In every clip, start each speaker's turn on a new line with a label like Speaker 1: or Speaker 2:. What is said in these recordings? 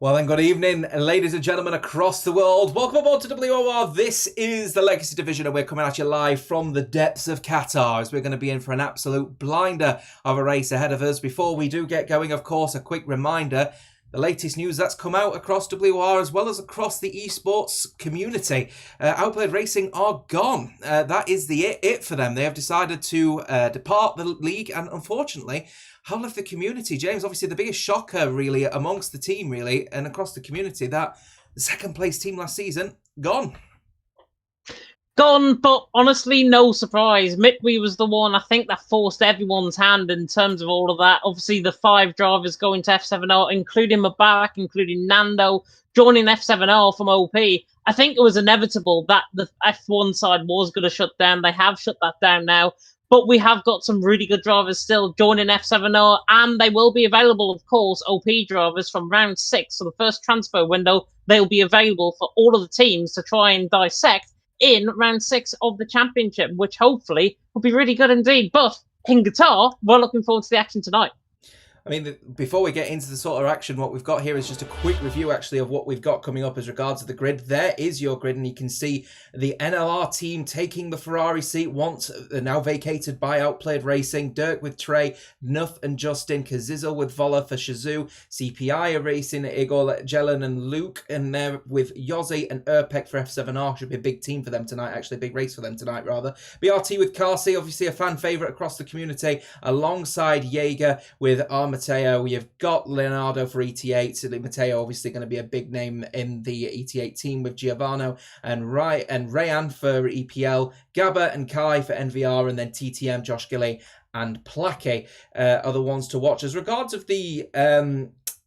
Speaker 1: Well then, good evening, ladies and gentlemen across the world. Welcome aboard to WOR. This is the Legacy Division, and we're coming at you live from the depths of Qatar, as we're going to be in for an absolute blinder of a race ahead of us. Before we do get going, of course, a quick reminder. The latest news that's come out across WOR as well as across the esports community. Outplayed Racing are gone. That is the it for them. They have decided to depart the league, and unfortunately, how left the community, James? Obviously, the biggest shocker, really, amongst the team, really, and across the community, that the second place team last season gone.
Speaker 2: Gone, but honestly, no surprise. Midway was the one, I think, that forced everyone's hand in terms of all of that. Obviously, the 5 drivers going to F7R, including Mubarak, including Nando, joining F7R from OP. I think it was inevitable that the F1 side was going to shut down. They have shut that down now. But we have got some really good drivers still joining F7R, and they will be available, of course, OP drivers from round 6. So the first transfer window, they'll be available for all of the teams to try and dissect in round 6 of the championship, which hopefully will be really good indeed. But in Qatar, we're looking forward to the action tonight.
Speaker 1: I mean, before we get into the sort of action, what we've got here is just a quick review, actually, of what we've got coming up as regards to the grid. There is your grid, and you can see the NLR team taking the Ferrari seat once now vacated by Outplayed Racing. Dirk with Trey, Nuff and Justin, Kazizel with Vola for Shazoo, CPI are racing Igor, Jelen and Luke, and there with Yossi and Urpek for F7R. Should be a big team for them tonight, actually, a big race for them tonight, rather. BRT with Carsey, obviously a fan favourite across the community, alongside Jaeger with Mateo. You've got Leonardo for ET8. Mateo obviously going to be a big name in the ET8 team with Giovanni and Rayan for EPL, Gabba and Kai for NVR, and then TTM, Josh Gilly and Plaque are the ones to watch. As regards of the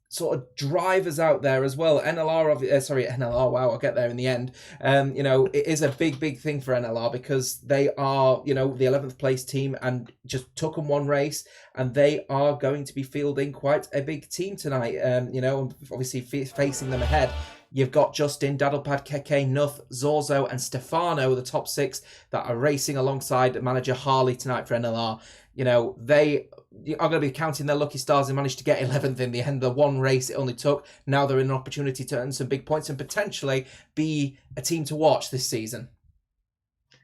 Speaker 1: sort of drivers out there as well, NLR, wow, I'll get there in the end. It is a big thing for NLR because they are, the 11th place team and just took them one race, and they are going to be fielding quite a big team tonight. Obviously facing them ahead. You've got Justin, Daddlepad, Keke, Nuth, Zorzo, and Stefano, the top 6 that are racing alongside manager Harley tonight for NLR. They are going to be counting their lucky stars. They managed to get 11th in the end. The one race it only took. Now they're in an opportunity to earn some big points and potentially be a team to watch this season.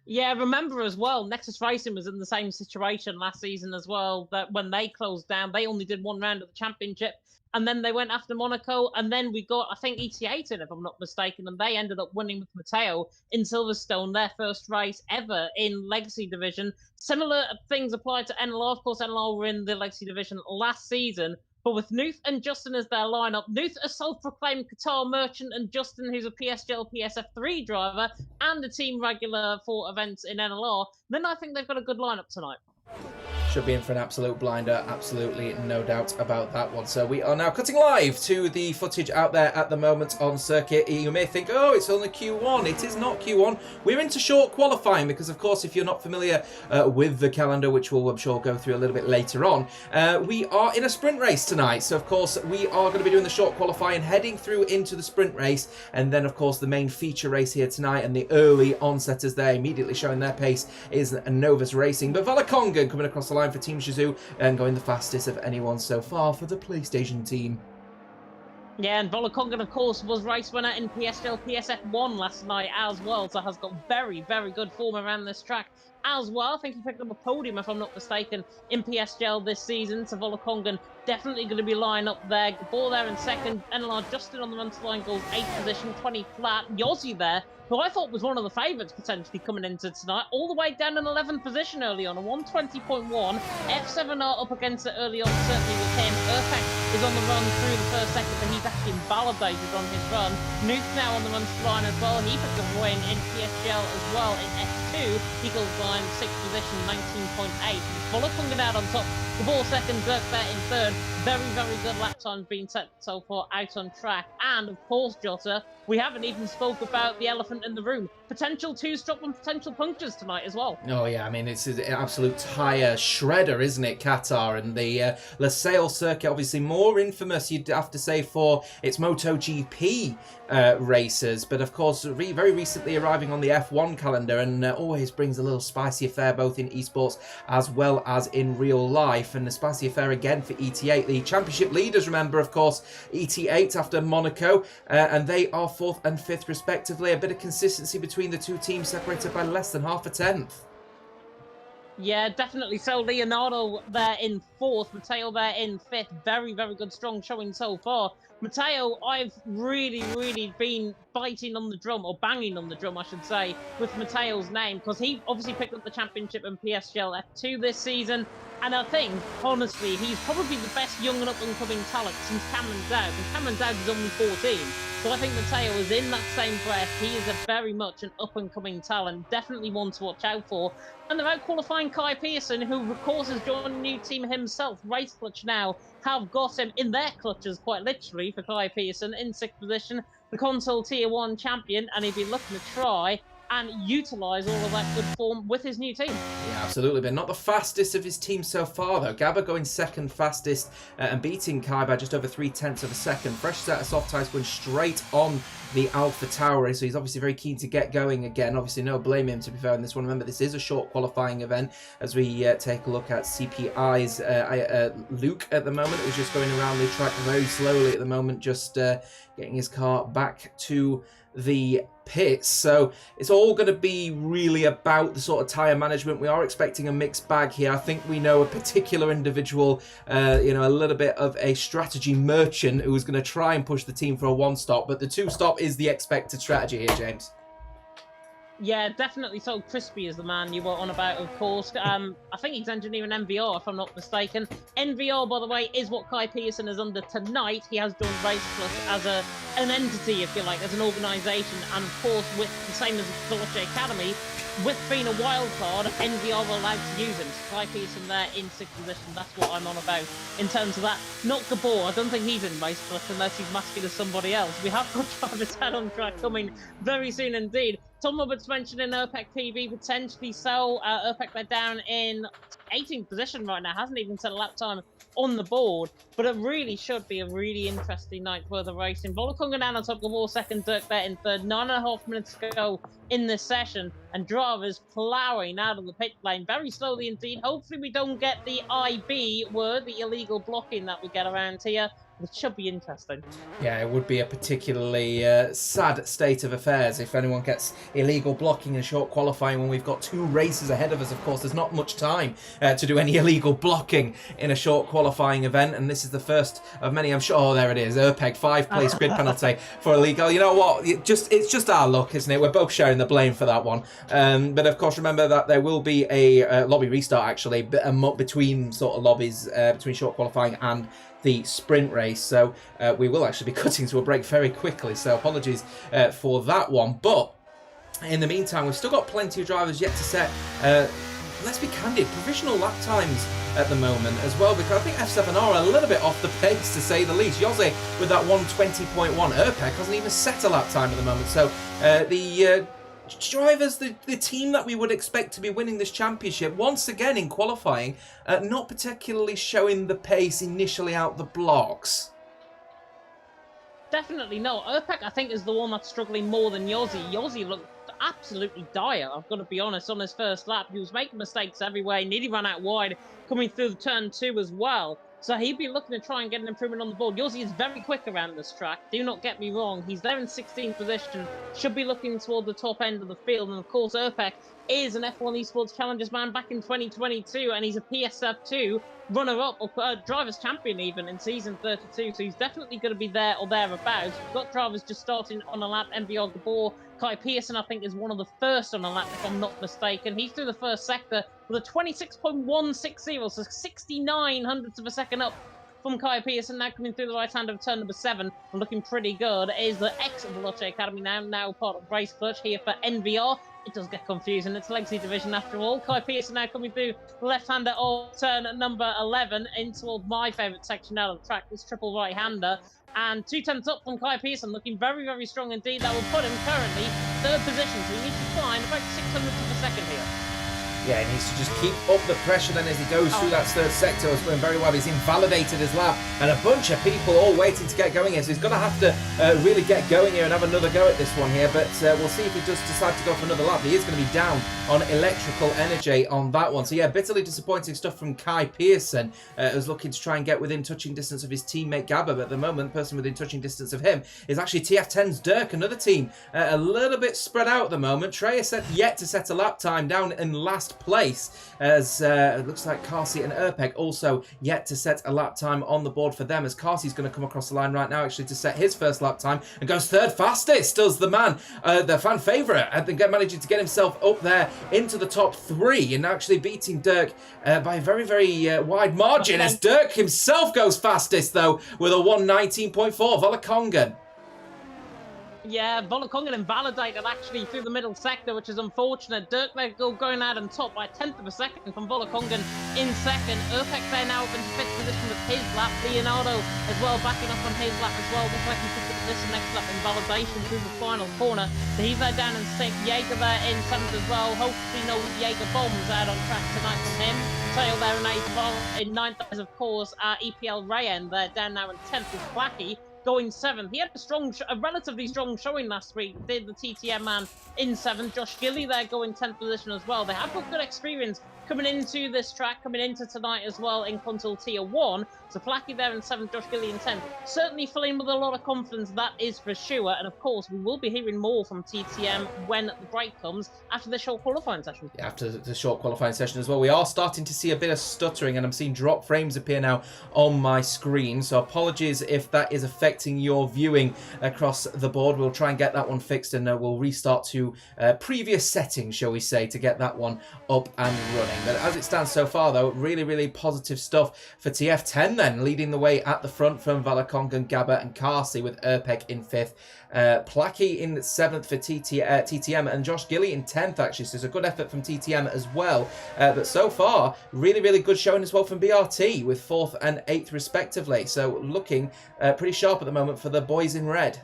Speaker 2: Yeah, remember as well, Nexus Racing was in the same situation last season as well, that when they closed down, they only did one round of the championship, and then they went after Monaco, and then we got, I think, ET8 in, if I'm not mistaken, and they ended up winning with Mateo in Silverstone, their first race ever in Legacy Division. Similar things apply to NLR. Of course, NLR were in the Legacy Division last season, but with Nuth and Justin as their lineup, Nuth, a self-proclaimed Qatar merchant, and Justin, who's a PSGL PSF3 driver and a team regular for events in NLR, then I think they've got a good lineup tonight.
Speaker 1: Should be in for an absolute blinder, absolutely no doubt about that one. So we are now cutting live to the footage out there at the moment on circuit. You may think, oh, it's only Q1. It is not Q1. We're into short qualifying because, of course, if you're not familiar with the calendar, which we'll, I'm sure, go through a little bit later on, we are in a sprint race tonight. So, of course, we are going to be doing the short qualifying, heading through into the sprint race, and then, of course, the main feature race here tonight, and the early onsetters there immediately showing their pace is Novus Racing. But Valakongan coming across the line for Team Shazoo and going the fastest of anyone so far for the PlayStation team.
Speaker 2: Yeah, and Volakongan, of course, was race winner in PSGL PSF1 last night as well, so has got very good form around this track as well. I think he picked up a podium, if I'm not mistaken, in PSGL this season, so Volakongan definitely going to be lying up there. Ball there in second. NLR Justin on the run to line goes 8th position, 20 flat. Yossi there, who I thought was one of the favourites potentially coming into tonight, all the way down in 11th position early on, a 120.1. F7R up against it early on, certainly with him. Urpek is on the run through the first sector, but he's actually validated on his run. Nuth now on the run to line as well. He picked up a win in PSGL as well in F2. He goes line 6th position, 19.8. Volakongan out on top. The ball second, Dirk there in third. Very good lap times being set so far out on track. And of course, Jota, we haven't even spoke about the elephant in the room. Potential two-stop and potential punctures tonight as well.
Speaker 1: Oh yeah, I mean, it's an absolute tyre shredder, isn't it, Qatar? And the Losail circuit, obviously more infamous, you'd have to say, for its MotoGP racers. But of course, very recently arriving on the F1 calendar and always brings a little spicy affair both in esports as well as in real life. And the spicy affair again for ET8, the championship leaders, remember, of course, ET8 after Monaco, and they are 4th and 5th respectively. A bit of consistency between the two teams, separated by less than half a tenth.
Speaker 2: Yeah, definitely. So Leonardo there in 4th, Matteo there in 5th. Very, very good, strong showing so far. Matteo, I've really been biting on the drum, or banging on the drum, I should say, with Matteo's name, because he obviously picked up the championship in PSGL F2 this season. And I think, honestly, he's probably the best young and up-and-coming talent since Cameron Dowd. And Cameron Dowd is only 14. So I think Matteo is in that same breath. He is a very much an up-and-coming talent. Definitely one to watch out for. And they're out qualifying Kai Pearson, who, of course, has joined a new team himself. Race Clutch now have got him in their clutches, quite literally, for Kai Pearson in 6th position, the console Tier 1 champion, and he'd be looking to try and utilise all of that good form with his new team.
Speaker 1: Yeah, absolutely, but not the fastest of his team so far, though. Gabba going 2nd fastest and beating Kai by just over 0.3 of a second. Fresh set of soft tyres going straight on the Alpha Tower, so he's obviously very keen to get going again. Obviously, no blame him, to be fair, in this one. Remember, this is a short qualifying event as we take a look at CPI's Luke at the moment, who's just going around the track very slowly at the moment, just getting his car back to the pits. So it's all going to be really about the sort of tyre management. We are expecting a mixed bag here. I think we know a particular individual, a little bit of a strategy merchant who is going to try and push the team for a 1-stop, but the 2-stop is the expected strategy here, James.
Speaker 2: Yeah, definitely. So Crispy is the man you were on about, of course. I think he's engineering MVR, if I'm not mistaken. MVR, by the way, is what Kai Pearson is under tonight. He has joined Race Plus as an entity, if you like, as an organisation. And, of course, with the same as the Dolce Academy, with being a wild card, NVR were allowed to use him. So Kai Pearson there in 6th position. That's what I'm on about in terms of that. Not Gabor. I don't think he's in Race Plus unless he's masking as somebody else. We have got Travis Head on track coming very soon indeed. Tom Roberts mentioning Urpec PV potentially so. Urpec, they're down in 18th position right now. Hasn't even set a lap time on the board. But it really should be a really interesting night for the racing. Volakonga down on top of all 2nd, Dirk there in 3rd. 9.5 minutes to go in this session. And drivers ploughing out of the pit lane very slowly indeed. Hopefully we don't get the IB word, the illegal blocking that we get around here. It should be interesting.
Speaker 1: Yeah, it would be a particularly sad state of affairs if anyone gets illegal blocking in short qualifying when we've got 2 races ahead of us. Of course, there's not much time to do any illegal blocking in a short qualifying event, and this is the first of many, I'm sure. Oh, there it is. Urpeg, 5-place grid penalty for illegal. You know what? It's just our luck, isn't it? We're both sharing the blame for that one. But of course, remember that there will be a lobby restart, actually, between sort of lobbies, between short qualifying and the sprint race, so we will actually be cutting to a break very quickly, so apologies for that one. But in the meantime, we've still got plenty of drivers yet to set, let's be candid, provisional lap times at the moment as well, because I think F7 are a little bit off the pace, to say the least. Jose with that 1:20.1. Urpec hasn't even set a lap time at the moment, so the drivers, the team that we would expect to be winning this championship, once again in qualifying, not particularly showing the pace initially out the blocks.
Speaker 2: Definitely no. Urpec, I think, is the one that's struggling more than Yossi. Yossi looked absolutely dire, I've got to be honest, on his first lap. He was making mistakes everywhere. He nearly ran out wide coming through the turn 2 as well. So he'd be looking to try and get an improvement on the board. Yossi is very quick around this track. Do not get me wrong. He's there in 16th position. Should be looking toward the top end of the field. And of course, Urpec is an F1 Esports Challengers man back in 2022. And he's a PSF2 runner-up, or Drivers' Champion even, in season 32. So he's definitely going to be there or thereabouts. We've got drivers just starting on a lap. MVR Gabor. Kai Pearson, I think, is one of the first on a lap, if I'm not mistaken. He's through the first sector with a 26.160, so 69 hundredths of a second up from Kai Pearson. Now coming through the right hand of turn number 7 and looking pretty good is the ex-Veloce Academy now part of Race Clutch here for NVR. It does get confusing. It's Legacy Division after all. Kai Pearson now coming through the left-hander of turn number 11 into my favourite section now of the track, this triple right-hander. And 2 tenths up from Kai Pearson, looking very, very strong indeed. That will put him currently 3rd position, so he needs to climb about 600ths of a second here.
Speaker 1: Yeah, he needs to just keep up the pressure then as he goes through that third sector. It's going very well. He's invalidated his lap, and a bunch of people all waiting to get going here. So he's going to have to really get going here and have another go at this one here. But we'll see if he does decide to go for another lap. He is going to be down on electrical energy on that one. So yeah, bitterly disappointing stuff from Kai Pearson, who's looking to try and get within touching distance of his teammate Gabba. But at the moment, the person within touching distance of him is actually TF10's Dirk, another team a little bit spread out at the moment. Trey has yet to set a lap time, down in last place, as it looks like Carsey and Urpeg also yet to set a lap time on the board for them, as Carsey's going to come across the line right now actually to set his first lap time and goes third fastest, does the man, the fan favourite, I think, managing to get himself up there into the top 3 and actually beating Dirk by a very, very wide margin, as Dirk himself goes fastest though with a 1:19.4. Volakongan.
Speaker 2: Yeah, Volakongan invalidated actually through the middle sector, which is unfortunate. Dirk there going out on top by 1/10 of a second from Volakongan in second. Urpek there now up into 5th position with his lap. Leonardo as well backing up on his lap as well. Looks like he picked up this next lap invalidation through the final corner. So he's there down in 6th. Jaeger there in 7th as well. Hopefully no Jaeger bombs out on track tonight from him. Tail there in 8th. Well, in 9th is of course EPL Rayen there down now in 10th with Flacky going 7th. He had a relatively strong showing last week. Did the TTM man in 7th. Josh Gilly there going 10th position as well. They have got good experience coming into this track, coming into tonight as well in Console Tier 1. So Flacky there in 7th, Josh Gilly in 10th. Certainly filling with a lot of confidence, that is for sure. And of course, we will be hearing more from TTM when the break comes after the short qualifying session.
Speaker 1: Yeah, after the short qualifying session as well. We are starting to see a bit of stuttering, and I'm seeing drop frames appear now on my screen. So apologies if that is affecting your viewing across the board. We'll try and get that one fixed, and we'll restart to previous settings, shall we say, to get that one up and running. But as it stands so far, though, really, really positive stuff for TF10 then, leading the way at the front from Volakongan, Gabba and Carsey, with Urpek in 5th. Placky in 7th for TTM, and Josh Gilly in 10th, actually. So it's a good effort from TTM as well. But so far, really, really good showing as well from BRT, with 4th and 8th respectively. So looking pretty sharp at the moment for the boys in red.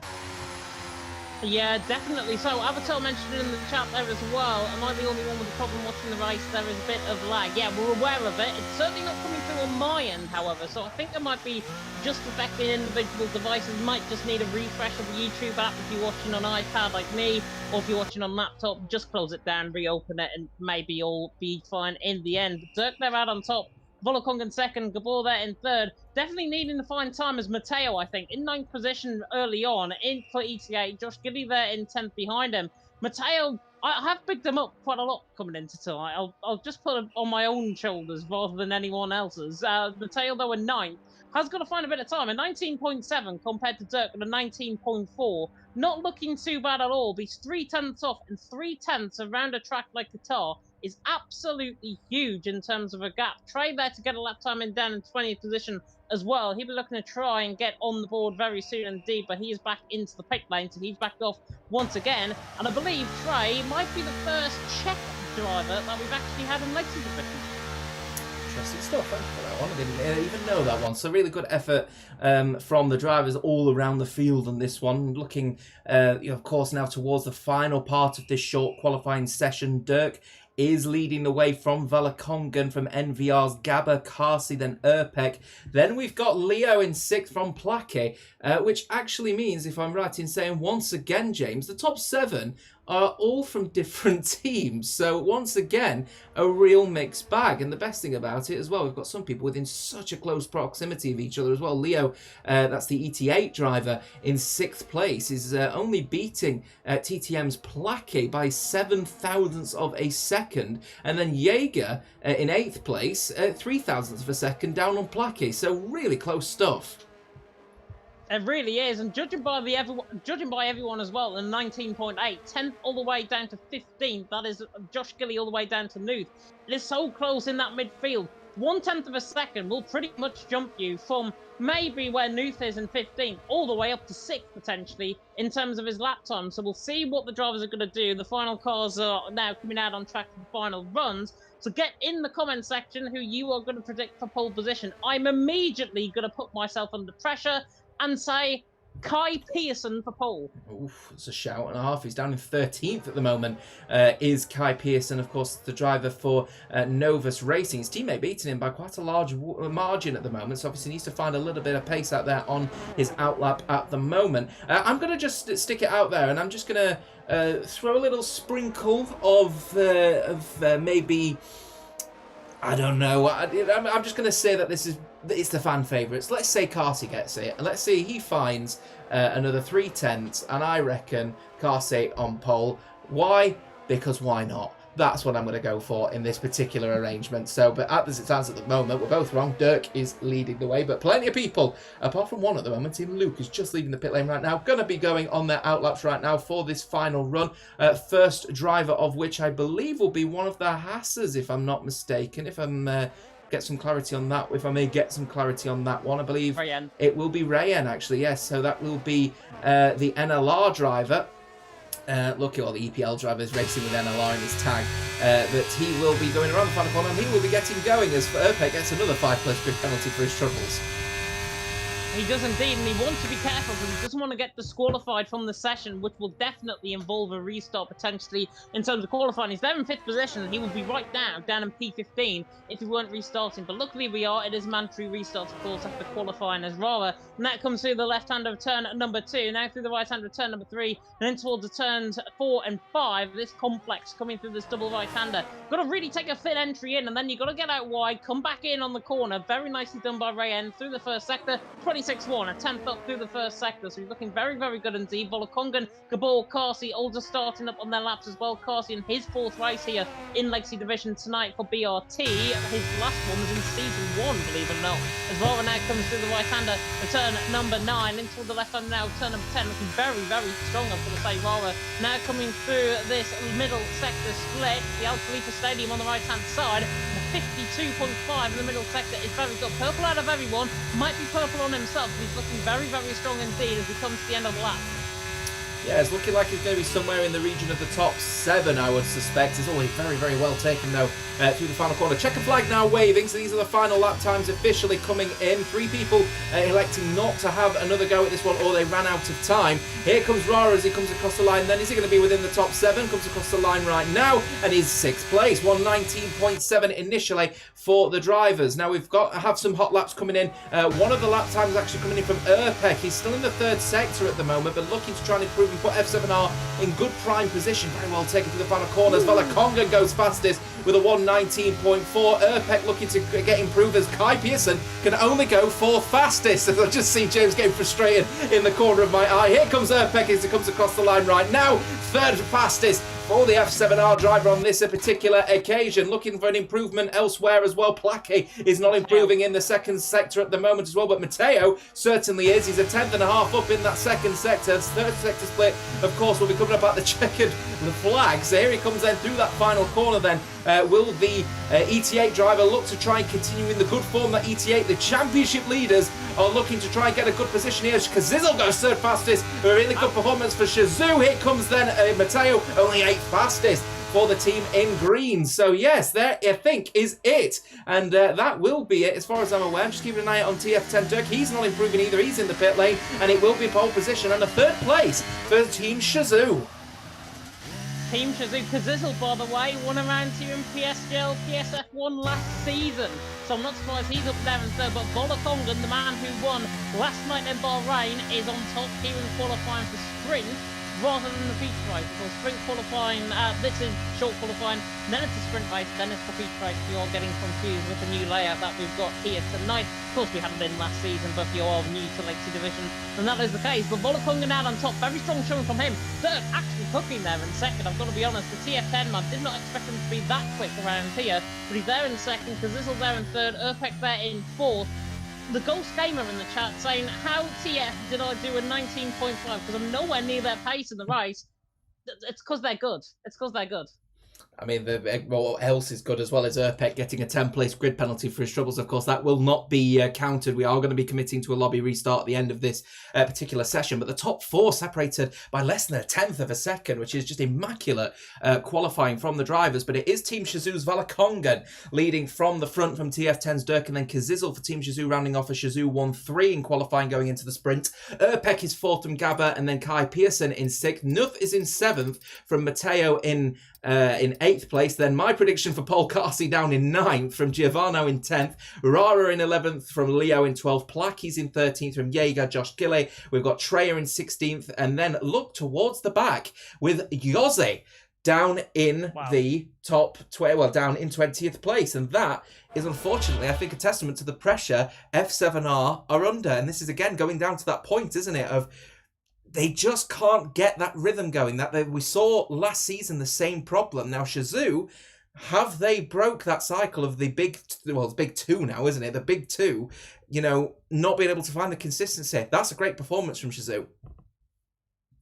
Speaker 2: Yeah, definitely. So, Avatar mentioned in the chat there as well, am I the only one with a problem watching the race? There is a bit of lag. Yeah, we're aware of it. It's certainly not coming through on my end, however, so I think it might be just affecting individual devices. Might just need a refresh of the YouTube app if you're watching on iPad like me, or if you're watching on laptop, just close it down, reopen it, and maybe you'll be fine in the end. Dirk there out on top. Volakongan 2nd, Gabor there in 3rd. Definitely needing to find time as Mateo, I think, in 9th position early on in for ETA. Josh Giddy there in 10th behind him. Mateo, I have picked him up quite a lot coming into tonight. I'll just put him on my own shoulders rather than anyone else's. Mateo, though, in 9th, has got to find a bit of time. A 19.7 compared to Dirk with a 19.4. Not looking too bad at all. He's 3/10 off, and 3/10 around a track like Qatar is absolutely huge in terms of a gap. Trey there to get a lap time in down in 20th position as well. He'll be looking to try and get on the board very soon indeed, but he is back into the pit lane, so he's backed off once again. And I believe Trey might be the first Czech driver that we've actually had in legacy division.
Speaker 1: Interesting stuff. Thank you for that one. I didn't even know that one. So really good effort from the drivers all around the field on this one. Looking, of course, now towards the final part of this short qualifying session. Dirk is leading the way from Volakongan, from NVR's Gabba, Carsey, then Urpek. Then we've got Leo in 6th from Plaque, which actually means, if I'm right in saying, once again, James, the top 7 are all from different teams. So once again, a real mixed bag. And the best thing about it as well, we've got some people within such a close proximity of each other as well. Leo, that's the ET8 driver, in 6th place, is only beating TTM's Plaque by 7 thousandths of a second. And then Jaeger in 8th place, 3 thousandths of a second down on Plaque. So really close stuff.
Speaker 2: It really is, and judging by everyone as well, in 19.8, 10th all the way down to 15th. That is Josh Gilly all the way down to Nuth. It is so close in that midfield. 1/10 of a second will pretty much jump you from maybe where Nuth is in 15th all the way up to 6th potentially in terms of his lap time. So we'll see what the drivers are going to do. The final cars are now coming out on track for the final runs. So get in the comment section who you are going to predict for pole position. I'm immediately going to put myself under pressure and say, Kai Pearson for pole.
Speaker 1: Oof, it's a shout and a half. He's down in 13th at the moment. Is Kai Pearson, of course, the driver for Novus Racing. His teammate beating him by quite a large margin at the moment, so obviously needs to find a little bit of pace out there on his outlap at the moment. I'm going to just stick it out there, and I'm just going to throw a little sprinkle of maybe... I don't know. I'm just going to say that it's the fan favourites. Let's say Carty gets it. Let's say he finds another 3/10, and I reckon Carty on pole. Why? Because why not? That's what I'm going to go for in this particular arrangement. So, but as it stands at the moment, we're both wrong. Dirk is leading the way, but plenty of people, apart from one at the moment, Team Luke is just leaving the pit lane right now. Going to be going on their outlaps right now for this final run. First driver of which I believe will be one of the Hassers, if I'm not mistaken. If I'm get some clarity on that, if I may get some clarity on that one, I believe
Speaker 2: Rayen.
Speaker 1: It will be Rayen, actually. Yes, so that will be the NLR driver. Look at all the EPL drivers racing with NLR in his tag. That he will be going around the final corner, and he will be getting going as Uppbeat gets another 5+ grid penalty for his troubles.
Speaker 2: He does indeed, and he wants to be careful because he doesn't want to get disqualified from the session, which will definitely involve a restart potentially in terms of qualifying. He's there in 5th position, and he will be right down in P15 if he weren't restarting. But luckily we are. It is mandatory restarts, of course, after qualifying as Rara. And that comes through the left-hand of turn number 2, now through the right-hand of turn number 3, and then towards the turns 4 and 5. This complex coming through this double right-hander. Got to really take a fit entry in, and then you've got to get out wide, come back in on the corner. Very nicely done by Rayen through the first sector. 26-1, a 10th up through the first sector, so he's looking very, very good indeed. Volakongan, Gabor, Carsi, all just starting up on their laps as well. Carsi in his 4th race here in Legacy Division tonight for BRT. His last one was in Season 1, believe it or not. As well, now comes through the right-hander, turn number 9, into the left-hander now, turn number 10, looking very, very strong, I'm going to say. Rara now coming through this middle sector split, the Al Khalifa Stadium on the right-hand side. 52.5 in the middle sector is very good. Purple out of everyone, might be purple on himself, but he's looking very, very strong indeed as he comes to the end of the lap.
Speaker 1: Yeah, it's looking like it's going to be somewhere in the region of the top 7, I would suspect. It's always very, very well taken, though, through the final corner. Checker flag now waving, so these are the final lap times officially coming in. 3 people electing not to have another go at this one, or they ran out of time. Here comes Rara as he comes across the line. Then is he going to be within the top 7? Comes across the line right now, and he's 6th place. 119.7 initially for the drivers. Now we've got have some hot laps coming in. One of the lap times is actually coming in from Uppbeat. He's still in the 3rd sector at the moment, but looking to try and improve and put F7R in good prime position. Very well taken to the final corners. Volakongan goes fastest with a 119.4. Uppbeat looking to get improved as Kai Pearson can only go 4th fastest. As I just see James getting frustrated in the corner of my eye. Here comes Uppbeat as he comes across the line right now. 3rd fastest for the F7R driver on this particular occasion. Looking for an improvement elsewhere as well. Plaque is not improving in the 2nd sector at the moment as well, but Matteo certainly is. He's a 10th and a half up in that 2nd sector. 3rd sector split, of course, will be coming up at the checkered flag. So here he comes then through that final corner then. Will the ET8 driver look to try and continue in the good form that ET8, the championship leaders, are looking to try and get a good position here? Kazizel goes 3rd fastest. A really good performance for Shazoo. Here comes then Matteo, only 8th fastest for the team in green. So yes, there I think is it. And that will be it as far as I'm aware. I'm just keeping an eye out on TF10 Dirk. He's not improving either. He's in the pit lane, and it will be pole position and a 3rd place for Team Shazoo.
Speaker 2: Team Shazoo Kazizel, by the way, won around 2 in PSGL PSF1 last season. So I'm not surprised he's up there in 3rd. But Volakongan, the man who won last night in Bahrain, is on top here in qualifying for sprint rather than the feature race. So sprint qualifying, this is short qualifying, then it's a sprint race, then it's the feature race. You're getting confused with the new layout that we've got here tonight. Of course, we haven't been last season, but if you are new to Legacy Division, then that is the case. But Volakongan out on top, very strong showing from him. 3rd, actually hooking there in 2nd. I've got to be honest, the TF10, I did not expect him to be that quick around here, but he's there in 2nd, Kazizel there in 3rd, Uppbeat there in 4th. The Ghost Gamer in the chat saying, how TF did I do a 19.5? Because I'm nowhere near their pace in the race. It's because they're good. It's because they're good.
Speaker 1: I mean, what else is good as well as Urpek getting a 10-place grid penalty for his troubles. Of course, that will not be counted. We are going to be committing to a lobby restart at the end of this particular session. But the top four separated by less than a tenth of a second, which is just immaculate qualifying from the drivers. But it is Team Shazoo's Valakongan leading from the front from TF10's Dirk, and then Kazizel for Team Shazoo rounding off a Shazoo 1-3 in qualifying going into the sprint. Urpek is fourth from Gabba, and then Kai Pearson in sixth. Nuth is in seventh from Matteo in 8th place. Then my prediction for Paul Carsey down in 9th from Giovanno in 10th. Rara in 11th from Leo in 12th. Plaki's in 13th from Jaeger, Josh Gilley. We've got Treyer in 16th. And then look towards the back with Jose down in the top 20, well, down in 20th place. And that is unfortunately, I think, a testament to the pressure F7R are under. And this is again going down to that point, isn't it, of they just can't get that rhythm going. We saw last season the same problem. Now, Shazoo, have they broke that cycle of the big, well, it's big two now, isn't it? The big two, not being able to find the consistency. That's a great performance from Shazoo.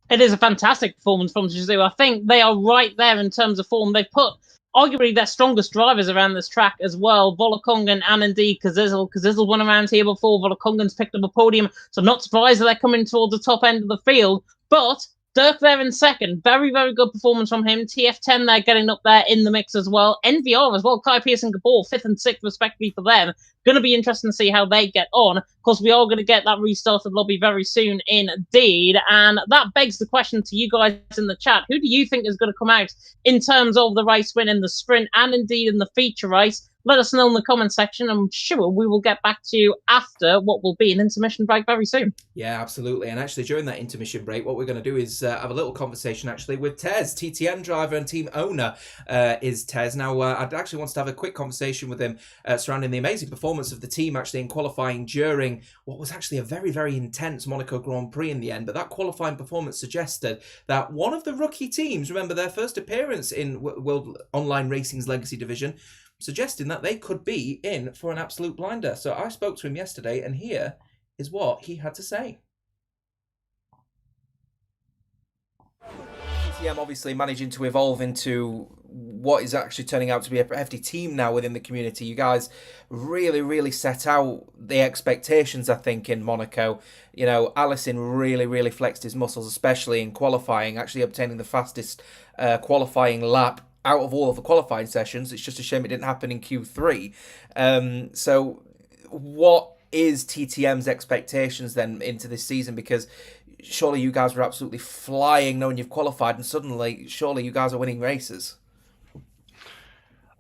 Speaker 2: It is a fantastic performance from Shazoo. I think they are right there in terms of form. They've put arguably their strongest drivers around this track as well. Volakongan and indeed Kazizel. Kazizel won around here before. Volakongan's picked up a podium, so I'm not surprised that they're coming towards the top end of the field. But Dirk there in second. Very, very good performance from him. TF10 there getting up there in the mix as well. NVR as well. Kai Pearson, Gabor, 5th and 6th respectively for them. Going to be interesting to see how they get on. Of course, we are going to get that restarted lobby very soon indeed. And that begs the question to you guys in the chat. Who do you think is going to come out in terms of the race win in the sprint and indeed in the feature race? Let us know in the comment section. I'm sure we will get back to you after what will be an intermission break very soon.
Speaker 1: Yeah, absolutely. And actually, during that intermission break, what we're going to do is have a little conversation actually with Tez, TTN driver and team owner is Tez. Now, I'd actually want to have a quick conversation with him surrounding the amazing performance of the team actually in qualifying during what was actually a very, very intense Monaco Grand Prix in the end. But that qualifying performance suggested that one of the rookie teams, remember their first appearance in World Online Racing's Legacy Division, suggesting that they could be in for an absolute blinder. So I spoke to him yesterday, and here is what he had to say. TTM obviously managing to evolve into what is actually turning out to be a hefty team now within the community. You guys really, really set out the expectations, I think, in Monaco. Allison really, really flexed his muscles, especially in qualifying, actually obtaining the fastest qualifying lap out of all of the qualifying sessions. It's just a shame it didn't happen in Q3. So what is TTM's expectations then into this season? Because surely you guys were absolutely flying knowing you've qualified, and suddenly surely you guys are winning races.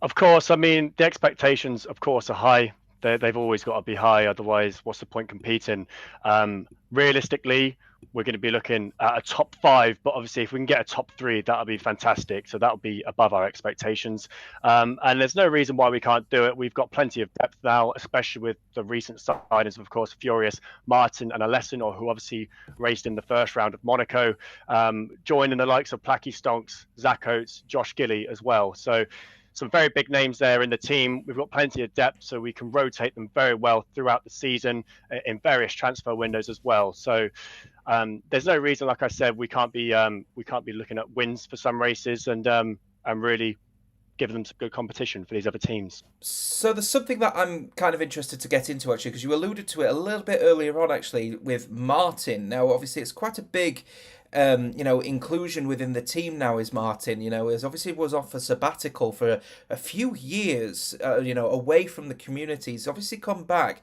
Speaker 3: Of course, I mean, the expectations, of course, are high. They've always got to be high, otherwise what's the point competing? Realistically, we're going to be looking at a top 5, but obviously if we can get a top 3, that'll be fantastic. So that'll be above our expectations. And there's no reason why we can't do it. We've got plenty of depth now, especially with the recent signings, of course, Furious, Martin and Alessin, who obviously raced in the first round of Monaco, joining the likes of Placky Stonks, Zach Oates, Josh Gilley as well. So some very big names there in the team. We've got plenty of depth, so we can rotate them very well throughout the season in various transfer windows as well. So there's no reason, like I said, we can't be looking at wins for some races and really giving them some good competition for these other teams.
Speaker 1: So there's something that I'm kind of interested to get into actually, because you alluded to it a little bit earlier on actually with Martin. Now obviously it's quite a big inclusion within the team now is Martin, as obviously was off a sabbatical for a few years, away from the community. He's obviously come back.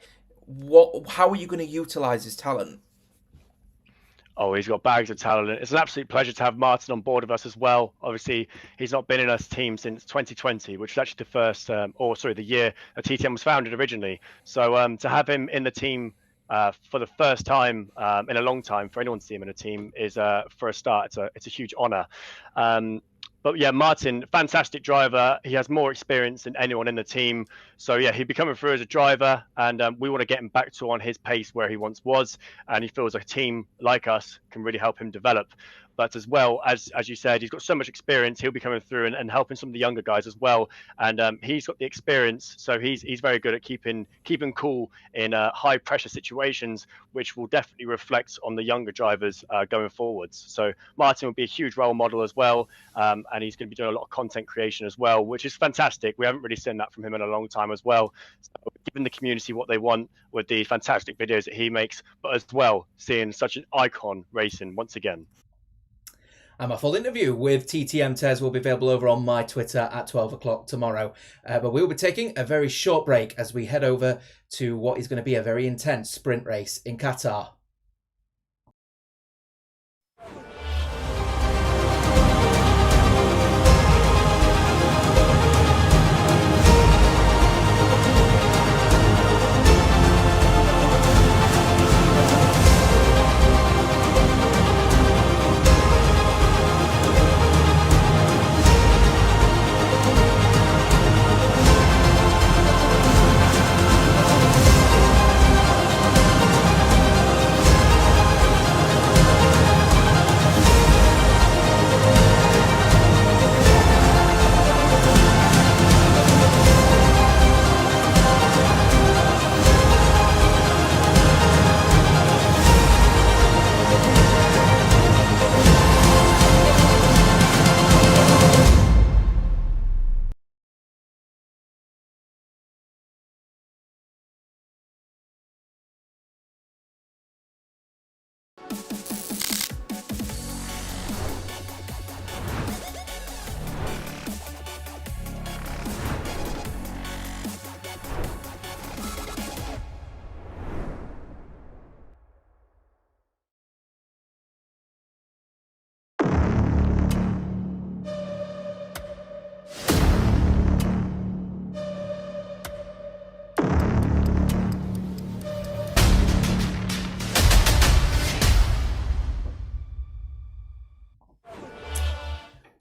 Speaker 1: How are you going to utilise his talent?
Speaker 3: Oh, he's got bags of talent. It's an absolute pleasure to have Martin on board with us as well. Obviously, he's not been in our team since 2020, which was actually the year that TTM was founded originally. So to have him in the team for the first time in a long time, for anyone to see him in a team, is for a start, it's a huge honour. But yeah, Martin, fantastic driver. He has more experience than anyone in the team. So yeah, he'll be coming through as a driver, and we want to get him back to on his pace where he once was. And he feels a team like us can really help him develop. But as well, as you said, he's got so much experience. He'll be coming through and helping some of the younger guys as well. And he's got the experience, so he's very good at keeping cool in high pressure situations, which will definitely reflect on the younger drivers going forwards. So Martin will be a huge role model as well. And and he's going to be doing a lot of content creation as well, which is fantastic. We haven't really seen that from him in a long time as well. So giving the community what they want with the fantastic videos that he makes, but as well seeing such an icon racing once again.
Speaker 1: And my full interview with TTM Tez will be available over on my Twitter at 12 o'clock tomorrow. But we'll be taking a very short break as we head over to what is going to be a very intense sprint race in Qatar.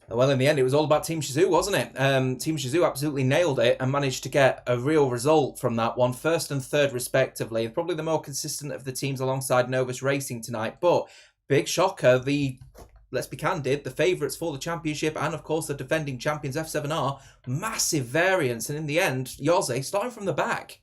Speaker 1: Well, in the end, it was all about Team Shizou, wasn't it? Team Shizou absolutely nailed it and managed to get a real result from that one. First and third, respectively. Probably the more consistent of the teams alongside Novus Racing tonight. But big shocker, let's be candid, the favourites for the championship and, of course, the defending champions F7R. Massive variance. And in the end, Yoze starting from the back.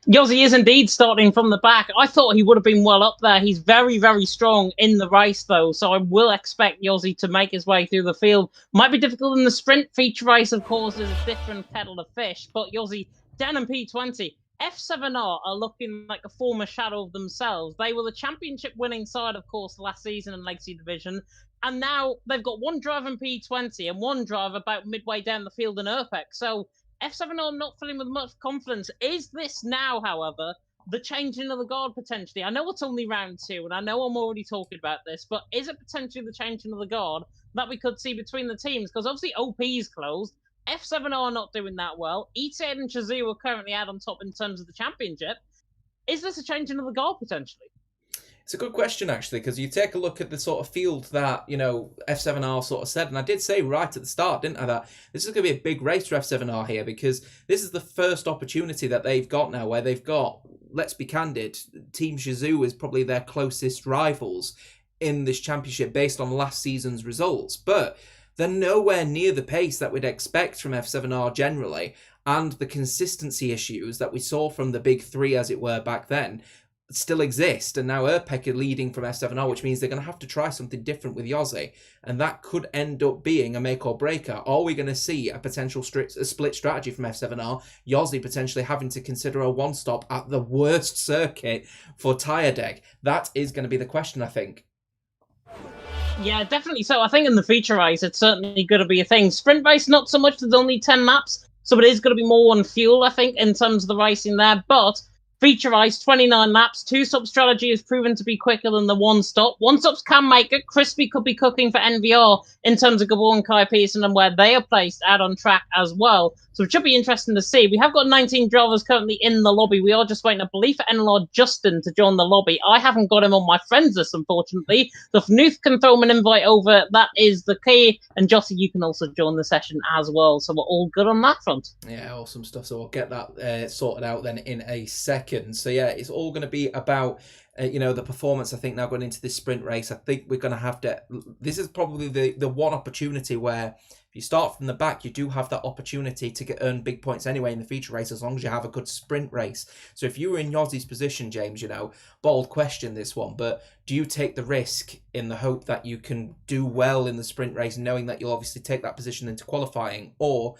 Speaker 2: Yossi is indeed starting from the back. I thought he would have been well up there. He's very, very strong in the race, though, so I will expect Yossi to make his way through the field. Might be difficult in the sprint feature race, of course, is a different kettle of fish, but Yossi, Dan and P20, F7R are looking like a former shadow of themselves. They were the championship-winning side, of course, last season in Legacy Division, and now they've got one driver in P20 and one driver about midway down the field in Urpex, so F7R not filling with much confidence. Is this now, however, the changing of the guard potentially? I know it's only round 2, and I know I'm already talking about this, but is it potentially the changing of the guard that we could see between the teams? Because obviously OP is closed. F7R are not doing that well. ETA and Shizou are currently out on top in terms of the championship. Is this a changing of the guard potentially?
Speaker 1: It's a good question, actually, because you take a look at the sort of field that, F7R sort of said, and I did say right at the start, didn't I, that this is going to be a big race for F7R here, because this is the first opportunity that they've got now where they've got, let's be candid, Team Shizou is probably their closest rivals in this championship based on last season's results, but they're nowhere near the pace that we'd expect from F7R generally, and the consistency issues that we saw from the big three, as it were, back then, still exist, and now Urpec are leading from F7R, which means they're going to have to try something different with Yossi, and that could end up being a make or breaker. Are we going to see a potential split strategy from F7R? Yossi potentially having to consider a one-stop at the worst circuit for tyre deck? That is going to be the question, I think.
Speaker 2: Yeah, definitely so. I think in the feature race, it's certainly going to be a thing. Sprint race, not so much. There's only 10 laps, so it is going to be more on fuel, I think, in terms of the racing there, but feature race, 29 laps. Two-stop strategy has proven to be quicker than the one-stop. One-stops can make it. Crispy could be cooking for NVR in terms of Gabor and Kai Pearson and where they are placed out on track as well. So it should be interesting to see. We have got 19 drivers currently in the lobby. We are just waiting, I believe, for NLR Justin to join the lobby. I haven't got him on my friends list, unfortunately. So if Nuth can throw him an invite over, that is the key. And Jossie, you can also join the session as well. So we're all good on that front.
Speaker 1: Yeah, awesome stuff. So we'll get that sorted out then in a second. second. So yeah, it's all going to be about the performance. I think now going into this sprint race, I think we're going to have to. This is probably the one opportunity where if you start from the back, you do have that opportunity to earn big points anyway in the feature race as long as you have a good sprint race. So if you were in Yossi's position, James, bold question this one, but do you take the risk in the hope that you can do well in the sprint race, knowing that you'll obviously take that position into qualifying, or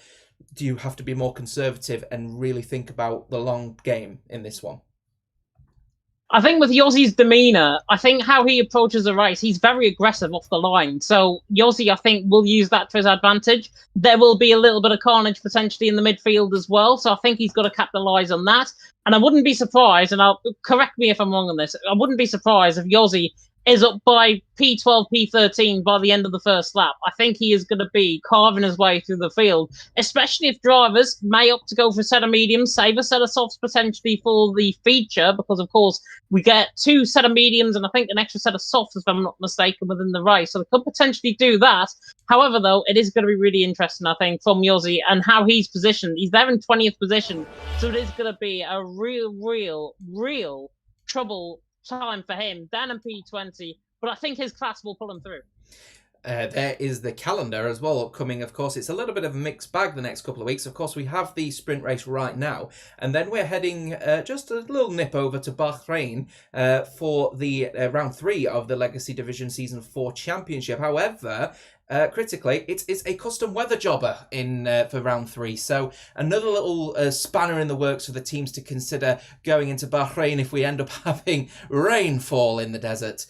Speaker 1: do you have to be more conservative and really think about the long game in this one?
Speaker 2: I think with Yossi's demeanour, I think how he approaches a race, he's very aggressive off the line. So Yossi, I think, will use that to his advantage. There will be a little bit of carnage potentially in the midfield as well. So I think he's got to capitalise on that. And I wouldn't be surprised, and I'll correct me if I'm wrong on this, I wouldn't be surprised if Yossi is up by P12, P13 by the end of the first lap. I think he is going to be carving his way through the field, especially if drivers may opt to go for a set of mediums, save a set of softs potentially for the feature, because, of course, we get 2 set of mediums and I think an extra set of softs, if I'm not mistaken, within the race. So they could potentially do that. However, though, it is going to be really interesting, I think, from Yossi and how he's positioned. He's there in 20th position, so it is going to be a real trouble time for him, down in P20, but I think his class will pull him through.
Speaker 1: There is the calendar as well upcoming. Of course, it's a little bit of a mixed bag the next couple of weeks. Of course, we have the sprint race right now, and then we're heading just a little nip over to Bahrain for the round 3 of the Legacy Division Season 4 Championship. However, critically, it's a custom weather jobber in for round 3. So another little spanner in the works for the teams to consider going into Bahrain if we end up having rainfall in the desert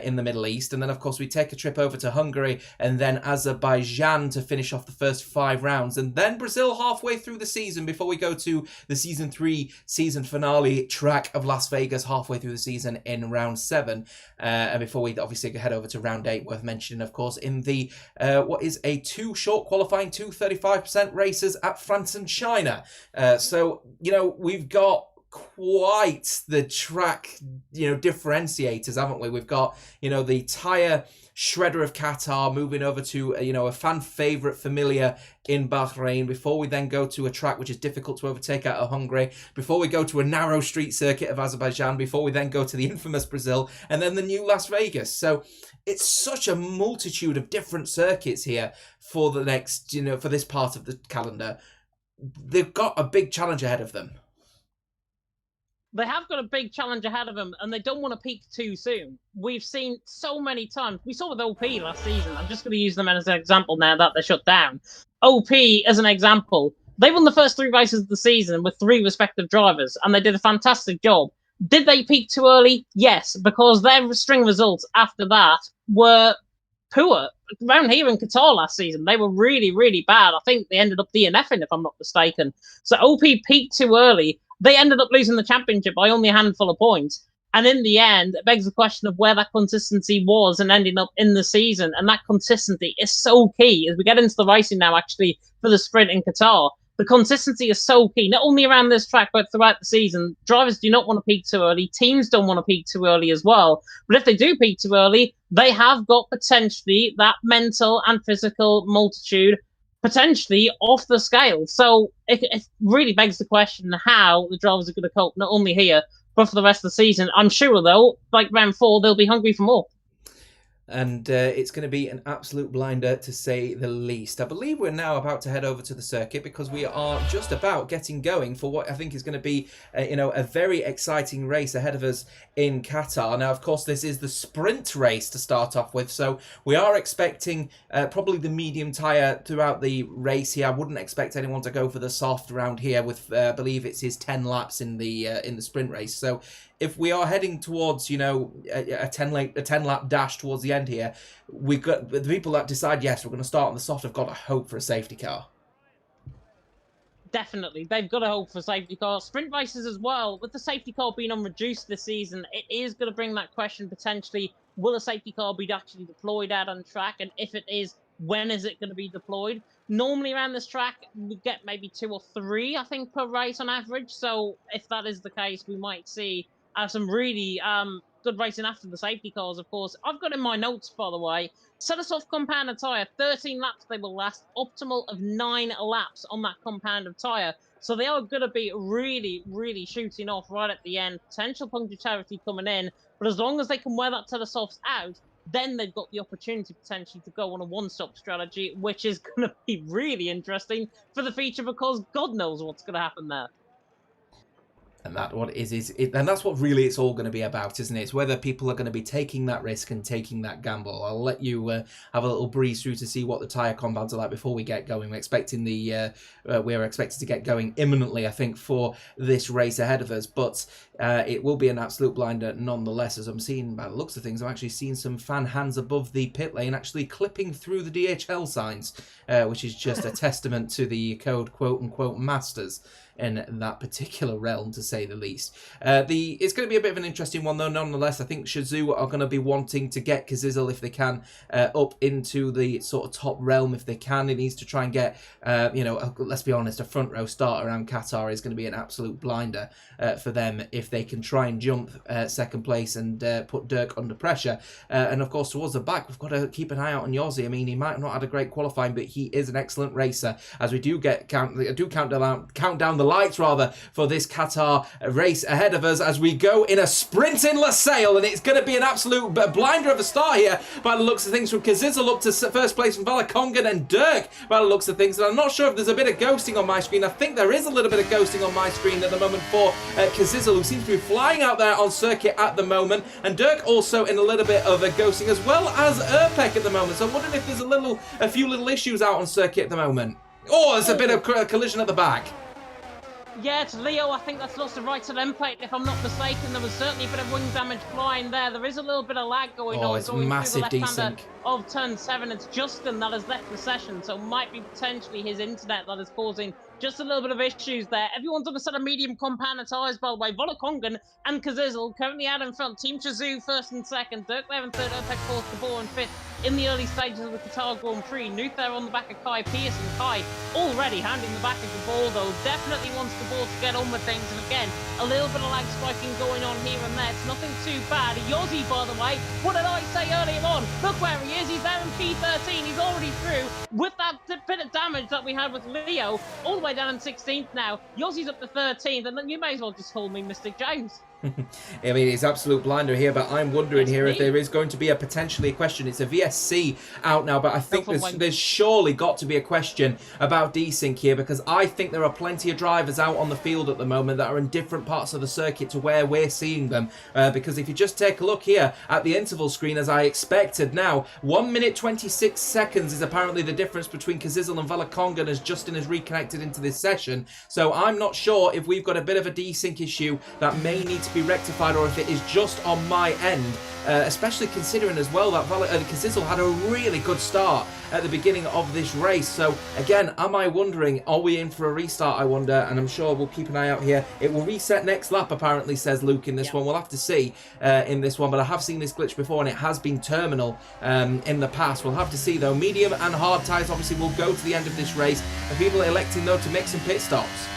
Speaker 1: in the Middle East. And then, of course, we take a trip over to Hungary and then Azerbaijan to finish off the first 5 rounds. And then Brazil halfway through the season before we go to the Season 3 season finale track of Las Vegas halfway through the season in round 7. And before we obviously head over to round 8, worth mentioning, of course, in the what is a 2 short qualifying 235% races at France and China. So, we've got quite the track, differentiators, haven't we? We've got, the tyre shredder of Qatar moving over to, a fan favourite familiar in Bahrain, before we then go to a track which is difficult to overtake out of Hungary, before we go to a narrow street circuit of Azerbaijan, before we then go to the infamous Brazil, and then the new Las Vegas. So it's such a multitude of different circuits here for the next, for this part of the calendar. They've got a big challenge ahead of them.
Speaker 2: They have got a big challenge ahead of them, and they don't want to peak too soon. We've seen so many times. We saw with OP last season. I'm just going to use them as an example now that they're shut down. OP, as an example, they won the first 3 races of the season with 3 respective drivers, and they did a fantastic job. Did they peak too early? Yes, because their string results after that were poor. Around here in Qatar last season, they were really bad. I think they ended up DNFing, if I'm not mistaken. So OP peaked too early. They ended up losing the championship by only a handful of points. And in the end, it begs the question of where that consistency was and ending up in the season. And that consistency is so key as we get into the racing now, actually, for the sprint in Qatar. The consistency is so key, not only around this track, but throughout the season. Drivers do not want to peak too early. Teams don't want to peak too early as well. But if they do peak too early, they have got potentially that mental and physical multitude potentially off the scale. So it really begs the question how the drivers are going to cope, not only here, but for the rest of the season. I'm sure, though, like round 4, they'll be hungry for more.
Speaker 1: And it's going to be an absolute blinder, to say the least. I believe we're now about to head over to the circuit because we are just about getting going for what I think is going to be, a very exciting race ahead of us in Qatar. Now, of course, this is the sprint race to start off with, so we are expecting probably the medium tyre throughout the race here. I wouldn't expect anyone to go for the soft around here with, I believe it's his 10 laps in the sprint race. So if we are heading towards, a 10 lap dash towards the end here, we've got the people that decide, yes, we're going to start on the soft, have got to hope for a safety car.
Speaker 2: Definitely. They've got to hope for safety cars. Sprint races as well, with the safety car being on reduced this season, it is going to bring that question potentially, will a safety car be actually deployed out on track? And if it is, when is it going to be deployed? Normally around this track, we get maybe 2 or 3, I think, per race on average. So if that is the case, we might see some really good racing after the safety cars, of course. I've got in my notes, by the way, set a soft compound of tyre, 13 laps they will last, optimal of 9 laps on that compound of tyre. So they are going to be really, really shooting off right at the end. Potential punctuality coming in. But as long as they can wear that to the softs out, then they've got the opportunity potentially to go on a one-stop strategy, which is going to be really interesting for the feature because God knows what's going to happen there.
Speaker 1: And and that's what really it's all going to be about, isn't it? It's whether people are going to be taking that risk and taking that gamble. I'll let you have a little breeze through to see what the tyre compounds are like before we get going. We're expected to get going imminently, I think, for this race ahead of us. But it will be an absolute blinder nonetheless. As I'm seeing by the looks of things, I'm actually seeing some fan hands above the pit lane actually clipping through the DHL signs, which is just a testament to the code quote-unquote masters in that particular realm, to say the least. It's going to be a bit of an interesting one, though, nonetheless. I think Shazoo are going to be wanting to get Kazizel, if they can, up into the sort of top realm, if they can. It needs to try and get, let's be honest, a front row start around Qatar is going to be an absolute blinder for them if they can try and jump second place and put Dirk under pressure. And, of course, towards the back, we've got to keep an eye out on Yossi. I mean, he might not have had a great qualifying, but he is an excellent racer. As we do count down the lights rather for this Qatar race ahead of us as we go in a sprint in Losail, and it's going to be an absolute blinder of a start here by the looks of things, from Kazizel up to first place from Valakongan and Dirk by the looks of things. And I'm not sure if there's a bit of ghosting on my screen. I think there is a little bit of ghosting on my screen at the moment for Kazizel, who seems to be flying out there on circuit at the moment, and Dirk also in a little bit of a ghosting, as well as Urpek at the moment. So I'm wondering if there's a few little issues out on circuit at the moment. Oh, there's a bit of collision at the back.
Speaker 2: Yeah, it's Leo. I think that's lost the right to the end plate. If I'm not mistaken, there was certainly a bit of wing damage flying there. There is a little bit of lag going on.
Speaker 1: It's massive desync
Speaker 2: of turn 7. It's Justin that has left the session, so it might be potentially his internet that is causing just a little bit of issues there. Everyone's on a set of medium compound tires, by the way. Volokongan and Kazizel currently out in front. Team Shazoo first and second. Dirk there in third. Urpek fourth. Gabor in fifth. In the early stages of the Qatar Grand Prix, Nuth there on the back of Kai Pearson. Kai already handing the back of the ball, though. Definitely wants the ball to get on with things. And again, a little bit of lag spiking going on here and there. It's nothing too bad. Yossi, by the way, what did I say earlier on? Look where he is. He's there in P13. He's already through with that bit of damage that we had with Leo. All the way down in 16th now. Yossi's up to 13th. And then you may as well just call me Mystic James.
Speaker 1: I mean, it's absolute blinder here, but I'm wondering here if there is going to be potentially a question. It's a VSC out now, but I think there's surely got to be a question about desync here, because I think there are plenty of drivers out on the field at the moment that are in different parts of the circuit to where we're seeing them. Because if you just take a look here at the interval screen, as I expected now, 1 minute 26 seconds is apparently the difference between Kazizel and Valakongan as Justin has reconnected into this session. So I'm not sure if we've got a bit of a desync issue that may need to be rectified, or if it is just on my end, especially considering as well that Kazizel had a really good start at the beginning of this race. So again, am I wondering, are we in for a restart, I wonder? And I'm sure we'll keep an eye out here. It will reset next lap, apparently, says Luke in this one. We'll have to see in this one, but I have seen this glitch before and it has been terminal in the past. We'll have to see though. Medium and hard tyres obviously will go to the end of this race, and people are electing though to make some pit stops.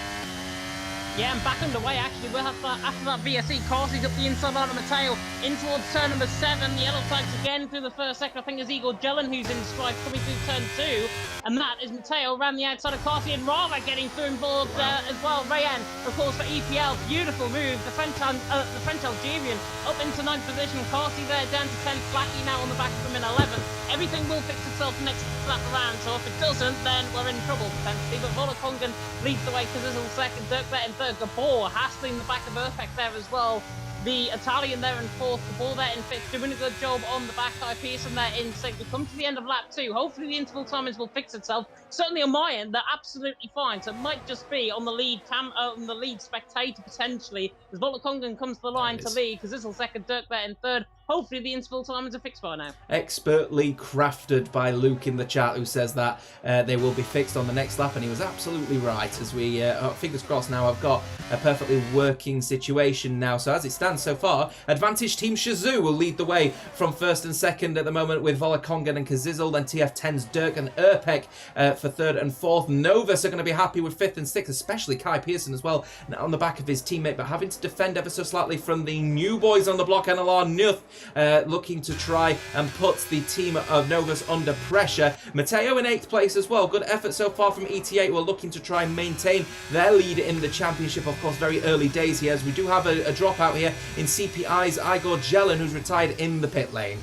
Speaker 2: Yeah, and back underway, actually. We'll have after that VSE, Carsey's up the inside line of Matteo, in towards turn number 7. The yellow flags again through the first sector. I think it's Igor Jelen who's in stride coming through turn 2. And that is Matteo around the outside of Carsey, and Rava getting through involved as well. Rayan, of course, for EPL. Beautiful move. The French Algerian up into 9th position. Carsey there down to 10th. Blackie now on the back of him in 11th. Everything will fix itself next lap around, so if it doesn't, then we're in trouble potentially. But Volokongan leads the way. Kazizel second. Dirk there in third. Gabor hassling the back of Urpek there as well. The Italian there in fourth. Gabor there in fifth. Doing a good job on the back. Kai Pearson there in sixth. We come to the end of lap 2. Hopefully the interval timings will fix itself. Certainly on my end, they're absolutely fine. So it might just be on the lead spectator potentially, as Volokongan comes to the line to lead. Kazizel second. Dirk there in third. Hopefully the interval timings are fixed by now.
Speaker 1: Expertly crafted by Luke in the chat, who says that they will be fixed on the next lap, and he was absolutely right. As we, fingers crossed now, I've got a perfectly working situation now. So as it stands so far, advantage Team Shazoo will lead the way from first and second at the moment with Volokongan and Kazizel, then TF10's Dirk and Urpek for third and fourth. Novus are going to be happy with fifth and sixth, especially Kai Pearson as well, on the back of his teammate, but having to defend ever so slightly from the new boys on the block, NLR Nuth looking to try and put the team of Novus under pressure. Matteo in 8th place as well. Good effort so far from ET8. We're looking to try and maintain their lead in the championship. Of course, very early days here, as we do have a dropout here in CPI's Igor Jelen, who's retired in the pit lane.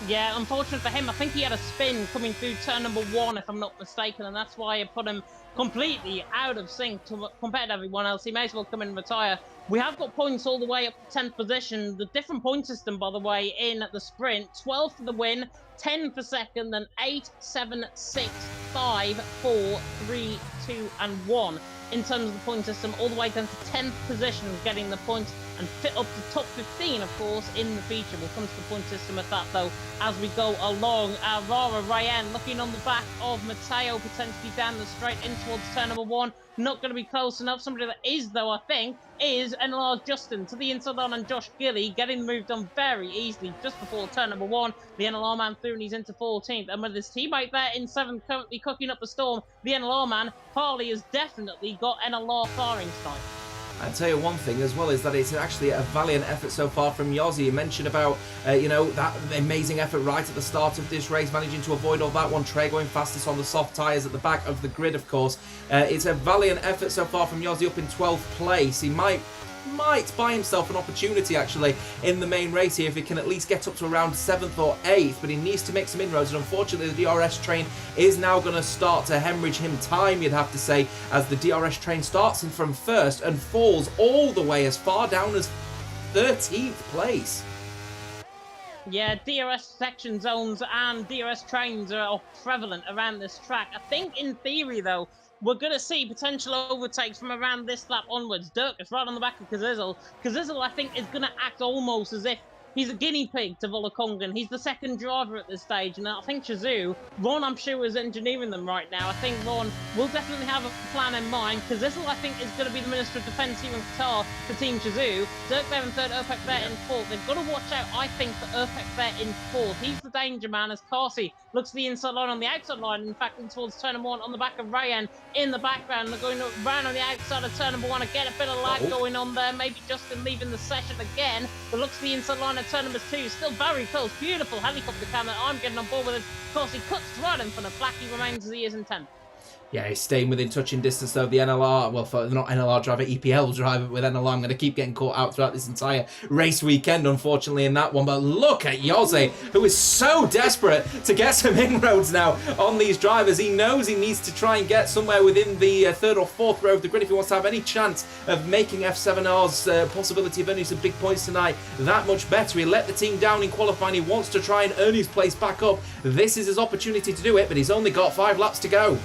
Speaker 2: Yeah, unfortunate for him. I think he had a spin coming through turn number 1, if I'm not mistaken, and that's why it put him completely out of sync compared to everyone else. He may as well come in and retire. We have got points all the way up to 10th position. The different point system, by the way, in the sprint: 12 for the win, 10 for second, then 8, 7, 6, 5, 4, 3, 2, and 1 in terms of the point system, all the way down to 10th position, getting the points, and fit up to top 15, of course, in the feature. We'll come to the point system at that, though, as we go along. Rara Ryan looking on the back of Matteo, potentially down the straight in towards turn number 1. Not going to be close enough. Somebody that is, though, I think, is NLR Justin to the inside on, and Josh Gilly getting moved on very easily just before turn number 1. The NLR man through, and he's into 14th. And with his teammate there in 7th, currently cooking up a storm, the NLR man, Harley, has definitely got NLR firing tonight.
Speaker 1: I'll tell you one thing as well, is that it's actually a valiant effort so far from Yossi. You mentioned about, that amazing effort right at the start of this race, managing to avoid all that one. Trey going fastest on the soft tyres at the back of the grid, of course. It's a valiant effort so far from Yossi, up in 12th place. He might buy himself an opportunity actually in the main race here if he can at least get up to around 7th or 8th, but he needs to make some inroads, and unfortunately the DRS train is now going to start to hemorrhage him time, you'd have to say, as the DRS train starts him from 1st and falls all the way as far down as 13th place.
Speaker 2: Yeah, DRS section zones and DRS trains are prevalent around this track. I think in theory, though, we're going to see potential overtakes from around this lap onwards. Dirk is right on the back of Kazizel. Kazizel, I think, is going to act almost as if he's a guinea pig to Volokongan. He's the second driver at this stage, and I think Shazoo, Ron, I'm sure, is engineering them right now. I think Ron will definitely have a plan in mind, because this, I think, is going to be the Minister of Defence here in Qatar for Team Shazoo. Dirk there in 3rd, Urpek there in 4th. They've got to watch out, I think, for Urpek there in 4th. He's the danger man, as Carsey looks to the inside line on the outside line, in fact, in towards turn number 1 on the back of Ryan in the background. They're going around on the outside of turn number 1 and get a bit of lag going on there. Maybe Justin leaving the session again, but looks to the inside line at turn number 2. Still very close. Beautiful helicopter camera. I'm getting on board with it. Of course, he cuts right in front of Blackie, remains as he is in 10th.
Speaker 1: Yeah, he's staying within touching distance though of the NLR, well, for not NLR driver, EPL driver with NLR. I'm going to keep getting caught out throughout this entire race weekend, unfortunately, in that one. But look at Yose, who is so desperate to get some inroads now on these drivers. He knows he needs to try and get somewhere within the 3rd or 4th row of the grid if he wants to have any chance of making F7R's possibility of earning some big points tonight that much better. He let the team down in qualifying. He wants to try and earn his place back up. This is his opportunity to do it, but he's only got 5 laps to go.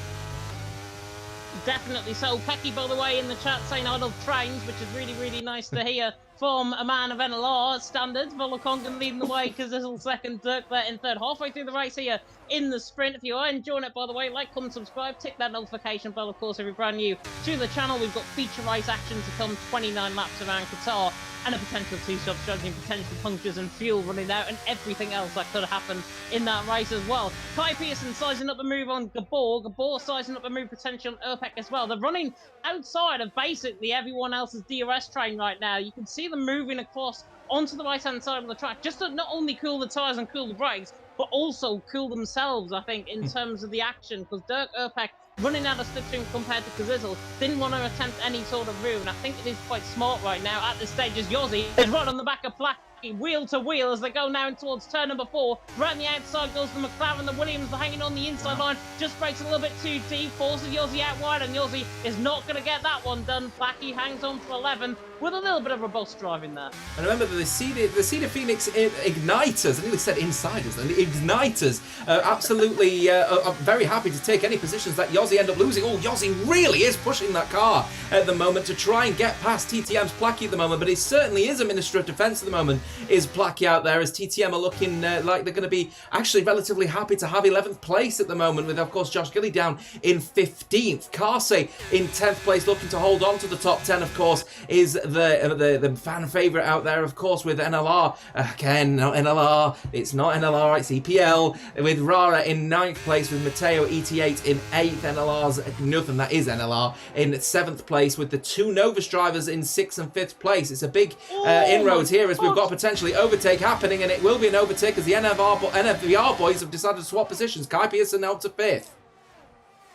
Speaker 2: Definitely so. Pecky, by the way, in the chat saying I love trains, which is really, really nice to hear from a man of NLR standards. Volokongan leading the way, Kazizel second, Dirk there in 3rd. Halfway through the race here in the sprint. If you are enjoying it, by the way, like, comment, subscribe, tick that notification bell, of course, if you're brand new to the channel. We've got feature race action to come, 29 laps around Qatar, and a potential 2-stop strategy, potential punctures and fuel running out, and everything else that could happen in that race as well. Kai Pearson sizing up a move on Gabor. Gabor sizing up a move potential on Urpek as well. They're running outside of basically everyone else's DRS train right now. You can see them moving across onto the right-hand side of the track, just to not only cool the tyres and cool the brakes, but also cool themselves, I think, in terms of the action, because Dirk Urpek, running out of slipstream compared to Kazizel, didn't want to attempt any sort of route, and I think it is quite smart right now at this stage as Yossi is right on the back of Plaque, wheel to wheel as they go now in towards turn number 4. Right on the outside goes the McLaren, the Williams, they're hanging on the inside line, just breaks a little bit too deep, forces Yossi out wide, and Yossi is not going to get that one done. Blackie hangs on for 11 with a little bit of robust driving there.
Speaker 1: And remember the Cedar Phoenix Igniters, I nearly said insiders, the Igniters, absolutely are very happy to take any positions that Yossi end up losing. Oh, Yossi really is pushing that car at the moment to try and get past TTM's Blackie at the moment, but he certainly is a Minister of Defence at the moment, is Blackie out there, as TTM are looking like they're going to be actually relatively happy to have 11th place at the moment, with, of course, Josh Gilly down in 15th. Carsey in 10th place, looking to hold on to the top 10, of course, is the fan favourite out there, of course, with NLR. Again, not NLR. It's not NLR, it's EPL. With Rara in 9th place, with Mateo ET8 in 8th. NLR's nothing, that is NLR in 7th place, with the 2 Novus drivers in 6th and 5th place. It's a big inroads here, as we've got potentially overtake happening, and it will be an overtake as the NFVR boys have decided to swap positions. Kai Pearson now to 5th.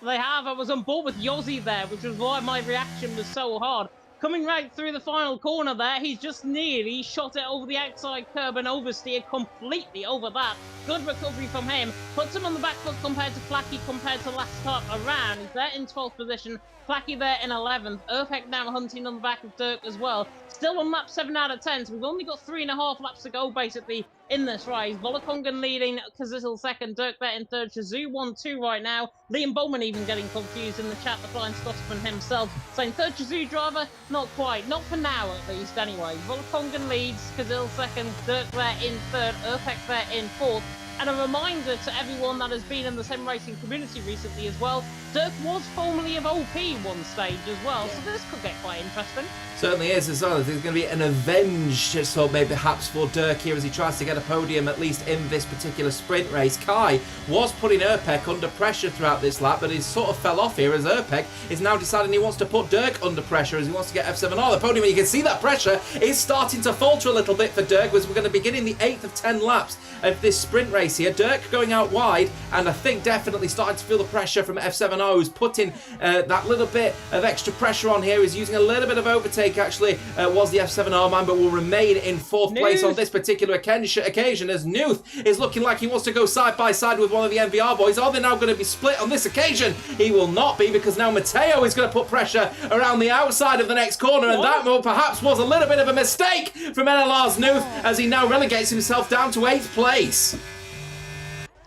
Speaker 2: They have. I was on board with Yossi there, which was why my reaction was so hard. Coming right through the final corner there, he's just nearly shot it over the outside curb and oversteered completely over that. Good recovery from him. Puts him on the back foot compared to Flacky compared to last start around. He's there in 12th position. Flacky there in 11th. Urpek now hunting on the back of Dirk as well. Still on lap 7 out of 10, so we've only got 3.5 laps to go basically in this race. Volokongan leading, Kazizl second, Dirk there in third, Shazoo 1-2 right now. Liam Bowman even getting confused in the chat, the Flying Scotsman himself, saying third Shazoo driver, not quite, not for now at least anyway. Volokongan leads, Kazil second, Dirk there in third, Urpek there in fourth. And a reminder to everyone that has been in the sim racing community recently as well, Dirk was formerly of OP one stage as well, so this could get quite interesting.
Speaker 1: Certainly is as well. There's going to be an avenged so maybe perhaps for Dirk here as he tries to get a podium at least in this particular sprint race. Kai was putting Urpek under pressure throughout this lap, but he sort of fell off here as Urpek is now deciding he wants to put Dirk under pressure as he wants to get F7R. The podium, you can see that pressure is starting to falter a little bit for Dirk as we're going to be getting the 8th of 10 laps of this sprint race here. Dirk going out wide, and I think definitely starting to feel the pressure from F7R, who's putting that little bit of extra pressure on here. He's using a little bit of overtake actually, was the F7R man, but will remain in 4th place on this particular occasion as Nuth is looking like he wants to go side by side with one of the MVR boys. Are they now going to be split on this occasion? He will not be, because now Mateo is going to put pressure around the outside of the next corner, and that perhaps was a little bit of a mistake from NLR's Nuth as he now relegates himself down to 8th place.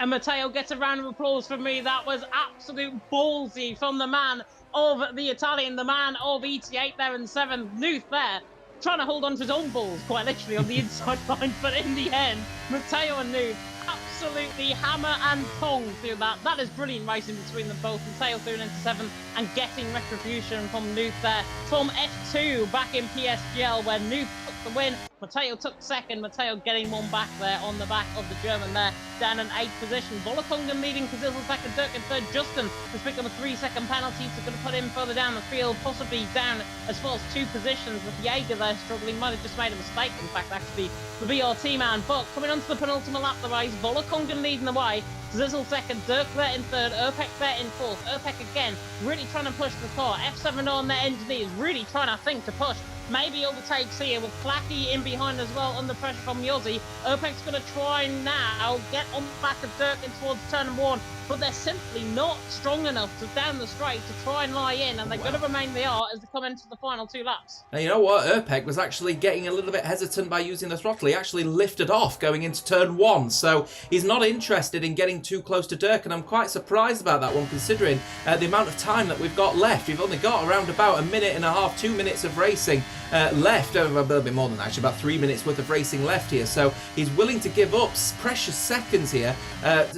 Speaker 2: And Mateo gets a round of applause from me. That was absolute ballsy from the man of the Italian, the man of ET8 there in 7th. Nuth there, trying to hold on to his own balls, quite literally, on the inside line. But in the end, Mateo and Nuth absolutely hammer and tong through that. That is brilliant racing between them both. Mateo through into 7th and getting retribution from Nuth there. From F2 back in PSGL where Nuth took the win. Mateo took 2nd. Mateo getting one back there on the back of the German there. Down in 8th position. Volokongan leading, Kazil second, Dirk in third. Justin has picked up a 3-second penalty, so going to put him further down the field, possibly down as far as 2 positions. With Jaeger there struggling, might have just made a mistake, in fact, actually, the BRT man. But coming on to the penultimate lap of the race, Volokongan leading the way. Zizzle second, Dirk there in third, Urpek there in fourth. Urpek again, really trying to push the car. F7 on their engineers, really trying to think to push. Maybe overtakes here with Flacky in behind as well, under pressure from Yossi. Urpek's going to try now, get on the back of Dirk in towards turn 1, but they're simply not strong enough to down the straight to try and lie in, and they're going to remain they are as they come into the final 2 laps.
Speaker 1: Now, you know what? Urpek was actually getting a little bit hesitant by using the throttle. He actually lifted off going into turn 1, so he's not interested in getting too close to Dirk, and I'm quite surprised about that one, considering the amount of time that we've got left. We've only got around about 1.5 minutes, 2 minutes of racing left, a little bit more than that, actually, about 3 minutes worth of racing left here, so he's willing to give up precious seconds here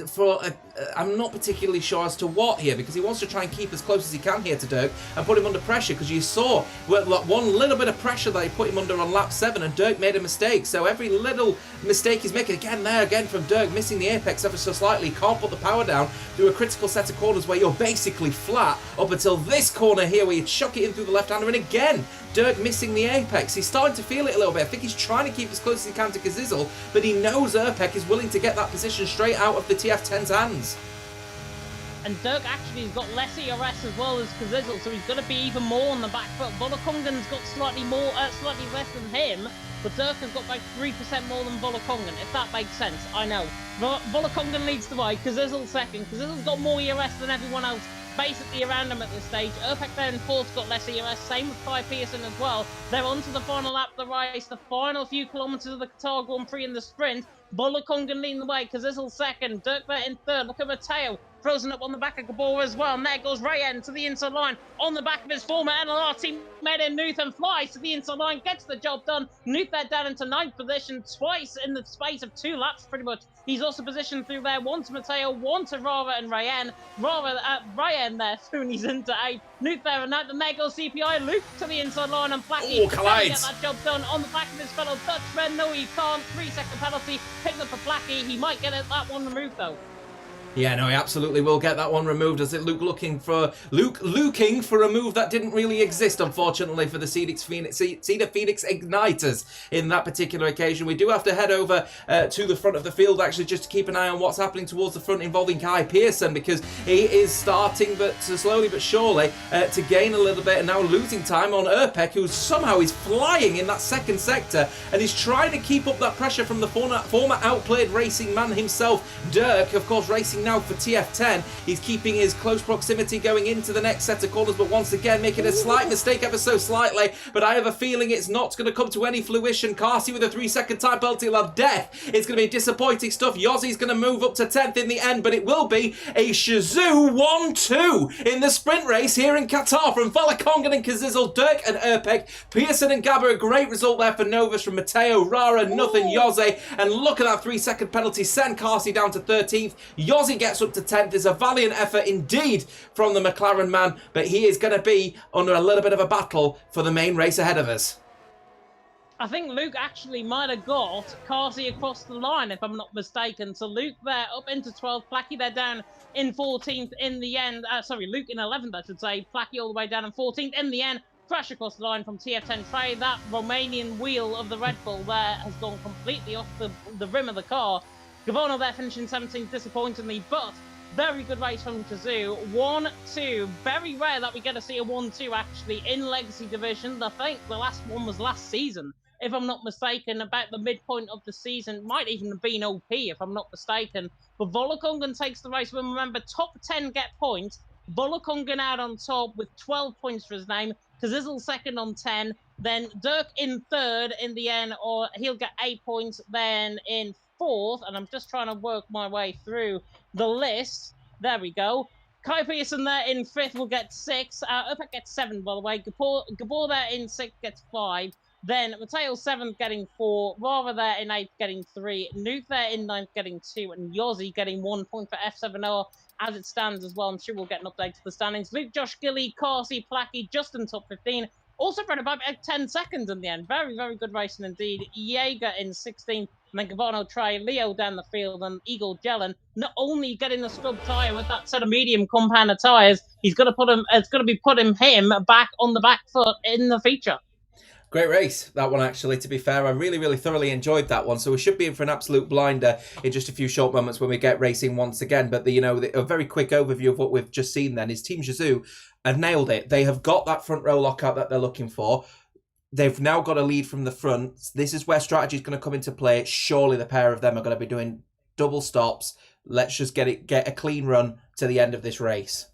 Speaker 1: for I'm not particularly sure as to what here, because he wants to try and keep as close as he can here to Dirk and put him under pressure, because you saw one little bit of pressure that he put him under on lap 7 and Dirk made a mistake. So every little mistake he's making, again from Dirk, missing the apex ever so slightly, can't put the power down through a critical set of corners where you're basically flat up until this corner here where you chuck it in through the left-hander, and again Dirk missing the apex. He's starting to feel it a little bit. I think he's trying to keep as close as he can to Kazizel, but he knows Urpek is willing to get that position straight out of the TF10's hands.
Speaker 2: And Dirk actually has got less ERS as well as Kazizel, so he's going to be even more on the back foot. Volokongan's got slightly less than him, but Dirk has got like 3% more than Volokongan, if that makes sense. I know. Volokongan leads the way, Kazizel second. Kazizel's got more ERS than everyone else basically around him at this stage. Urpek there in fourth, got less ERS, same with Kai Pearson as well. They're on to the final lap of the race, the final few kilometres of the Qatar Grand Prix in the sprint. Volokongan leading the way, Kazizel second, Dirk there in third. Look at Mateo frozen up on the back of Gabor as well. And there goes Rayen to the inside line on the back of his former NLR teammate in Nuth, and flies to the inside line, gets the job done. Nuth there down into 9th position twice in the space of 2 laps, pretty much. He's also positioned through there, one to Matteo, one to Rara and Rayen. Rayen there, soon he's into 8th. Nuth there and 9th, and there goes CPI. Luke to the inside line, and Placky can get that job done on the back of his fellow Dutchman. No, he can't. 3-second penalty picked up for Placky. He might get that one removed though.
Speaker 1: Yeah, no, he absolutely will get that one removed. As it Luke looking for a move that didn't really exist, unfortunately, for the Cedar Phoenix Igniters in that particular occasion. We do have to head over to the front of the field, actually, just to keep an eye on what's happening towards the front involving Kai Pearson, because he is starting, but slowly but surely, to gain a little bit, and now losing time on Urpek, who somehow is flying in that second sector, and is trying to keep up that pressure from the former outplayed racing man himself, Dirk, of course, racing now for TF10. He's keeping his close proximity going into the next set of corners, but once again making a slight mistake ever so slightly, but I have a feeling it's not going to come to any fruition. Carsey with a 3-second time penalty will have death. It's going to be disappointing stuff. Yossi's going to move up to 10th in the end, but it will be a Shazoo 1-2 in the sprint race here in Qatar from Valakongan and Kazizel, Dirk and Urpek, Pearson and Gabber. A great result there for Novus from Matteo, Rara, nothing, Yossi, and look at that 3-second penalty, send Carsey down to 13th. Yossi gets up to 10th. It's a valiant effort indeed from the McLaren man, but he is going to be under a little bit of a battle for the main race ahead of us.
Speaker 2: I think Luke actually might have got Carsey across the line, if I'm not mistaken. So Luke there up into 12th, Placky there down in 14th in the end. Luke in 11th, I should say. Placky all the way down in 14th in the end. Crash across the line from TF10 Trey. That Romanian wheel of the Red Bull there has gone completely off the rim of the car. Gavono there finishing 17th disappointingly, but very good race from Kazoo. 1-2. Very rare that we get to see a 1-2 actually in Legacy Division. I think the last one was last season, if I'm not mistaken, about the midpoint of the season. Might even have been OP, if I'm not mistaken. But Volakongan takes the race. Remember, top 10 get points. Volakongan out on top with 12 points for his name. Kazizel second on 10. Then Dirk in third in the end, or he'll get 8 points. Then in fourth, and I'm just trying to work my way through the list. There we go. Kai Pearson there in 5th will get 6. Upper gets 7, by the way. Gabor there in 6th gets 5. Then Matteo 7th getting 4. Rara there in 8th getting 3. Nuke there in 9th getting 2. And Yossi getting 1 point for F7R as it stands as well. I'm sure we'll get an update to the standings. Luke, Josh Gilly, Carsey, Placky, Justin top 15. Also for about 10 seconds in the end. Very, very good racing indeed. Jaeger in 16th. And then Gavano Trey, Leo down the field, and Eagle Jelen not only getting a scrub tyre with that set of medium compounder tyres, it's going to be putting him back on the back foot in the feature.
Speaker 1: Great race, that one, actually, to be fair. I really, really thoroughly enjoyed that one. So we should be in for an absolute blinder in just a few short moments when we get racing once again. But, a very quick overview of what we've just seen then is Team Shazoo have nailed it. They have got that front row lockout that they're looking for. They've now got a lead from the front. This is where strategy is going to come into play. Surely the pair of them are going to be doing double stops. Let's just get a clean run to the end of this race.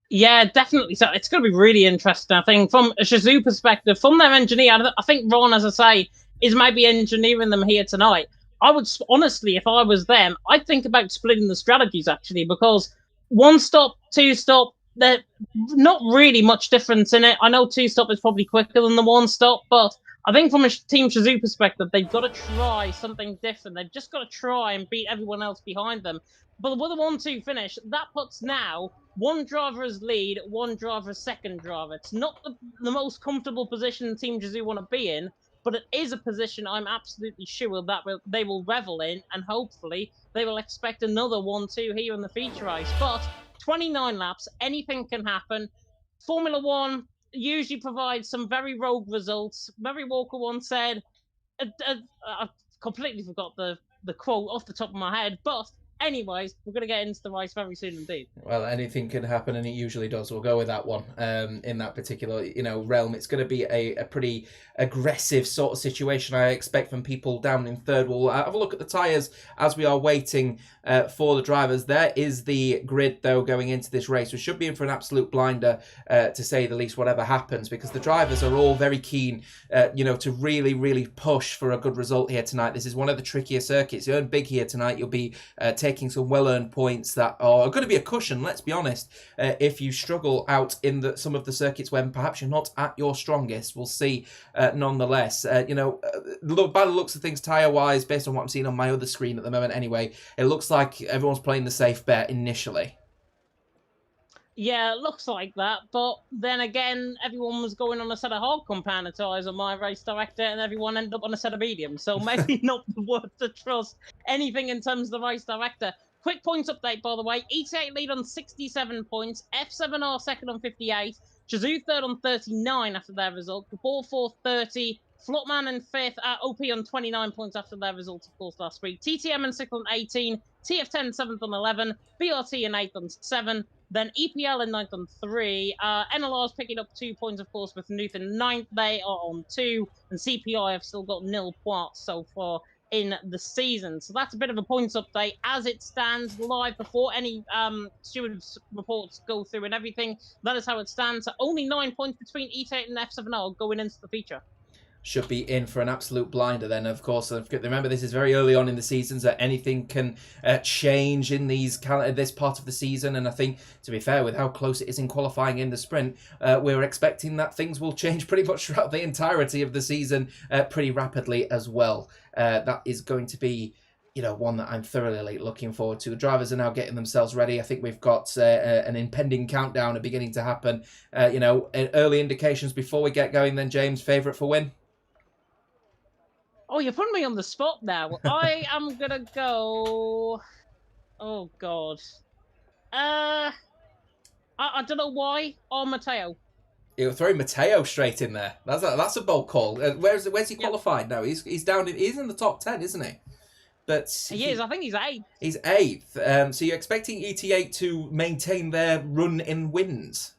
Speaker 2: Yeah, definitely. So it's going to be really interesting, I think, from a Shazoo perspective, from their engineer. I think Ron, as I say, is maybe engineering them here tonight. I would, honestly, if I was them, I'd think about splitting the strategies, actually, because 1 stop, 2 stop, there's not really much difference in it. I know 2 stop is probably quicker than the 1 stop, but I think from a Team Shazoo perspective, they've got to try something different. They've just got to try and beat everyone else behind them. But with a 1-2 finish, that puts now 1 driver as lead, 1 driver as second driver. It's not the most comfortable position Team Shazoo want to be in, but it is a position I'm absolutely sure that they will revel in, and hopefully they will expect another 1-2 here in the feature race. But 29 laps, anything can happen. Formula One usually provides some very rogue results. Murray Walker once said, I completely forgot the quote off the top of my head, but anyways, we're going to get into the race very soon indeed.
Speaker 1: Well, anything can happen, and it usually does. We'll go with that one. In that particular, realm, it's going to be a pretty aggressive sort of situation I expect from people down in third. We'll have a look at the tyres as we are waiting for the drivers. There is the grid, though, going into this race. We should be in for an absolute blinder, to say the least, whatever happens, because the drivers are all very keen, to really, really push for a good result here tonight. This is one of the trickier circuits. You earn big here tonight, you'll be taking some well-earned points that are going to be a cushion, let's be honest, if you struggle out in some of the circuits when perhaps you're not at your strongest. We'll see nonetheless. By the looks of things, tyre-wise, based on what I'm seeing on my other screen at the moment anyway, it looks like everyone's playing the safe bet initially.
Speaker 2: Yeah, it looks like that, but then again, everyone was going on a set of hard compound tyres on my race director, and everyone ended up on a set of medium, so maybe not worth to trust anything in terms of the race director. Quick points update, by the way. ET8 lead on 67 points, F7R second on 58, Shazoo third on 39 after their result, Gabor fourth 30, Flotman in fifth, OP on 29 points after their result, of course, last week, TTM in sixth on 18, TF10 seventh on 11, BRT in eighth on 7, then EPL in ninth on 3. NLR's picking up 2 points, of course, with Nuth in ninth. They are on 2. And CPI have still got 0 points so far in the season. So that's a bit of a points update as it stands live before any stewards reports go through and everything. That is how it stands. So only 9 points between E8 and F7R going into the feature.
Speaker 1: Should be in for an absolute blinder then, of course. Remember, this is very early on in the season, so anything can change in this part of the season. And I think, to be fair, with how close it is in qualifying in the sprint, we're expecting that things will change pretty much throughout the entirety of the season pretty rapidly as well. That is going to be one that I'm thoroughly looking forward to. The drivers are now getting themselves ready. I think we've got an impending countdown beginning to happen. Early indications before we get going then, James, favourite for win?
Speaker 2: Oh, you're putting me on the spot now. I am going to go... Oh, God. I don't know why. Or Matteo.
Speaker 1: You're throwing Matteo straight in there. That's a bold call. Where's he qualified now? He's he's in the top 10, isn't he? But
Speaker 2: he is. I think he's 8th.
Speaker 1: He's 8th. So you're expecting ET8 to maintain their run in wins?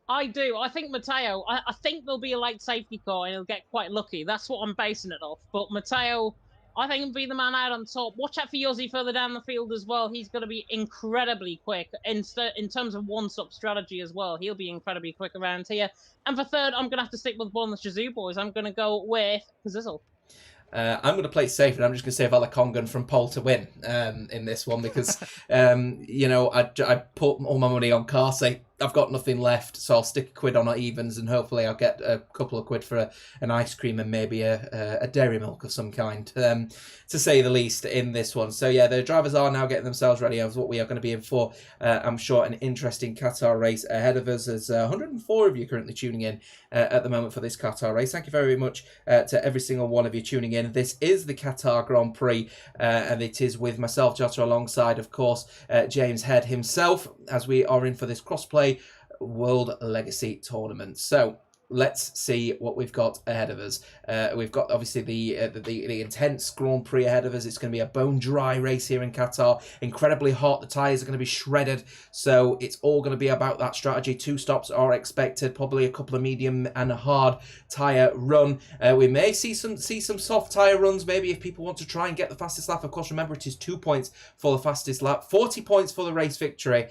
Speaker 2: I do. I think Matteo, I think there'll be a late safety car and he'll get quite lucky. That's what I'm basing it off. But Matteo, I think he'll be the man out on top. Watch out for Yossi further down the field as well. He's going to be incredibly quick in terms of one-stop strategy as well. He'll be incredibly quick around here. And for third, I'm going to have to stick with one of the Shazoo boys. I'm going to go with Kazizzle.
Speaker 1: I'm going to play safe, and I'm just going to say Valakongan from pole to win in this one because, I put all my money on Carsey. I've got nothing left, so I'll stick a quid on our evens, and hopefully I'll get a couple of quid for an ice cream and maybe a dairy milk of some kind, to say the least, in this one. So yeah, the drivers are now getting themselves ready as what we are going to be in for. I'm sure an interesting Qatar race ahead of us. There's 104 of you currently tuning in at the moment for this Qatar race. Thank you very much to every single one of you tuning in. This is the Qatar Grand Prix, and it is with myself, Jota, alongside, of course, James Head himself, as we are in for this crossplay World Legacy Tournament. So let's see what we've got ahead of us. We've got obviously the intense Grand Prix ahead of us. It's going to be a bone dry race here in Qatar. Incredibly hot. The tyres are going to be shredded. So it's all going to be about that strategy. 2 stops are expected. Probably a couple of medium and a hard tyre run. We may see some soft tyre runs. Maybe if people want to try and get the fastest lap. Of course, remember it is 2 points for the fastest lap. 40 points for the race victory.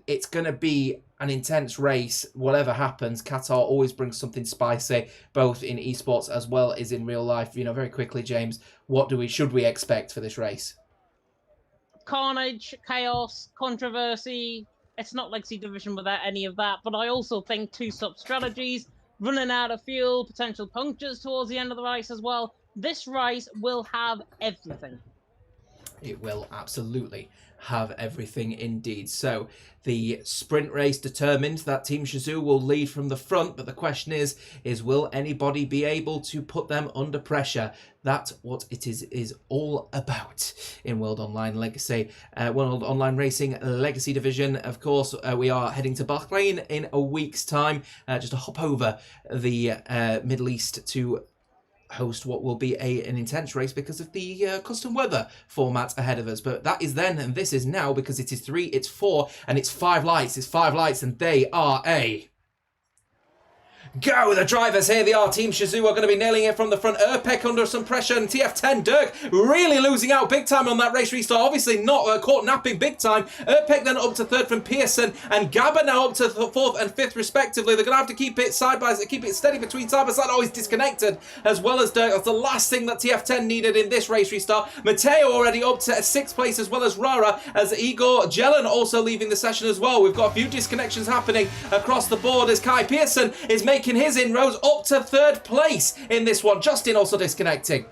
Speaker 1: It's going to be an intense race. Whatever happens, Qatar always brings something spicy, both in esports as well as in real life. Very quickly, James, what should we expect for this race?
Speaker 2: Carnage, chaos, controversy. It's not Legacy Division without any of that, but I also think 2-stop strategies, running out of fuel, potential punctures towards the end of the race as well. This race will have everything.
Speaker 1: It will absolutely have everything indeed. So the sprint race determined that Team Shazoo will lead from the front, but the question is will anybody be able to put them under pressure? That's what it is all about in World Online Legacy. World Online Racing Legacy Division, of course, we are heading to Bahrain in a week's time, just to hop over the Middle East to host what will be an intense race because of the custom weather format ahead of us. But that is then, and this is now, because it is 3, it's 4, and it's 5 lights. It's 5 lights, and they are a go. The drivers here, they are. Team Shazoo are going to be nailing it from the front. Urpek under some pressure, and TF10 Dirk really losing out big time on that race restart. Obviously not caught napping big time. Urpek then up to third from Pearson, and Gabba now up to fourth and fifth respectively. They're going to have to keep it side by side, keep it steady between side by side. Oh, he's disconnected as well as Dirk. That's the last thing that TF10 needed in this race restart. Mateo already up to sixth place as well as Rara, as Igor Jelen also leaving the session as well. We've got a few disconnections happening across the board as Kai Pearson is making his inroads up to third place in this one. Justin also disconnecting.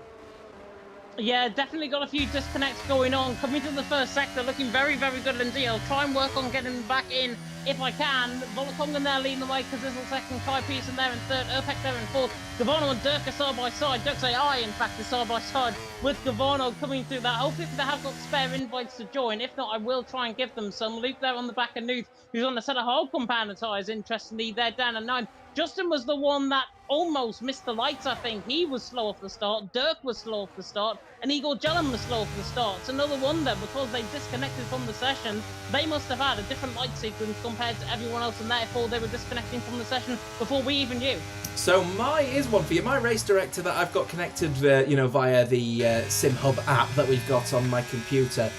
Speaker 2: Yeah, definitely got a few disconnects going on. Coming to the first sector, looking very, very good indeed. I'll try and work on getting back in if I can. Volakongan there leading the way, Kazizel second, Kai Pearson there in third, Urpek there in fourth. Gavano and Dirk are side by side. Dirk's AI, in fact, is side by side with Gavano coming through that. Hopefully they have got spare invites to join. If not, I will try and give them some. Luke there on the back of Nuth, who's on the set of whole compound of tyres. Interestingly, they're down at 9. Justin was the one that almost missed the lights, I think. He was slow off the start. Dirk was slow off the start. And Igor Jelen was slow off the start. It's another wonder, because they disconnected from the session. They must have had a different light sequence compared to everyone else, and therefore they were disconnecting from the session before we even knew.
Speaker 1: So here's one for you. My race director that I've got connected, via the SimHub app that we've got on my computer,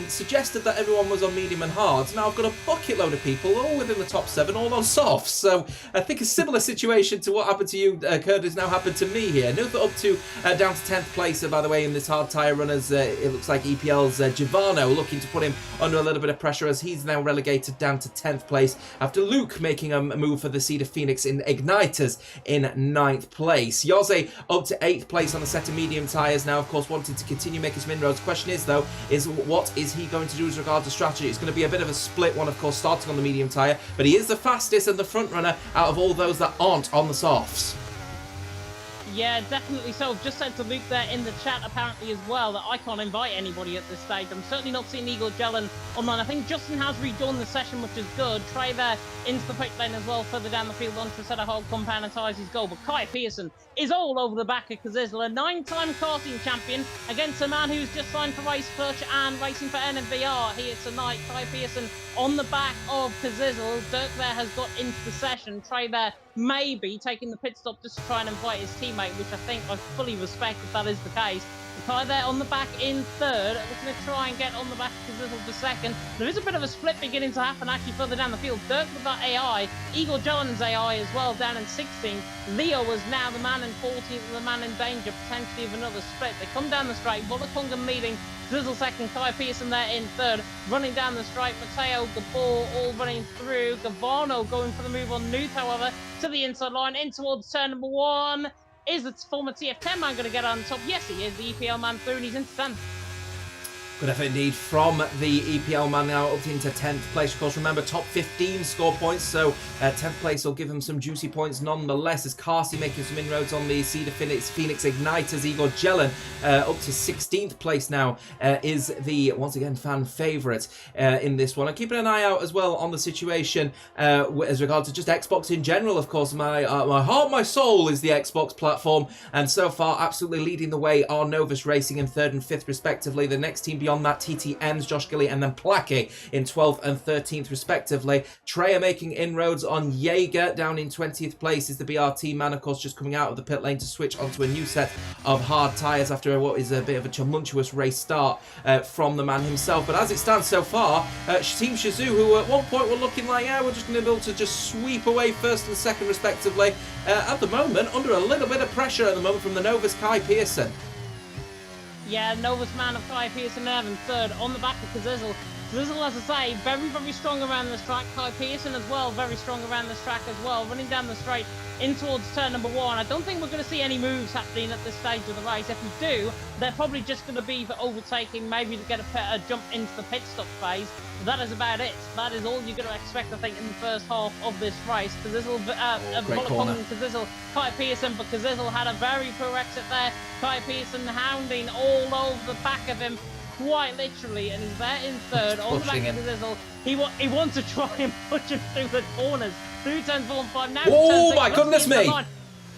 Speaker 1: suggested that everyone was on medium and hards. Now I've got a bucket load of people all within the top 7, all on softs. So I think a similar situation to what happened to you, Kurt, has now happened to me here. Nuth up to down to 10th place, by the way, in this hard tyre runners. It looks like EPL's Giovanno looking to put him under a little bit of pressure, as he's now relegated down to 10th place after Luke making a move for the Cedar Phoenix in Igniters in 9th place. Jose up to 8th place on a set of medium tyres now, of course, wanting to continue making some inroads. Question is, though, is what is he going to do as regards to strategy? It's going to be a bit of a split one, of course, starting on the medium tyre, but he is the fastest and the front runner out of all those that aren't on the softs.
Speaker 2: Yeah, definitely so. Just said to Luke there in the chat, apparently, as well, that I can't invite anybody at this stage. I'm certainly not seeing Igor Jelen online. I think Justin has rejoined the session, which is good. Trey there into the pit lane as well, further down the field, onto the set of whole compound and ties his goal. But Kai Pearson is all over the back of Kazizel, a 9-time karting champion against a man who's just signed for Race Clutch and racing for NVR here tonight. Kai Pearson on the back of Kazizel. Dirk there has got into the session. Trey there maybe taking the pit stop just to try and invite his teammate, which I think I fully respect if that is the case. Kai there on the back in third. We're going to try and get on the back of Kazizel for second. There is a bit of a split beginning to happen actually further down the field. Dirk with that AI, Igor Jelen's AI as well down in 16th. Leo was now the man in 14th and the man in danger potentially of another split. They come down the straight. Volakongan leading, Kazizel second, Kai Pearson there in third. Running down the straight, Mateo, Gabor all running through. Gavano going for the move on Nuth, however, to the inside line, in towards turn number 1. Is the former TF10 man going to get on top? Yes, he is. The EPL man through, and he's into 10th.
Speaker 1: Good effort indeed from the EPL man, now up into 10th place. Of course, remember, top 15 score points, so 10th place will give him some juicy points nonetheless, as Carsey making some inroads on the Cedar Phoenix Igniters. Igor Jelen up to 16th place now is the, once again, fan favourite in this one. I'm keeping an eye out as well on the situation as regards to just Xbox in general. Of course, my heart, my soul is the Xbox platform, and so far absolutely leading the way are Novus Racing in 3rd and 5th respectively. The next team beyond that, TTMs, Josh Gilly and then Plaque in 12th and 13th respectively. Trey are making inroads on Jaeger down in 20th place, is the BRT man, of course, just coming out of the pit lane to switch onto a new set of hard tyres after what is a bit of a tumultuous race start from the man himself. But as it stands so far, Team Shazoo, who at one point were looking like, yeah, we're just going to be able to just sweep away 1st and 2nd respectively, at the moment under a little bit of pressure at the moment from the Novus Kai Pearson.
Speaker 2: Yeah, Novus man of Kai Pearson there in third on the back of Kazizel. Kazizel, as I say, very, very strong around this track. Kai Pearson as well, very strong around this track as well. Running down the straight in towards turn number 1. I don't think we're going to see any moves happening at this stage of the race. If we do, they're probably just going to be for overtaking, maybe to get a jump into the pit stop phase. But that is about it. That is all you're going to expect, I think, in the first half of this race. Kazizel, Kazizel, Kai Pearson, but Kazizel had a very poor exit there. Kai Pearson hounding all over the back of him, quite literally, and he's there in third on the back of Kazizel. He wants to try and push him through the corners, through turns 4 and 5. Now
Speaker 1: oh my goodness me!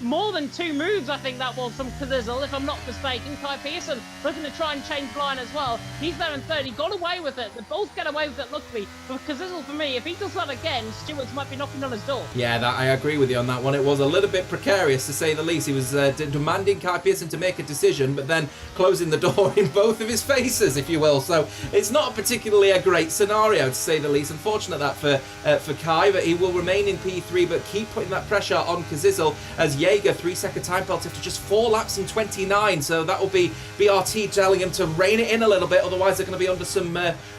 Speaker 2: more than 2 moves, I think that was from Kazizel, if I'm not mistaken. Kai Pearson looking to try and change line as well. He's there in third. He got away with it. They both get away with it, luckily. But Kazizel, for me, if he does that again, Stewards might be knocking on his door.
Speaker 1: Yeah, I agree with you on that one. It was a little bit precarious, to say the least. He was demanding Kai Pearson to make a decision, but then closing the door in both of his faces, if you will. So it's not particularly a great scenario, to say the least. Unfortunate that for Kai, but he will remain in P3, but keep putting that pressure on Kazizel as Jaeger 3-second time penalty after just 4 laps in 29. So that will be BRT telling him to rein it in a little bit, otherwise they're going to be under some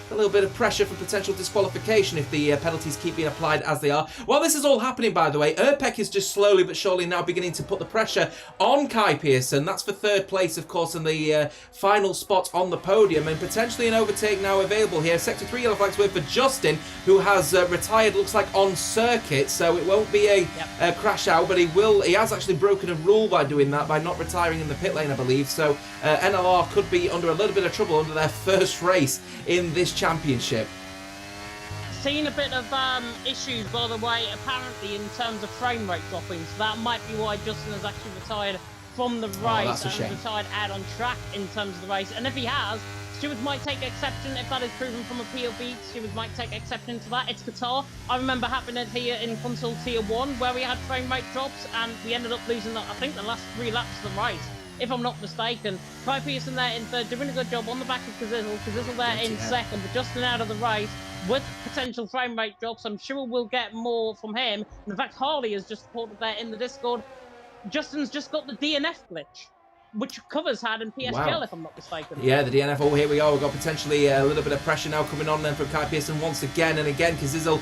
Speaker 1: a little bit of pressure for potential disqualification if the penalties keep being applied as they are. While this is all happening, by the way, Urpek is just slowly but surely now beginning to put the pressure on Kai Pearson. That's for third place, of course, in the final spot on the podium, and potentially an overtake now available here. Sector 3 yellow flags were for Justin, who has retired, looks like, on circuit, so it won't be a crash out, but he has actually broken a rule by doing that, by not retiring in the pit lane, I believe. So NLR could be under a little bit of trouble under their first race in this championship.
Speaker 2: Seen a bit of issues, by the way, apparently in terms of frame rate dropping, so that might be why Justin has actually retired from the race and retired out on track in terms of the race. And if he has, stewards might take exception if that is proven from a POV. Stewards might take exception to that. It's Qatar. I remember happening here in Console Tier 1 where we had frame rate drops and we ended up losing, I think, the last 3 laps of the race, if I'm not mistaken. Kai Pearson there in third, doing a good job on the back of Kazizel. Kazizel there in second, but Justin out of the race with potential frame rate drops. I'm sure we'll get more from him. And in fact, Harley has just reported there in the Discord, Justin's just got the DNF glitch, which Covers had in PSGL, if I'm not mistaken.
Speaker 1: Yeah, the DNF. Oh, here we go. We've got potentially a little bit of pressure now coming on then from Kai Pearson once again. And again, Kazizel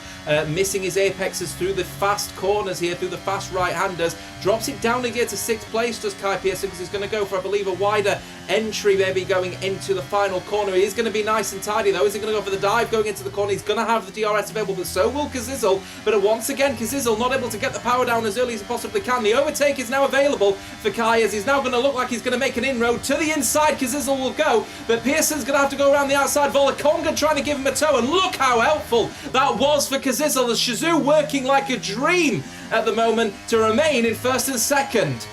Speaker 1: missing his apexes through the fast corners here, through the fast right-handers. Drops it down again to 6th place, does Kai Pearson, because he's going to go for, I believe, a wider entry maybe going into the final corner. He is going to be nice and tidy, though. Is he going to go for the dive going into the corner? He's going to have the DRS available, but so will Kazizel. But once again, Kazizel not able to get the power down as early as he possibly can. The overtake is now available for Kai, as he's now going to look like he's going to make an inroad to the inside. Kazizel will go, but Pearson's going to have to go around the outside. Volakonga trying to give him a tow, and look how helpful that was for Kazizel, as Shazoo working like a dream at the moment to remain in first and second.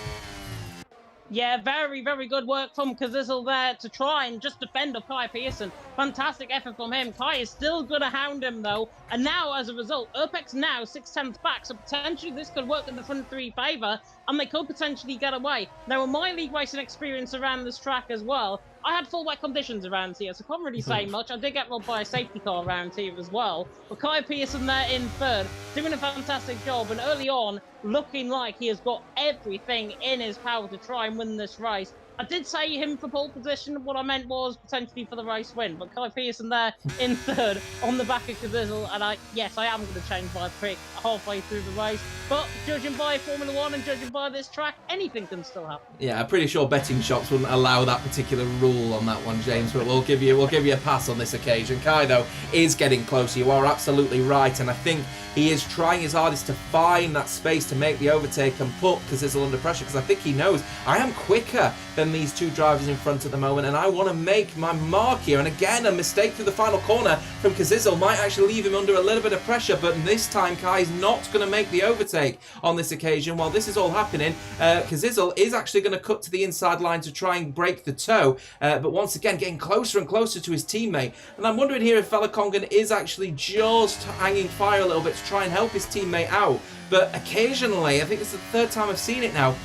Speaker 2: Yeah, very, very good work from Kazizel there to try and just defend off Kai Pearson. Fantastic effort from him. Kai is still going to hound him, though. And now, as a result, Urpex now 6/10 back. So potentially this could work in the front 3 favour, and they could potentially get away. Now, in my league racing experience around this track as well, I had full wet conditions around here, so I can't really say much. I did get robbed by a safety car around here as well. But Kai Pearson there in third, doing a fantastic job, and early on, looking like he has got everything in his power to try and win this race. I did say him for pole position. What I meant was potentially for the race win. But Kai Pearson there in third on the back of Kazizel. And yes, I am going to change my pick halfway through the race. But judging by Formula 1 and judging by this track, anything can still happen. Yeah,
Speaker 1: I'm pretty sure betting shops wouldn't allow that particular rule on that one, James. But we'll give you a pass on this occasion. Kai, though, is getting closer. You are absolutely right. And I think he is trying his hardest to find that space to make the overtake and put Kazizel under pressure, because I think he knows I am quicker than these 2 drivers in front at the moment, and I want to make my mark here. And again, a mistake through the final corner from Kazizel might actually leave him under a little bit of pressure, but this time Kai is not going to make the overtake on this occasion. While this is all happening, Kazizel is actually going to cut to the inside line to try and break the tow, but once again getting closer and closer to his teammate. And I'm wondering here if Velakongan is actually just hanging fire a little bit to try and help his teammate out. But occasionally, I think it's the 3rd time I've seen it now,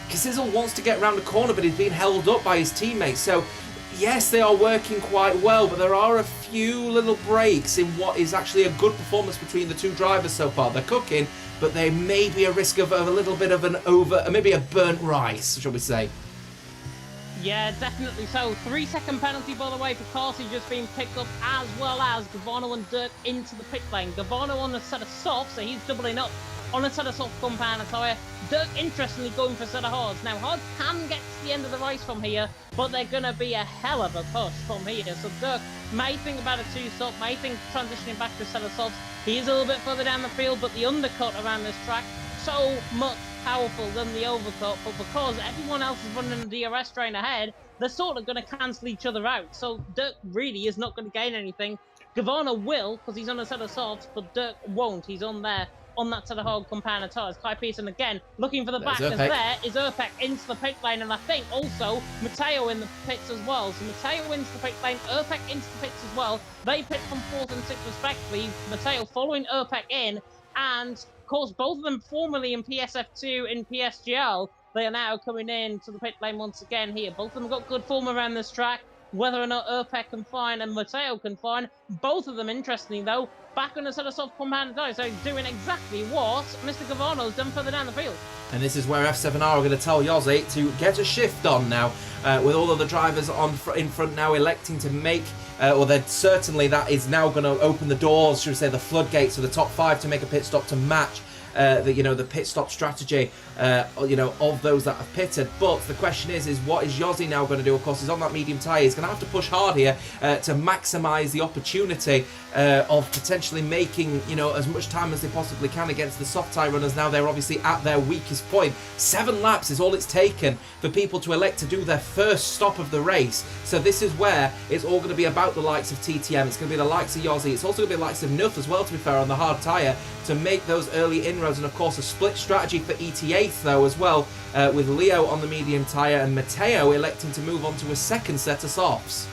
Speaker 1: Kazizel wants to get around the corner, but he's being held up by his teammates. So yes, they are working quite well, but there are a few little breaks in what is actually a good performance between the 2 drivers so far. They're cooking, but there may be a risk of a little bit of maybe a burnt rice, shall we say.
Speaker 2: Yeah, definitely so. 3-second penalty, by the way, for Carty just being picked up, as well as Gavano and Dirk into the pit lane. Gavano on a set of softs, so he's doubling up on a set of soft compound tyre. Dirk, interestingly, going for a set of hards. Now, hards can get to the end of the race from here, but they're going to be a hell of a push from here. So Dirk may think about a 2-stop, may think transitioning back to a set of softs. He is a little bit further down the field, but the undercut around this track, so much powerful than the overcut, but because everyone else is running the DRS train ahead, they're sort of going to cancel each other out. So Dirk really is not going to gain anything. Gavana will, because he's on a set of softs, but Dirk won't. He's on there on that set of hard compound of tires. Kai Pearson again looking for the back,
Speaker 1: There's
Speaker 2: as there is Uppbeat into the pit lane, and I think also Matteo in the pits as well. So Matteo into the pit lane, Uppbeat into the pits as well. They pit from 4th and 6th respectively. Matteo following Uppbeat in, and of course both of them formerly in PSF2 in PSGL. They are now coming in to the pit lane once again here. Both of them have got good form around this track. Whether or not Uppbeat can find and Matteo can find, both of them, interestingly though, back on a set of soft compound tires, so doing exactly what Mr. Gavano's done further down the field.
Speaker 1: And this is where F7R are going to tell Yossi to get a shift on now, with all of the drivers in front now electing to make, or then certainly that is now going to open the doors, should we say, the floodgates for the top 5 to make a pit stop to match the pit stop strategy of those that have pitted. But the question is what is Yossi now going to do? Of course, he's on that medium tyre. He's going to have to push hard here to maximise the opportunity of potentially making as much time as they possibly can against the soft tyre runners. Now they're obviously at their weakest point. 7 laps is all it's taken for people to elect to do their first stop of the race. So this is where it's all going to be about the likes of TTM. It's going to be the likes of Yossi. It's also going to be the likes of Nuff as well, to be fair, on the hard tyre to make those early inroads. And of course a split strategy for ETA though as well, with Leo on the medium tyre and Matteo electing to move on to a second set of softs.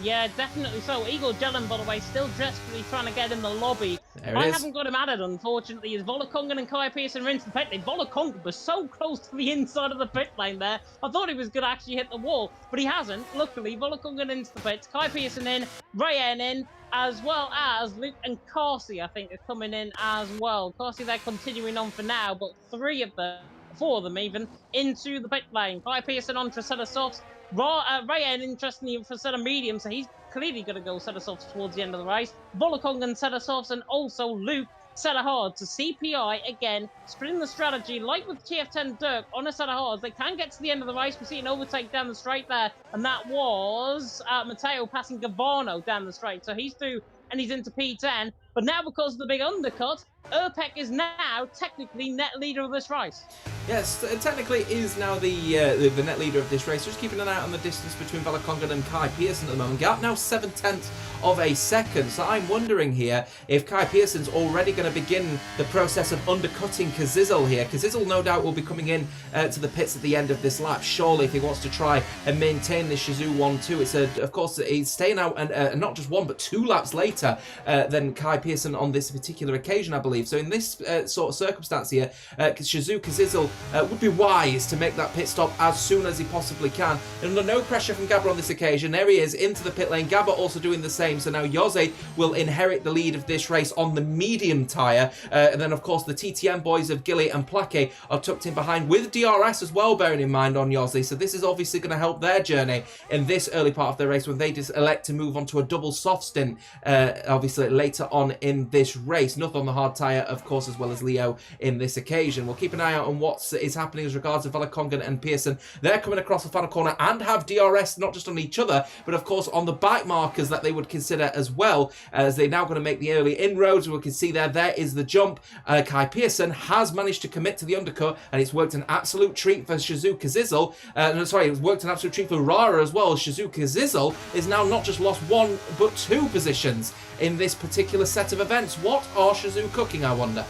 Speaker 2: Yeah, definitely so. Igor Jelen, by the way, still desperately trying to get in the lobby. I haven't got him added, unfortunately, as Volokongan and Kai Pearson are into the pit lane. Volokongan was so close to the inside of the pit lane there. I thought he was going to actually hit the wall, but he hasn't. Luckily, Volokongan into the pits, Kai Pearson in, Rayen in, as well as Luke and Carsey, I think, are coming in as well. Carsey, they're continuing on for now, but 4 of them even, into the pit lane. Kai Pearson on for a set of softs. Rayen, interestingly, for set of medium, so he's clearly going to go set of softs towards the end of the race. Volokongan set of softs, and also Luke set of hards. So CPI, again, splitting the strategy, like with TF10 Dirk, on a set of hards. They can get to the end of the race. We see an overtake down the straight there, and that was Matteo passing Gavano down the straight. So he's through, and he's into P10. But now, because of the big undercut, Uppbeat is now technically net leader of this race.
Speaker 1: Yes, technically is now the net leader of this race. Just keeping an eye on the distance between Volokongan and Kai Pearson at the moment. Gap now 7/10 of a second. So I'm wondering here if Kai Pearson's already going to begin the process of undercutting Kazizel here. Kazizel no doubt will be coming in to the pits at the end of this lap, surely, if he wants to try and maintain this Shizou 1-2. It's of course, he's staying out and not just 1 but 2 laps later than Kai Pearson on this particular occasion, I believe. So in this sort of circumstance here, Shizou Kazizel would be wise to make that pit stop as soon as he possibly can. And under no pressure from Gabba on this occasion, there he is into the pit lane. Gabba also doing the same. So now Yossi will inherit the lead of this race on the medium tyre. And then, of course, the TTM boys of Gilly and Plaque are tucked in behind with DRS as well, bearing in mind, on Yossi. So this is obviously going to help their journey in this early part of the race when they just elect to move on to a double soft stint, obviously, later on in this race. Nothing on the hard tyre, of course, as well as Leo in this occasion. We'll keep an eye out on what is happening as regards to Volokongan and Pearson. They're coming across the final corner and have DRS not just on each other, but of course on the bike markers that they would consider as well, as they're now going to make the early inroads. We can see there is the jump. Kai Pearson has managed to commit to the undercut, and it's worked an absolute treat for Shizou Kazizel. It's worked an absolute treat for Rara as well. Shizou Kazizel is now not just lost 1 but 2 positions in this particular set of events. What are Shizou cooking, I wonder?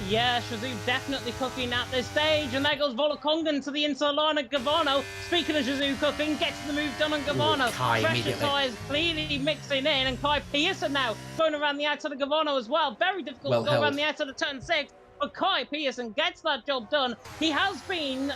Speaker 2: Yeah, Shizou definitely cooking at this stage, and there goes Volokongan to the inside line of Gavano. Speaking of Shizou cooking, gets the move done on Gavano. Pressure tyres clearly mixing in, and Kai Pearson now going around the outside of Gavano as well. Very difficult to go around the outside of turn 6. But Kai Pearson gets that job done. He has been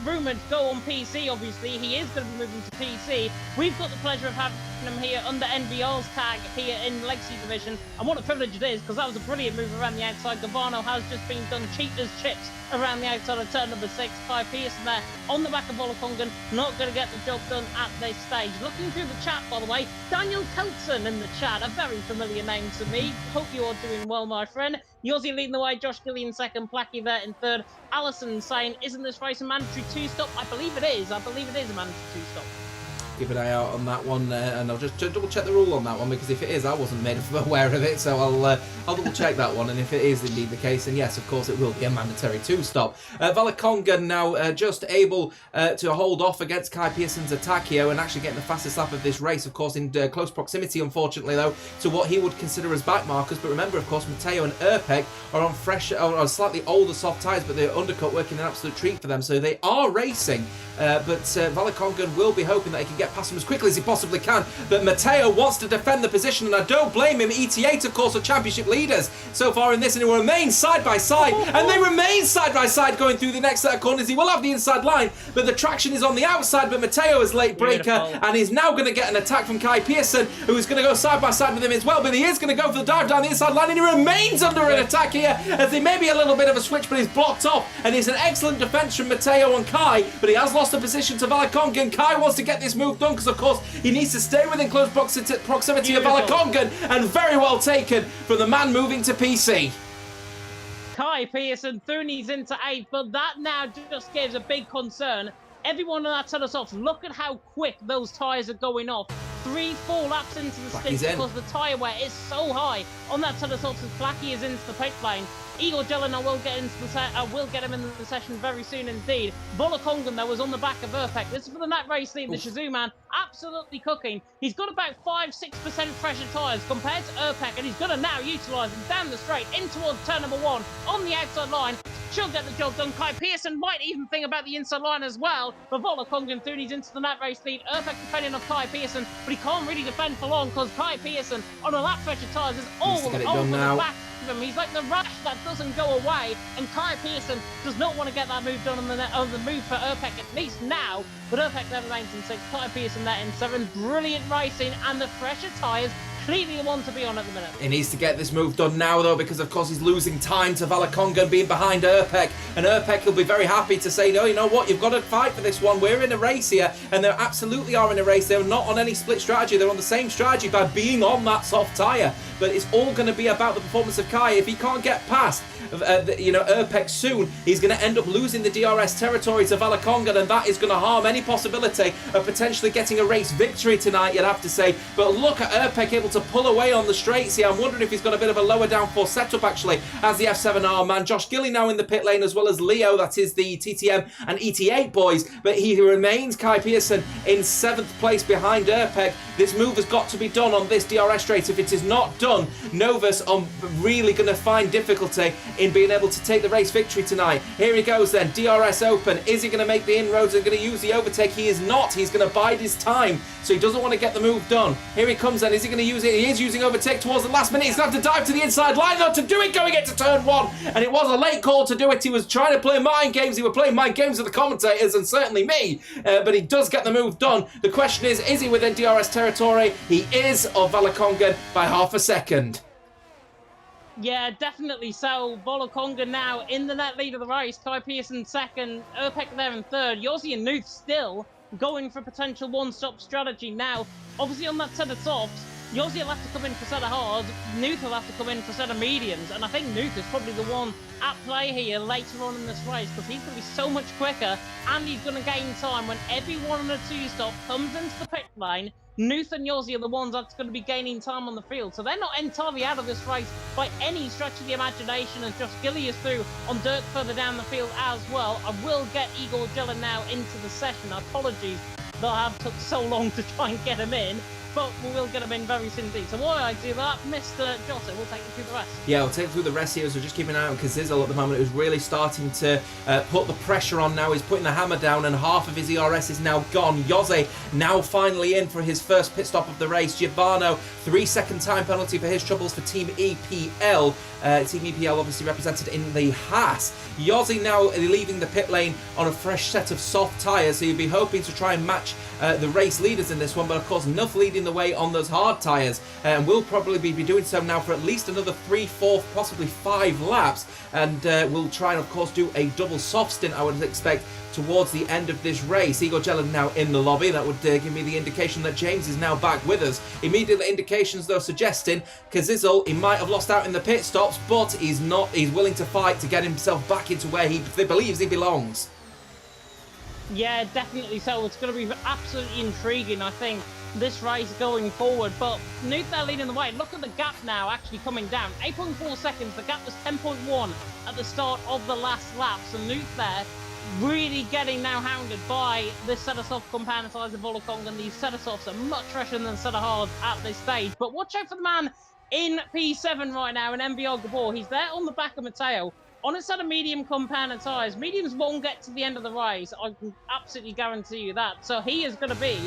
Speaker 2: rumoured to go on PC, obviously. He is going to be moving to PC. We've got the pleasure of having him here under NBR's tag here in Legacy Division. And what a privilege it is, because that was a brilliant move around the outside. Gavano has just been done cheap as chips around the outside of turn number 6. Kai Pearson there on the back of Volokongan, not going to get the job done at this stage. Looking through the chat, by the way, Daniel Kelson in the chat, a very familiar name to me. Hope you are doing well, my friend. Yossi leading the way, Josh Gilly in second, Placky there in third. Allison saying, isn't this race a mandatory 2-stop? I believe it is. I believe it is a mandatory 2-stop.
Speaker 1: keep an eye out on that one, and I'll just double check the rule on that one, because if it is, I wasn't made aware of it, so I'll double check that one, and if it is indeed the case, then yes, of course it will be a mandatory 2-stop. Valakonga now just able to hold off against Kai Pearson's attack here, and actually getting the fastest lap of this race, of course, in close proximity, unfortunately, though, to what he would consider as back markers. But remember, of course, Matteo and Urpek are on fresh, or slightly older soft tyres, but the undercut working an absolute treat for them, so they are racing. But Valakonga will be hoping that he can get past him as quickly as he possibly can. But Matteo wants to defend the position, and I don't blame him. ET8, of course, are championship leaders so far in this, and he will remain side by side. And they remain side by side going through the next set of corners. He will have the inside line, but the traction is on the outside. But Matteo is late breaker, and he's now going to get an attack from Kai Pearson, who is going to go side by side with him as well. But he is going to go for the dive down the inside line, and he remains under an attack here, as there may be a little bit of a switch, but he's blocked off. And it's an excellent defense from Matteo and Kai, but he has lost the position to Valakonga, and Kai wants to get this move done, because of course he needs to stay within close proximity of Valakonga, and very well taken from the man moving to PC.
Speaker 2: Kai Pearson, Thuni's into 8th, but that now just gives a big concern. Everyone on that side of softs, look at how quick those tyres are going off. 3-4 laps into the stint, because the tyre wear is so high on that side of softs as Blackie is into the pit lane. Igor Jelena will get into the will get him in the session very soon indeed. Volokongan, though, was on the back of Urpek. This is for the Nat Race lead. The Shazoo man absolutely cooking. He's got about 5-6% fresher tyres compared to Urpek, and he's going to now utilise them down the straight in towards turn number 1 on the outside line. She'll get the job done. Kai Pearson might even think about the inside line as well. But Volokongan Thuni's into the Nat Race lead. Urpek defending off Kai Pearson, but he can't really defend for long, because Kai Pearson on a lap fresher tyres is all over the back. He's like the rush that doesn't go away, and Kai Pearson does not want to get that move done on the move for Urpek, at least now. But Urpek there remains in 6th, Kai Pearson there in 7th. Brilliant racing, and the fresher tyres clearly the one to be on at the minute.
Speaker 1: He needs to get this move done now, though, because of course he's losing time to Valakonga and being behind Urpek, and Urpek will be very happy to say, no, you know what, you've got to fight for this one. We're in a race here, and they absolutely are in a race. They're not on any split strategy. They're on the same strategy by being on that soft tyre, but it's all going to be about the performance of Kai. If he can't get past Urpek soon, he's going to end up losing the DRS territory to Valakonga, and that is going to harm any possibility of potentially getting a race victory tonight, you'd have to say. But look at Urpek able to pull away on the straights here. I'm wondering if he's got a bit of a lower downforce setup actually as the F7R man. Josh Gilly now in the pit lane, as well as Leo, that is the TTM and ET8 boys, but he remains, Kai Pearson, in 7th place behind Urpek. This move has got to be done on this DRS straight. If it is not done, Novus are really going to find difficulty in being able to take the race victory tonight. Here he goes then, DRS open. Is he going to make the inroads and going to use the overtake? He is not. He's going to bide his time, so he doesn't want to get the move done. Here he comes then. Is he going to use it? He is using overtake towards the last minute. He's going to have to dive to the inside line though to do it, going into turn 1, and it was a late call to do it. He was trying to play mind games. He was playing mind games with the commentators, and certainly me, but he does get the move done. The question is he within DRS territory? He is, of Valakonga by half a second.
Speaker 2: Yeah, definitely so. Volokonga now in the net lead of the race. Kai Pearson 2nd, Urpek there in 3rd. Yossi and Nuth still going for potential one-stop strategy now. Obviously on that set of softs, Yossi will have to come in for set of hards, Nuth will have to come in for set of mediums, and I think Nuth is probably the one at play here later on in this race, because he's going to be so much quicker, and he's going to gain time when everyone on a 2-stop comes into the pit lane. Nuth and Yossi are the ones that's going to be gaining time on the field, so they're not entirely out of this race by any stretch of the imagination, as Josh Gilly is through on dirt further down the field as well. I will get Igor Jella now into the session. Apologies that I have took so long to try and get him in, but we will get him in very soon indeed. So while I do that, Mr. Jota will take you through the rest.
Speaker 1: Yeah, we'll take you through the rest here, so just keeping an eye on Kazizel at the moment, who's really starting to put the pressure on now. He's putting the hammer down, and half of his ERS is now gone. Jose now finally in for his first pit stop of the race. Giovanno, 3-second time penalty for his troubles for Team EPL. Team EPL obviously represented in the Haas. Yossi now leaving the pit lane on a fresh set of soft tyres, so you'd be hoping to try and match the race leaders in this one, but of course Nuff leading the way on those hard tyres, and will probably be doing so now for at least another 3, 4, possibly 5 laps, and we'll try and of course do a double soft stint, I would expect, towards the end of this race. Igor Jellan now in the lobby. That would give me the indication that James is now back with us. Immediate indications though suggesting Kazizel, he might have lost out in the pit stops, but he's not. He's willing to fight to get himself back into where he believes he belongs.
Speaker 2: Yeah, definitely so. It's going to be absolutely intriguing, I think, this race going forward. But Nuth there leading the way. Look at the gap now actually coming down. 8.4 seconds. The gap was 10.1 at the start of the last lap. So Nuth there really getting now hounded by this set of soft compound size of Volokong, and these set of softs are much fresher than set of hards at this stage. But watch out for the man in P7 right now, in MBR Gabor. He's there on the back of Matteo. On a set of medium compound tyres, mediums won't get to the end of the race. I can absolutely guarantee you that. So he is going to be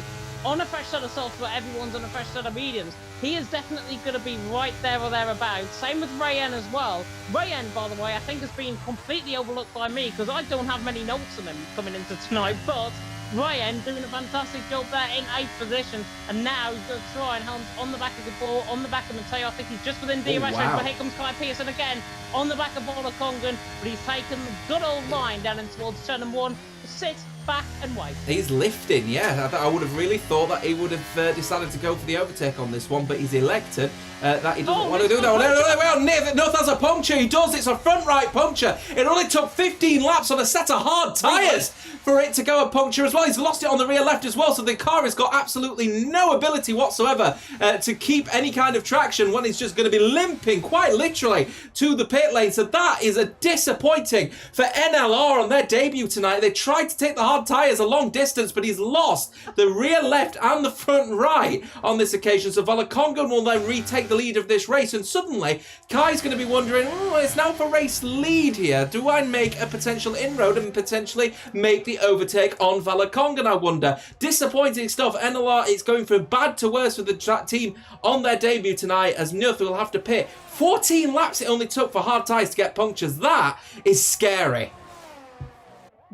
Speaker 2: on a fresh set of softs where everyone's on a fresh set of mediums. He is definitely going to be right there or thereabouts. Same with Rayen as well. Rayen, by the way, I think has been completely overlooked by me because I don't have many notes on him coming into tonight. But Ryan doing a fantastic job there in 8th position, and now he's going to try and hunt on the back of the ball, on the back of Matteo. I think he's just within DRS range, but here comes Kai Pearson again on the back of Volokong, but he's taken the good old line down in towards turn number 1. Sit back and wait.
Speaker 1: He's lifting, yeah. I would have really thought that he would have decided to go for the overtake on this one, but he's elected that he doesn't want to do that. No, that's a puncture. He does. It's a front right puncture. It only took 15 laps on a set of hard tyres for it to go a puncture as well. He's lost it on the rear left as well, so the car has got absolutely no ability whatsoever to keep any kind of traction when it's just going to be limping quite literally to the pit lane. So that is a disappointing for NLR on their debut tonight. They tried to take the hard tyres a long distance, but he's lost the rear left and the front right on this occasion. So Volokong will then retake the lead of this race, and suddenly Kai's going to be wondering, it's now for race lead here. Do I make a potential inroad and potentially make the overtake on Volokong? I wonder. Disappointing stuff. NLR is going from bad to worse for the team on their debut tonight, as Nuth will have to pit. 14 laps it only took for hard tyres to get punctures. That is scary.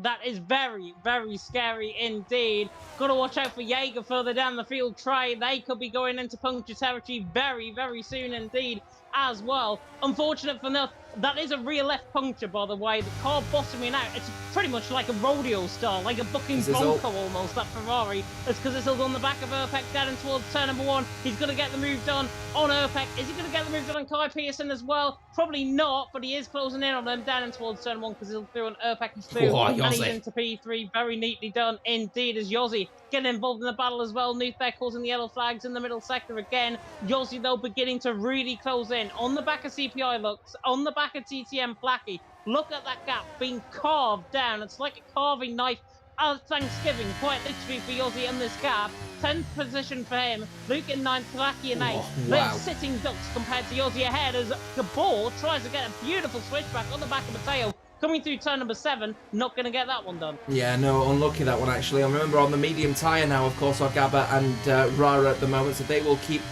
Speaker 2: That is very, very scary indeed. Got to watch out for Jaeger further down the field. They could be going into puncture territory very, very soon indeed as well. Unfortunate for Nuth, that is a rear left puncture, by the way. The car bottoming out. It's pretty much like a rodeo style, like a bucking bronco almost, that Ferrari. It's because it's all on the back of Urpek down in towards turn number 1. He's going to get the move done on Urpek. Is he going to get the move done on Kai Pearson as well? Probably not, but he is closing in on him down in towards turn 1 because he'll through on Urpek. He's through and he's into P3. Very neatly done indeed, as Yossi getting involved in the battle as well. Nuth there causing the yellow flags in the middle sector again. Yossi, though, beginning to really close in on the back of CPI looks, on the back of TTM Flacky. Look at that gap being carved down. It's like a carving knife of Thanksgiving, quite literally, for Yossi in this gap. 10th position for him. Luke in 9th, Flacky in 8th. They're sitting ducks compared to Yossi ahead as Gabor tries to get a beautiful switchback on the back of Matteo. Coming through turn number 7, not going to get that one done.
Speaker 1: Yeah, no, unlucky that one actually. I remember on the medium tyre now, of course, are Gabba and Rara at the moment, so they will keep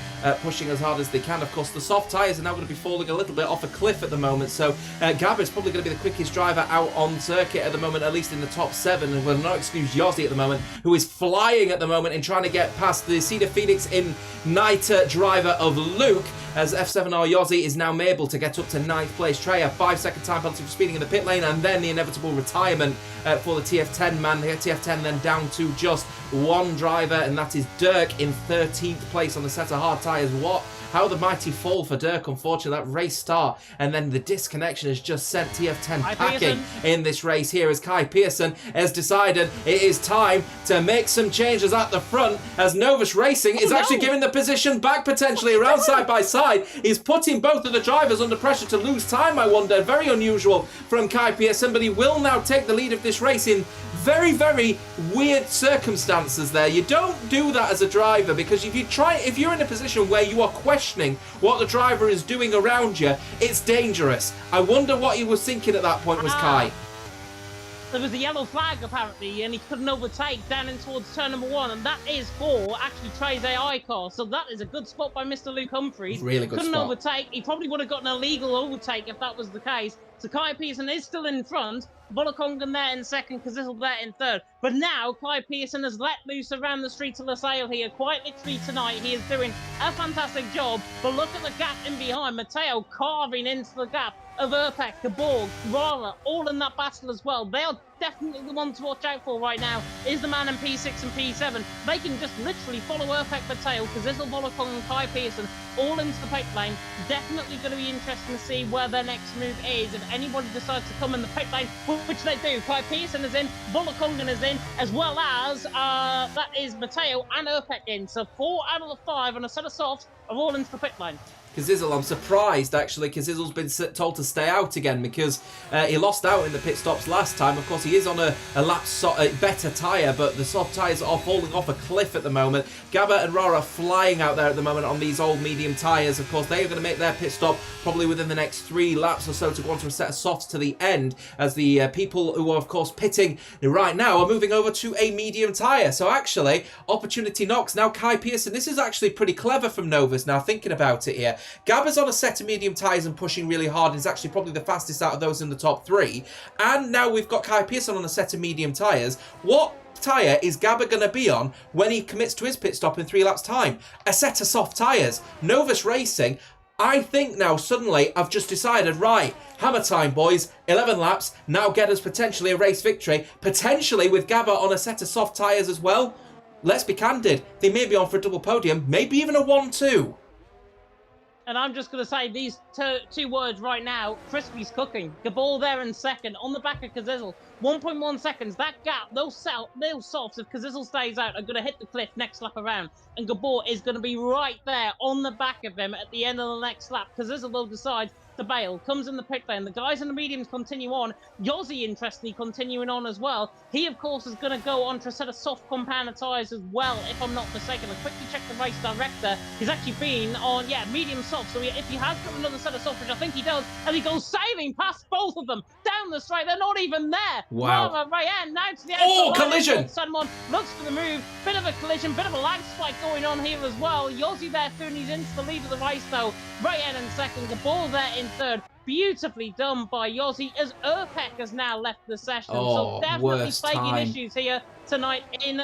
Speaker 1: pushing as hard as they can. Of course, the soft tyres are now going to be falling a little bit off a cliff at the moment, so Gabba is probably going to be the quickest driver out on circuit at the moment, at least in the top 7, and we'll not excuse Yossi at the moment, who is flying at the moment and trying to get past the Cedar Phoenix in night driver of Luke, as F7R Yossi is now able to get up to 9th place. Treya, 5-second time penalty for speeding in the pit lane, and then the inevitable retirement for the TF10 man. The TF10 then down to just one driver, and that is Dirk in 13th place on the set of hard tyres. How the mighty fall for Dirk, unfortunately, that race start, and then the disconnection has just sent TF10 packing in this race here, as Kai Pearson has decided it is time to make some changes at the front, as Novus Racing is actually giving the position back potentially around side by side. He's putting both of the drivers under pressure to lose time, I wonder. Very unusual from Kai Pearson, but he will now take the lead of this race in very, very weird circumstances there. You don't do that as a driver, because if you're in a position where you are questioning what the driver is doing around you, it's dangerous. I wonder what he was thinking at that point, was Kai.
Speaker 2: There was a yellow flag apparently, and he couldn't overtake down in towards turn number 1, and that is for actually Trey's AI car. So that is a good spot by Mr. Luke Humphreys.
Speaker 1: Really good spot.
Speaker 2: Couldn't overtake. He probably would have gotten a legal overtake if that was the case. So Kai Pearson is still in front. Volokong there in 2nd, Kazizel there in 3rd. But now Kai Pearson has let loose around the streets of Losail here. Quite literally tonight, he is doing a fantastic job. But look at the gap in behind. Matteo carving into the gap of Urpek, Geborg, Rara, all in that battle as well. They are definitely the one to watch out for right now is the man in P6 and P7. They can just literally follow Uppbeat Mateo, Kazizel, Volokong, and Kai Pearson all into the pit lane. Definitely going to be interesting to see where their next move is. If anybody decides to come in the pit lane, which they do. Kai Pearson is in, Volokong is in, as well as that is Mateo and Uppbeat in. So 4 out of the 5 on a set of softs are all into the pit lane.
Speaker 1: Kazizel, I'm surprised actually. Kazizel's been told to stay out again because he lost out in the pit stops last time. Of course, he is on a better tyre, but the soft tyres are falling off a cliff at the moment. Gabba and Rara flying out there at the moment on these old medium tyres. Of course, they are going to make their pit stop probably within the next 3 laps or so to go on to a set of softs to the end, as the people who are, of course, pitting right now are moving over to a medium tyre. So actually, opportunity knocks. Now, Kai Pearson, this is actually pretty clever from Novus now, thinking about it here. Gabba's on a set of medium tyres and pushing really hard and is actually probably the fastest out of those in the top 3. And now we've got Kai Pearson on a set of medium tyres. What tyre is Gabba going to be on when he commits to his pit stop in 3 laps' time? A set of soft tyres. Novus Racing, I think now suddenly I've just decided, right, hammer time, boys. 11 laps, now get us potentially a race victory, potentially with Gabba on a set of soft tyres as well. Let's be candid, they may be on for a double podium, maybe even a 1-2.
Speaker 2: And I'm just going to say these two words right now. Crispy's cooking. Gabor there in second on the back of Kazizel. 1.1 seconds. That gap, those softs, if Kazizel stays out, are going to hit the cliff next lap around. And Gabor is going to be right there on the back of him at the end of the next lap. Kazizel will decide to bail. Comes in the pit lane. The guys in the mediums continue on. Yossi, interestingly, continuing on as well. He, of course, is going to go on to a set of soft compounder tyres as well, if I'm not mistaken. I quickly checked the race director. He's actually been on, medium soft. So if he has got another set of soft, which I think he does, and he goes sailing past both of them down the straight. They're not even there.
Speaker 1: Wow.
Speaker 2: Ryan now to the
Speaker 1: outside. Oh, collision!
Speaker 2: Someone looks for the move. Bit of a collision, bit of a lag spike going on here as well. Yossi there soon. He's into the lead of the race though. Ryan in second. The ball there in third. Beautifully done by Yossi as Uppbeat has now left the session.
Speaker 1: Oh,
Speaker 2: so definitely flagging
Speaker 1: time.
Speaker 2: issues here tonight in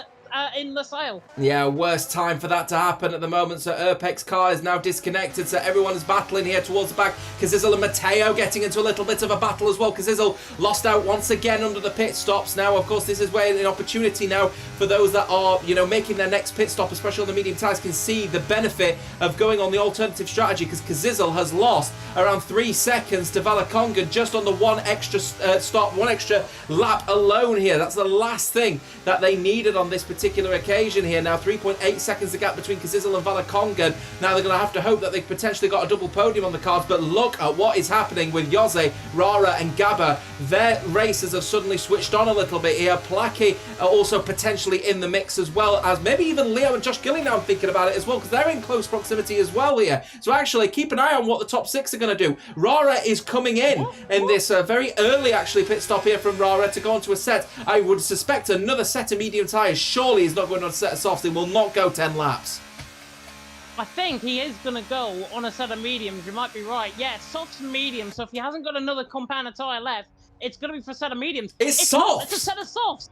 Speaker 2: Lusail.
Speaker 1: Yeah, worst time for that to happen at the moment. So Uppbeat's car is now disconnected. So everyone is battling here towards the back. Kazizel and Mateo getting into a little bit of a battle as well. Kazizel lost out once again under the pit stops. Now, of course, this is where an opportunity now for those that are, making their next pit stop, especially on the medium tyres, can see the benefit of going on the alternative strategy, because Kazizel has lost around 3 seconds to Valakonga just on the one extra stop, one extra lap alone here. That's the last thing that they needed on this particular occasion here. Now 3.8 seconds the gap between Kazizel and Valakonga. Now they're going to have to hope that they've potentially got a double podium on the cards, but look at what is happening with Yose, Rara and Gabba. Their races have suddenly switched on a little bit here. Plaki are also potentially in the mix, as well as maybe even Leo and Josh Gilling now, I'm thinking about it as well, because they're in close proximity as well here. So actually keep an eye on what the top 6 are going to do. Rara is coming in this very early actually pit stop here from Rara to go onto a set. I would suspect another set of medium tyres. Surely he's not going on a set of softs. He will not go 10 laps.
Speaker 2: I think he is going to go on a set of mediums. You might be right. Yeah, softs and mediums. So if he hasn't got another compounder tyre left, it's going to be for a set of mediums.
Speaker 1: It's softs.
Speaker 2: It's a set of softs.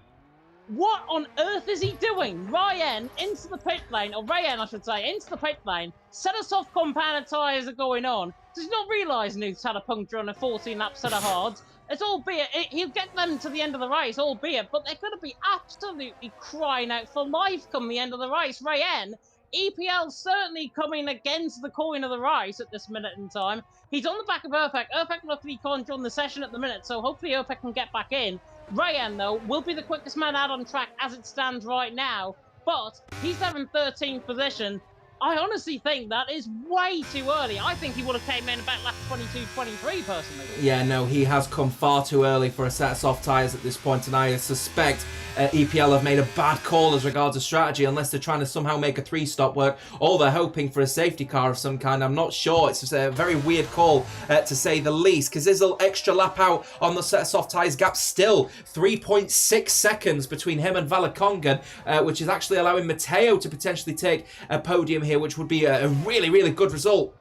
Speaker 2: What on earth is he doing? Ryan into the pit lane, or Ryan I should say, into the pit lane. Set of soft compounder tyres are going on. Does he not realise he's had a puncture on a 14-lap set of hards? It's albeit, he'll get them to the end of the race, albeit, but they're going to be absolutely crying out for life come the end of the race. Ryan, EPL certainly coming against the coin of the race at this minute in time. He's on the back of Uppbeat. Uppbeat luckily can't join the session at the minute, so hopefully Uppbeat can get back in. Ryan, though, will be the quickest man out on track as it stands right now, but he's there in 13th position. I honestly think that is way too early. I think he would have came in about lap 22, 23, personally.
Speaker 1: Yeah, no, he has come far too early for a set of soft tyres at this point, and I suspect EPL have made a bad call as regards to strategy, unless they're trying to somehow make a 3-stop work, or they're hoping for a safety car of some kind. I'm not sure. It's just a very weird call, to say the least. Kazizel extra lap out on the set of soft tyres gap, still 3.6 seconds between him and Valakonga, which is actually allowing Mateo to potentially take a podium here, which would be a really, really good result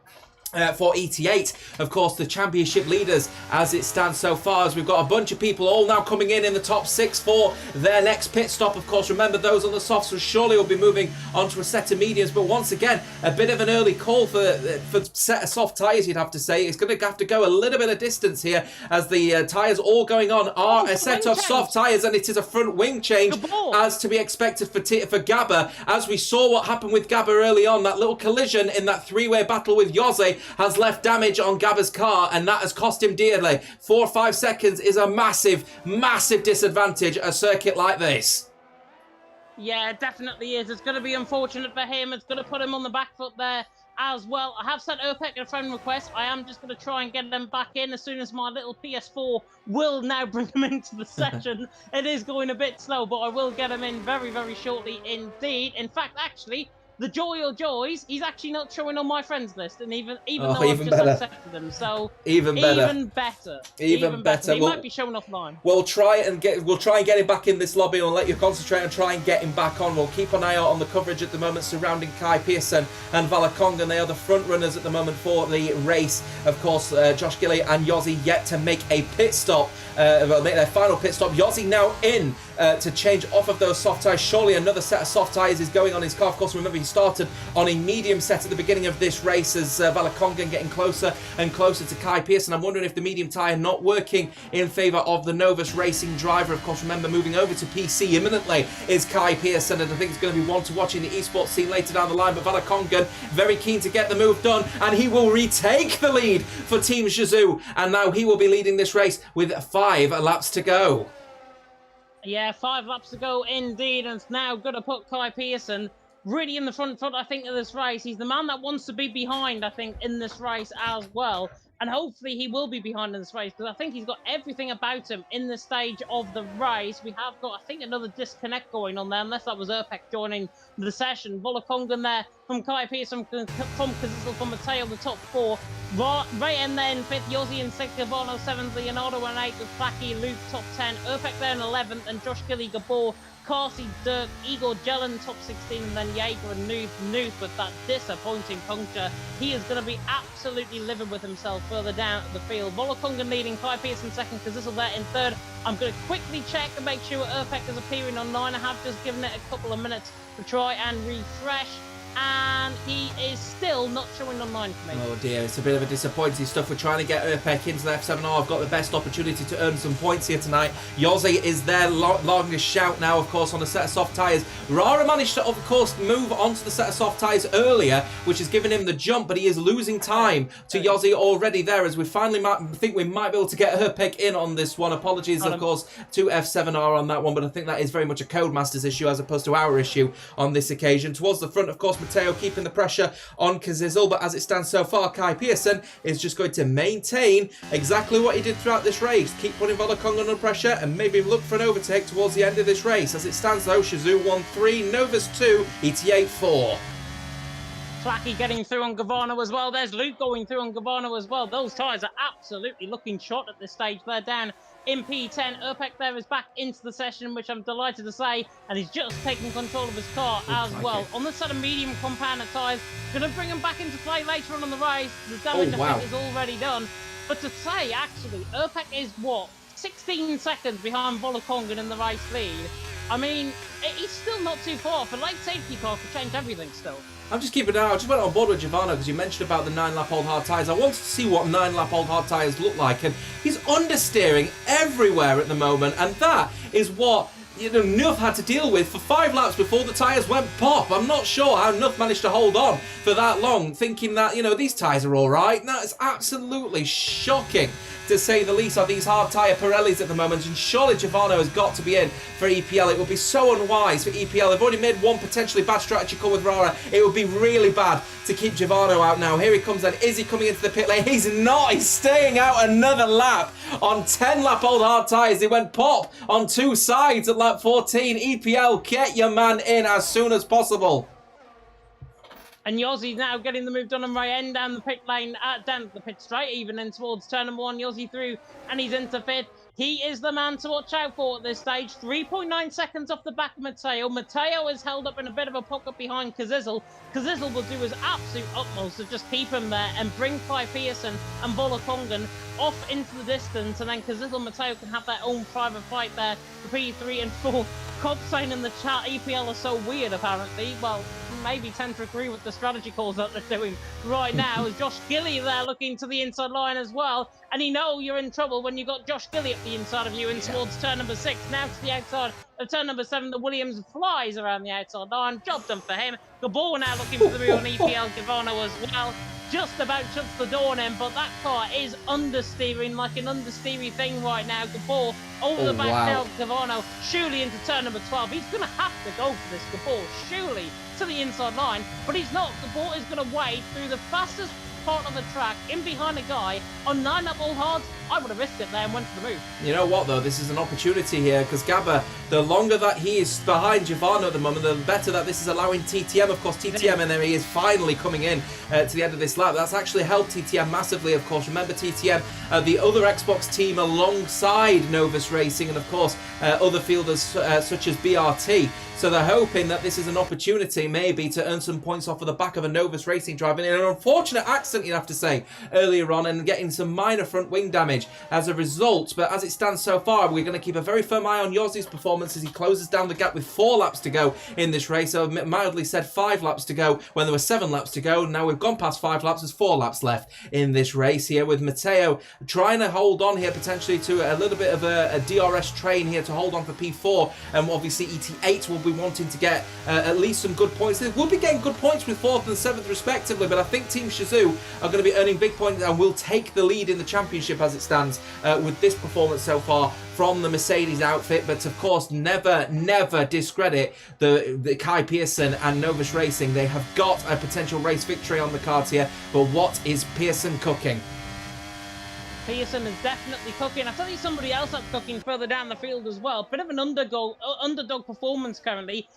Speaker 1: for ET8, of course, the championship leaders as it stands so far, as we've got a bunch of people all now coming in the top 6 for their next pit stop. Of course, remember, those on the softs will surely will be moving onto a set of mediums, but once again, a bit of an early call for set of soft tyres, you'd have to say. It's going to have to go a little bit of distance here, as the tyres all going on are a set of soft tyres, and it is a front wing change, as to be expected for Gabba. As we saw what happened with Gabba early on, that little collision in that three-way battle with Yose has left damage on Gabba's car, and that has cost him dearly. 4 or 5 seconds is a massive, massive disadvantage at a circuit like this.
Speaker 2: Yeah, it definitely is. It's going to be unfortunate for him. It's going to put him on the back foot there as well. I have sent Uppbeat a friend request. I am just going to try and get them back in as soon as my little PS4 will now bring them into the session. It is going a bit slow, but I will get them in very, very shortly indeed. In fact, actually, the joy or joys, he's actually not showing on my friends list, and even though I've just accepted them, so even better. Even better. He might be showing offline.
Speaker 1: We'll try and get him back in this lobby, and let you concentrate and try and get him back on. We'll keep an eye out on the coverage at the moment surrounding Kai Pearson and Valakongan. They are the front runners at the moment for the race. Of course, Josh Gilly and Yossi yet to make a pit stop. Make their final pit stop. Yossi now in to change off of those soft tyres. Surely another set of soft tyres is going on his car. Of course, remember, he started on a medium set at the beginning of this race, as Valakongan getting closer and closer to Kai Pearson. I'm wondering if the medium tyre not working in favour of the Novus Racing driver. Of course, remember, moving over to PC imminently is Kai Pearson, and I think it's going to be one to watch in the esports scene later down the line. But Valakongan very keen to get the move done, and he will retake the lead for Team Shizou, and now he will be leading this race with 5 laps to go.
Speaker 2: Yeah, 5 laps to go indeed, and it's now going to put Kai Pearson really in the front foot, I think, of this race. He's the man that wants to be behind, I think, in this race as well. And hopefully he will be behind in this race, because I think he's got everything about him in this stage of the race. We have got, I think, another disconnect going on there, unless that was Uppbeat joining the session. Valakongan there from Kai Pearson, from Kazisel, from Mateo, the top 4. Right in there in 5th, Yossi in 6th, Gavano 7th, Leonardo in 8th, with Flaki, Luke top 10, Uppbeat there in 11th, and Josh Gilly, Gabor, Carsey, Dirk, Igor Jelen top 16, and then Jaeger and Nuth with that disappointing puncture. He is going to be absolutely livid with himself further down the field. Valakongan leading, Kai Pearson 2nd, Kazisel there in 3rd. I'm going to quickly check and make sure Uppbeat is appearing online. I have just given it a couple of minutes to try and refresh, and he is still not showing online for me.
Speaker 1: Oh dear, it's a bit of a disappointing stuff. We're trying to get Uppbeat into the F7R. I've got the best opportunity to earn some points here tonight. Yossi is their longest shout now, of course, on a set of soft tyres. Rara managed to, of course, move onto the set of soft tyres earlier, which has given him the jump, but he is losing time to Yossi already there, as we finally think we might be able to get Uppbeat in on this one. Apologies, of course, to F7R on that one, but I think that is very much a Codemasters issue as opposed to our issue on this occasion. Towards the front, of course, Mateo keeping the pressure on Kazisel, but as it stands so far, Kai Pearson is just going to maintain exactly what he did throughout this race. Keep putting Valakongan under pressure and maybe look for an overtake towards the end of this race. As it stands though, Shizou 1-3, Novus 2, ET8 4.
Speaker 2: Flaki getting through on Gavano as well. There's Luke going through on Gavano as well. Those tyres are absolutely looking shot at this stage. They're down in P10. Uppbeat there is back into the session, which I'm delighted to say, and he's just taking control of his car as well. On the set of medium compounder tyres, going to bring him back into play later on in the race. The damage I think is already done. But to say, actually, Uppbeat is what? 16 seconds behind Valakongan in the race lead. I mean, he's still not too far. For late safety car could change everything still.
Speaker 1: I'm just keeping an eye. I just went on board with Giovanna because you mentioned about the 9-lap-old hard tyres. I wanted to see what 9-lap-old hard tyres look like, and he's understeering everywhere at the moment, and that is what Nuth had to deal with for 5 laps before the tyres went pop. I'm not sure how Nuth managed to hold on for that long, thinking that, these tyres are all right. That is absolutely shocking, to say the least, of these hard tyre Pirellis at the moment, and surely Giovanna has got to be in for EPL. It would be so unwise for EPL. They've already made one potentially bad strategy call with Rara. It would be really bad to keep Giovanna out now. Here he comes then. Is he coming into the pit lane? He's not. He's staying out another lap on 10-lap-old hard tyres. They went pop on 2 sides at lap 14. EPL, get your man in as soon as possible.
Speaker 2: And Yossi's now getting the move done on right end down the pit lane, down the pit straight, even in towards turn number 1. Yossi through, and he's into 5th. He is the man to watch out for at this stage. 3.9 seconds off the back of Matteo. Matteo is held up in a bit of a pocket behind Kazizel. Kazizel will do his absolute utmost to just keep him there and bring Kai Pearson and Volokongan off into the distance, and then Kazizel and Matteo can have their own private fight there for P3 and 4. Cobb saying in the chat, EPL are so weird apparently. Well, maybe tend to agree with the strategy calls that they're doing right now. Is Josh Gilly there looking to the inside line as well, and you know you're in trouble when you've got Josh Gilly at the inside of you in towards turn number 6. Now to the outside of turn number 7, the Williams flies around the outside line. Job done for him. Gabor now looking through on EPL Gavano as well. Just about shuts the door on him, but that car is understeering like an understeery thing right now. Gabor over the back now of Gavano, surely into turn number 12. He's going to have to go for this, Gabor, surely to the inside line, but he's not. Gabor is going to wade through the fastest part of the track, in behind a guy on 9-up all hards. I would have risked it there and went for the move.
Speaker 1: You know what, though? This is an opportunity here, because Gabba, the longer that he is behind Giovanna at the moment, the better that this is allowing TTM. Of course, TTM, and there he is finally coming in to the end of this lap. That's actually helped TTM massively, of course. Remember, TTM, the other Xbox team alongside Novus Racing, and of course, other fielders such as BRT. So they're hoping that this is an opportunity, maybe, to earn some points off of the back of a Novus Racing driving in an unfortunate accident, you'd have to say, earlier on, and getting some minor front wing damage as a result. But as it stands so far, we're going to keep a very firm eye on Yossi's performance as he closes down the gap with 4 laps to go in this race. So mildly said 5 laps to go when there were 7 laps to go. Now we've gone past 5 laps. There's 4 laps left in this race here, with Matteo trying to hold on here potentially to a little bit of a DRS train here to hold on for P4, and obviously ET8 will be wanting to get at least some good points. They will be getting good points with 4th and 7th respectively, but I think Team Shazoo are going to be earning big points and will take the lead in the championship as it stands with this performance so far from the Mercedes outfit. But of course, never discredit the Kai Pearson and Novus Racing. They have got a potential race victory on the cards here, but what is Pearson cooking?
Speaker 2: Pearson is definitely cooking. I'll tell you somebody else that's cooking further down the field as well. Bit of an underdog performance currently.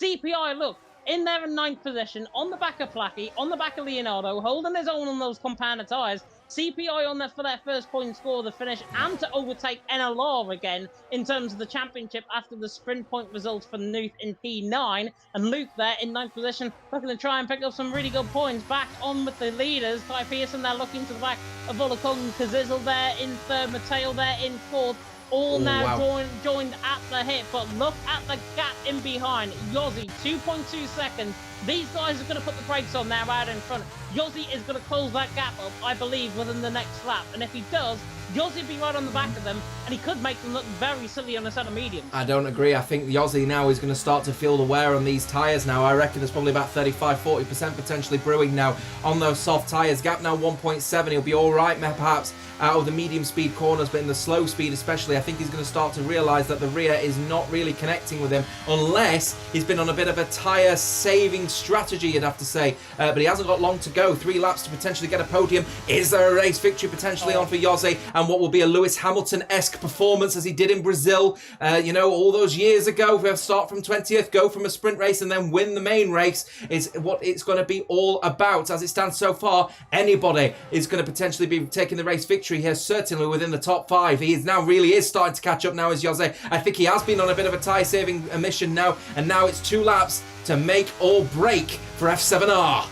Speaker 2: DPI, look, in there in 9th position, on the back of Placky, on the back of Leonardo, holding his own on those compounder tyres. CPI on there for their first point score of the finish, and to overtake NLR again in terms of the championship after the sprint point results for Nuth in P9. And Luke there in 9th position, looking to try and pick up some really good points. Back on with the leaders. Kai Pearson there looking to the back of Volokong, Kazizel there in 3rd, Matteo there in 4th. All now joined at the hip, but look at the gap in behind. Yossi, 2.2 seconds. These guys are going to put the brakes on now out in front. Yossi is going to close that gap up, I believe, within the next lap. And if he does, Yossi will be right on the back of them, and he could make them look very silly on a set of mediums.
Speaker 1: I don't agree. I think Yossi now is going to start to feel the wear on these tyres now. I reckon there's probably about 35-40% potentially brewing now on those soft tyres. Gap now 1.7. He'll be all right, perhaps, out of the medium speed corners, but in the slow speed especially, I think he's going to start to realise that the rear is not really connecting with him, unless he's been on a bit of a tyre saving strategy, you'd have to say. But he hasn't got long to go. 3 laps to potentially get a podium. Is there a race victory potentially on for Yossi? And what will be a Lewis Hamilton-esque performance as he did in Brazil, you know, all those years ago. We'll start from 20th, go from a sprint race and then win the main race is what it's going to be all about. As it stands so far, anybody is going to potentially be taking the race victory here, certainly within the top 5. He is now really starting to catch up now as Yossi. I think he has been on a bit of a tyre-saving mission now, and now it's 2 laps to make or break for F7R.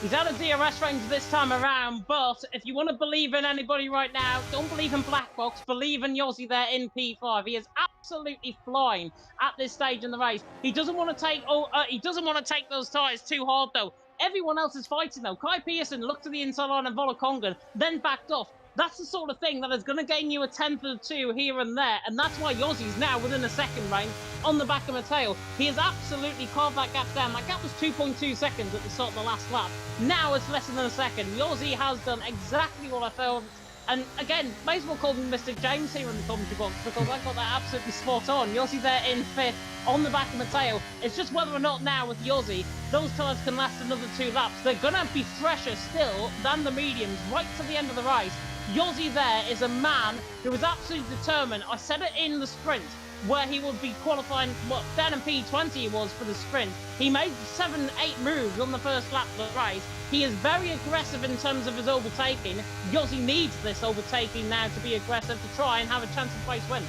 Speaker 2: He's out of DRS range this time around, but if you want to believe in anybody right now, don't believe in Black Box, believe in Yossi there in P5. He is absolutely flying at this stage in the race. He doesn't want to take those tyres too hard though. Everyone else is fighting though. Kai Pearson looked to the inside line and Volokongan, then backed off. That's the sort of thing that is going to gain you a 10th or 2 here and there, and that's why Yossi's now within a second range on the back of Matteo. He has absolutely carved that gap down. That gap was 2.2 seconds at the start of the last lap. Now it's less than a second. Yossi has done exactly what I thought. And again, may as well call him Mr. James here in the commentary box, because I got that absolutely spot on. Yossi there in 5th on the back of Matteo. It's just whether or not now with Yossi, those tyres can last another 2 laps. They're going to be fresher still than the mediums right to the end of the race. Yossi there is a man who is absolutely determined. I said it in the sprint. where he would be qualifying what then in P20 he was for the sprint. He made 7-8 moves on the first lap of the race. He is very aggressive in terms of his overtaking. Yossi needs this overtaking now to be aggressive to try and have a chance of race win.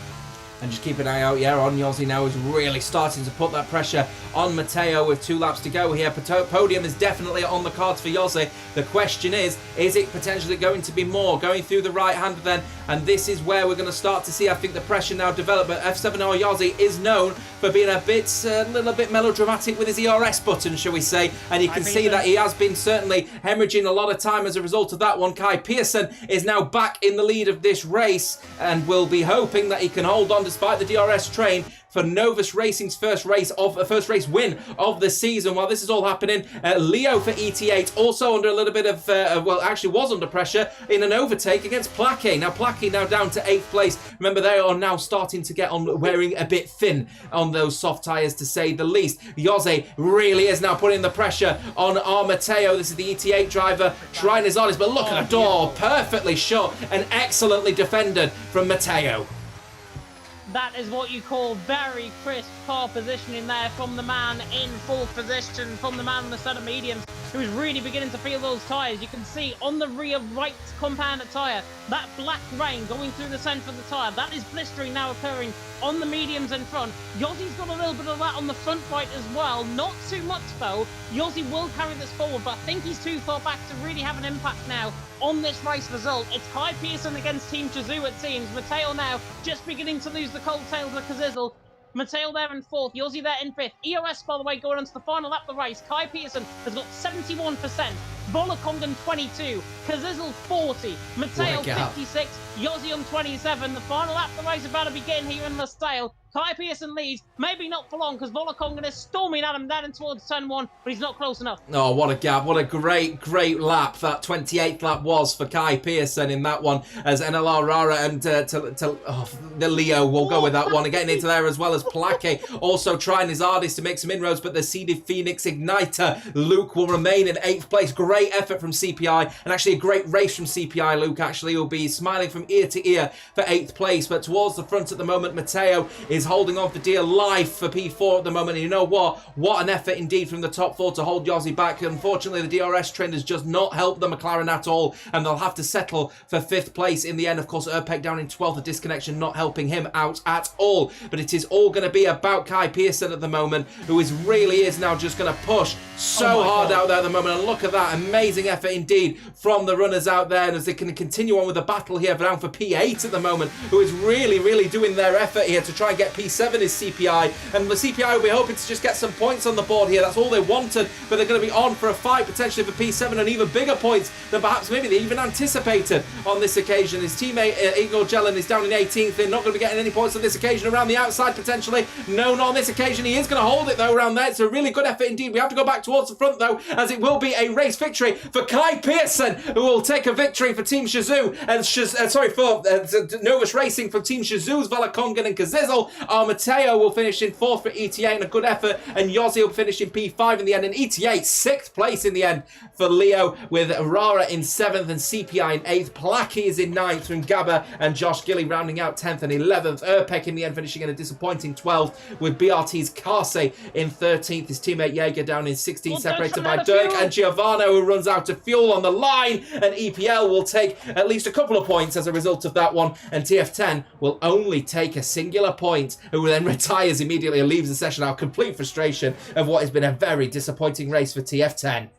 Speaker 1: And just keep an eye out, on Yossi now is really starting to put that pressure on Matteo with 2 laps to go here. Podium is definitely on the cards for Yossi. The question is it potentially going to be more going through the right hand then? And this is where we're going to start to see, I think, the pressure now develop. But F7R Yossi is known for being a little bit melodramatic with his ERS button, shall we say. And you can see that he has been certainly hemorrhaging a lot of time as a result of that one. Kai Pearson is now back in the lead of this race and will be hoping that he can hold on despite the DRS train for Novus Racing's first race win of the season. While this is all happening, Leo for ET8 also under a little bit of, actually was under pressure in an overtake against Plaque. Now Plaque now down to 8th place. Remember, they are now starting to get on wearing a bit thin on those soft tyres, to say the least. Yossi really is now putting the pressure on our Matteo. This is the ET8 driver trying his hardest, but look at the door, perfectly shot and excellently defended from Matteo.
Speaker 2: That is what you call very crisp car positioning there from the man in 4th position, from the man on the set of mediums, who is really beginning to feel those tyres. You can see on the rear right compounder tyre, that black rain going through the centre of the tyre. That is blistering now occurring on the mediums in front. Yossi's got a little bit of that on the front right as well. Not too much though. Yossi will carry this forward, but I think he's too far back to really have an impact now on this race result. It's Kai Pearson against Team Shazoo, it seems. Matteo now just beginning to lose the coattails of Kazizel. Matteo there in 4th, Yossi there in 5th. EOS, by the way, going on to the final lap of the race. Kai Pearson has got 71%. Volakongan 22, Kazizel 40, Matteo 56, Yossi on 27. The final lap of the race about to begin here in Lestale. Kai Pearson leads, maybe not for long, because Volakongan is storming at him down towards turn 1, but he's not close enough.
Speaker 1: Oh, what a gap. What a great lap that 28th lap was for Kai Pearson in that one, as NLR Rara and the Leo will go with that one. And getting into there as well as Plaque, also trying his hardest to make some inroads, but the Seeded Phoenix Igniter, Luke, will remain in 8th place. Great effort from CPI, and actually a great race from CPI. Luke actually will be smiling from ear to ear for 8th place, but towards the front at the moment, Matteo is holding on for dear life for P4 at the moment. And you know what an effort indeed from the top 4 to hold Yossi back. Unfortunately, the DRS trend has just not helped the McLaren at all, and they'll have to settle for 5th place in the end. Of course, Urpek down in 12th, the disconnection not helping him out at all, but it is all going to be about Kai Pearson at the moment, who really is now just going to push so hard out there at the moment. And look at that amazing effort indeed from the runners out there, and as they can continue on with the battle here down for P8 at the moment, who is really doing their effort here to try and get P7 is CPI, and the CPI will be hoping to just get some points on the board here. That's all they wanted, but they're going to be on for a fight potentially for P7 and even bigger points than perhaps maybe they even anticipated on this occasion. His teammate Igor Jelen is down in 18th. They're not going to be getting any points on this occasion. Around the outside potentially, no, not on this occasion. He is going to hold it though around there. It's a really good effort indeed. We have to go back towards the front though, as it will be a race victory for Kai Pearson, who will take a victory for Team Shazoo and for Novus Racing for Team Shazoo's Volakongan and Kazizel. Mateo will finish in 4th for ETA and a good effort, and Yossi will finish in P5 in the end, and ETA 6th place in the end for Leo, with Rara in 7th and CPI in 8th. Plaque is in 9th from Gabba and Josh Gilly rounding out 10th and 11th. Urpek in the end finishing in a disappointing 12th, with BRT's Karse in 13th. His teammate Jaeger down in 16th, separated by Dirk and Giovanno, who runs out of fuel on the line, and EPL will take at least a couple of points as a result of that one, and TF10 will only take a singular point, who then retires immediately and leaves the session out. Complete frustration of what has been a very disappointing race for TF10.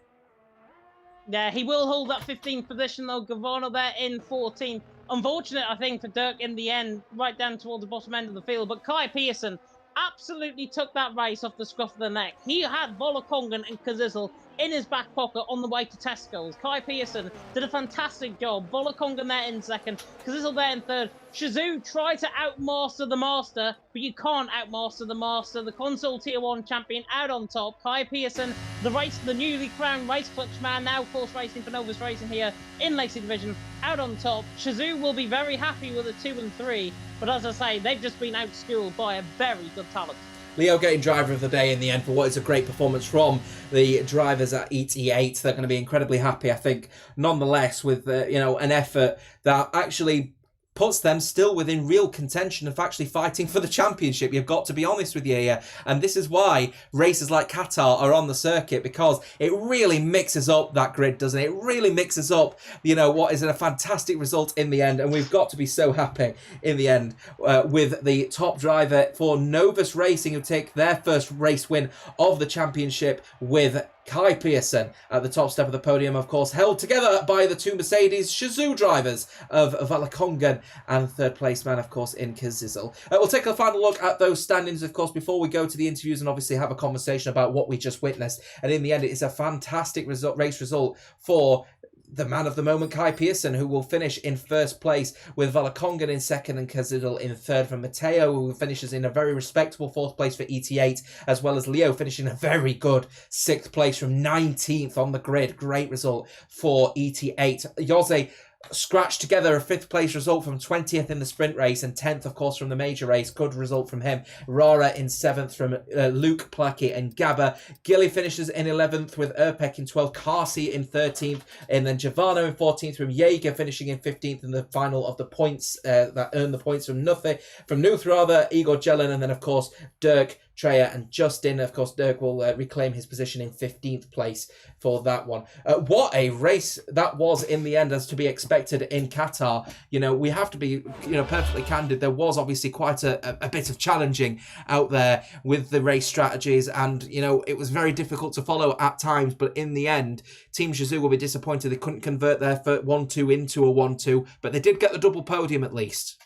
Speaker 2: Yeah, he will hold that 15th position though. Gavano there in 14th. Unfortunate, I think, for Dirk in the end, right down towards the bottom end of the field. But Kai Pearson absolutely took that race off the scruff of the neck. He had Volakongan and Kazizel in his back pocket on the way to Tesco's. Kai Pearson did a fantastic job. Volakongan there in 2nd, Kazizel there in 3rd. Shazoo tried to outmaster the master, but you can't outmaster the master. The console tier 1 champion out on top. Kai Pearson, the newly crowned race clutch man, now of course racing for Novus Racing here in Lacey Division, out on top. Shazoo will be very happy with a 2 and 3, but as I say, they've just been outschooled by a very good talent.
Speaker 1: Leo getting driver of the day in the end for what is a great performance from the drivers at ET8. They're going to be incredibly happy, I think, nonetheless, with an effort that actually puts them still within real contention of actually fighting for the championship. You've got to be honest with you here. And this is why races like Qatar are on the circuit, because it really mixes up that grid, doesn't it? It really mixes up, what is a fantastic result in the end. And we've got to be so happy in the end with the top driver for Novus Racing, who take their first race win of the championship with Kai Pearson at the top step of the podium, of course, held together by the two Mercedes Shazoo drivers of Valakongan and third place man, of course, in Kazizel. We'll take a final look at those standings, of course, before we go to the interviews and obviously have a conversation about what we just witnessed. And in the end, it is a fantastic race result for the man of the moment, Kai Pearson, who will finish in first place, with Valakongan in second and Kazizel in third, from Matteo, who finishes in a very respectable fourth place for ET8, as well as Leo finishing a very good sixth place from 19th on the grid. Great result for ET8. Jose scratched together a fifth place result from 20th in the sprint race and 10th, of course, from the major race. Good result from him. Rara in 7th from Luke, Placky and Gabba. Gilly finishes in 11th with Erpek in 12th. Carsi in 13th. And then Giovanno in 14th from Jaeger, finishing in 15th in the final of the points that earned the points from Nuth rather, Igor Jelen, and then, of course, Dirk, Treya and Justin. Of course, Dirk will reclaim his position in 15th place for that one. What a race that was in the end, as to be expected in Qatar. We have to be, perfectly candid. There was obviously quite a bit of challenging out there with the race strategies, and, it was very difficult to follow at times. But in the end, Team Shazoo will be disappointed they couldn't convert their 1-2 into a 1-2, but they did get the double podium at least.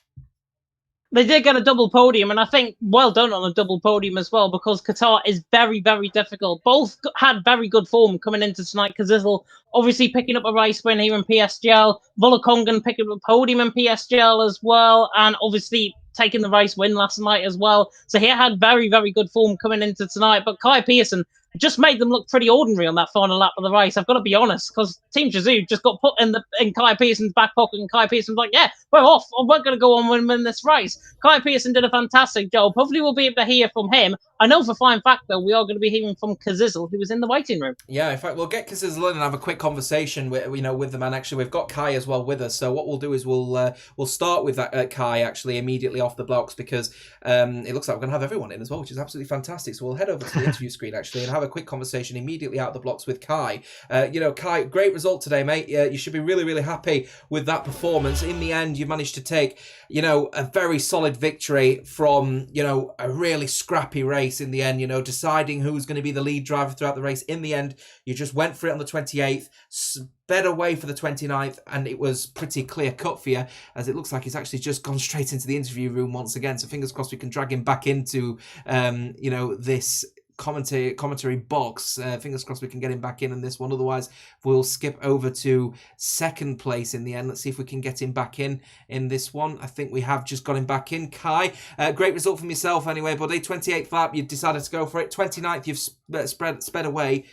Speaker 2: They did get a double podium, and I think well done on a double podium as well, because Qatar is very, very difficult. Both had very good form coming into tonight. Kazizel obviously picking up a race win here in PSGL. Valakongan picking up a podium in PSGL as well, and obviously taking the race win last night as well. So he had very, very good form coming into tonight. But Kai Pearson just made them look pretty ordinary on that final lap of the race. I've got to be honest, because Team Shazoo just got put in Kai Pearson's back pocket, and Kai Pearson's like, yeah, we're off. We're going to go on and win this race. Kai Pearson did a fantastic job. Hopefully we'll be able to hear from him. I know for a fine fact, though, we are going to be hearing from Kazizel, who was in the waiting room.
Speaker 1: Yeah, in fact, we'll get Kazizel in and have a quick conversation with the man. Actually, we've got Kai as well with us. So what we'll do is we'll start with that Kai actually immediately off the blocks, because it looks like we're going to have everyone in as well, which is absolutely fantastic. So we'll head over to the interview screen actually and have a quick conversation immediately out the blocks with Kai. Kai, great result today, mate. You should be really, really happy with that performance. In the end, you managed to take, a very solid victory from, a really scrappy race in the end, deciding who's going to be the lead driver throughout the race. In the end, you just went for it on the 28th, sped away for the 29th, and it was pretty clear cut for you, as it looks like he's actually just gone straight into the interview room once again. So fingers crossed we can drag him back into, this commentary box. Fingers crossed we can get him back in this one. Otherwise, we'll skip over to second place in the end. Let's see if we can get him back in this one. I think we have just got him back in. Kai, great result from yourself anyway, buddy. 28th lap, you decided to go for it. 29th, you've sped away.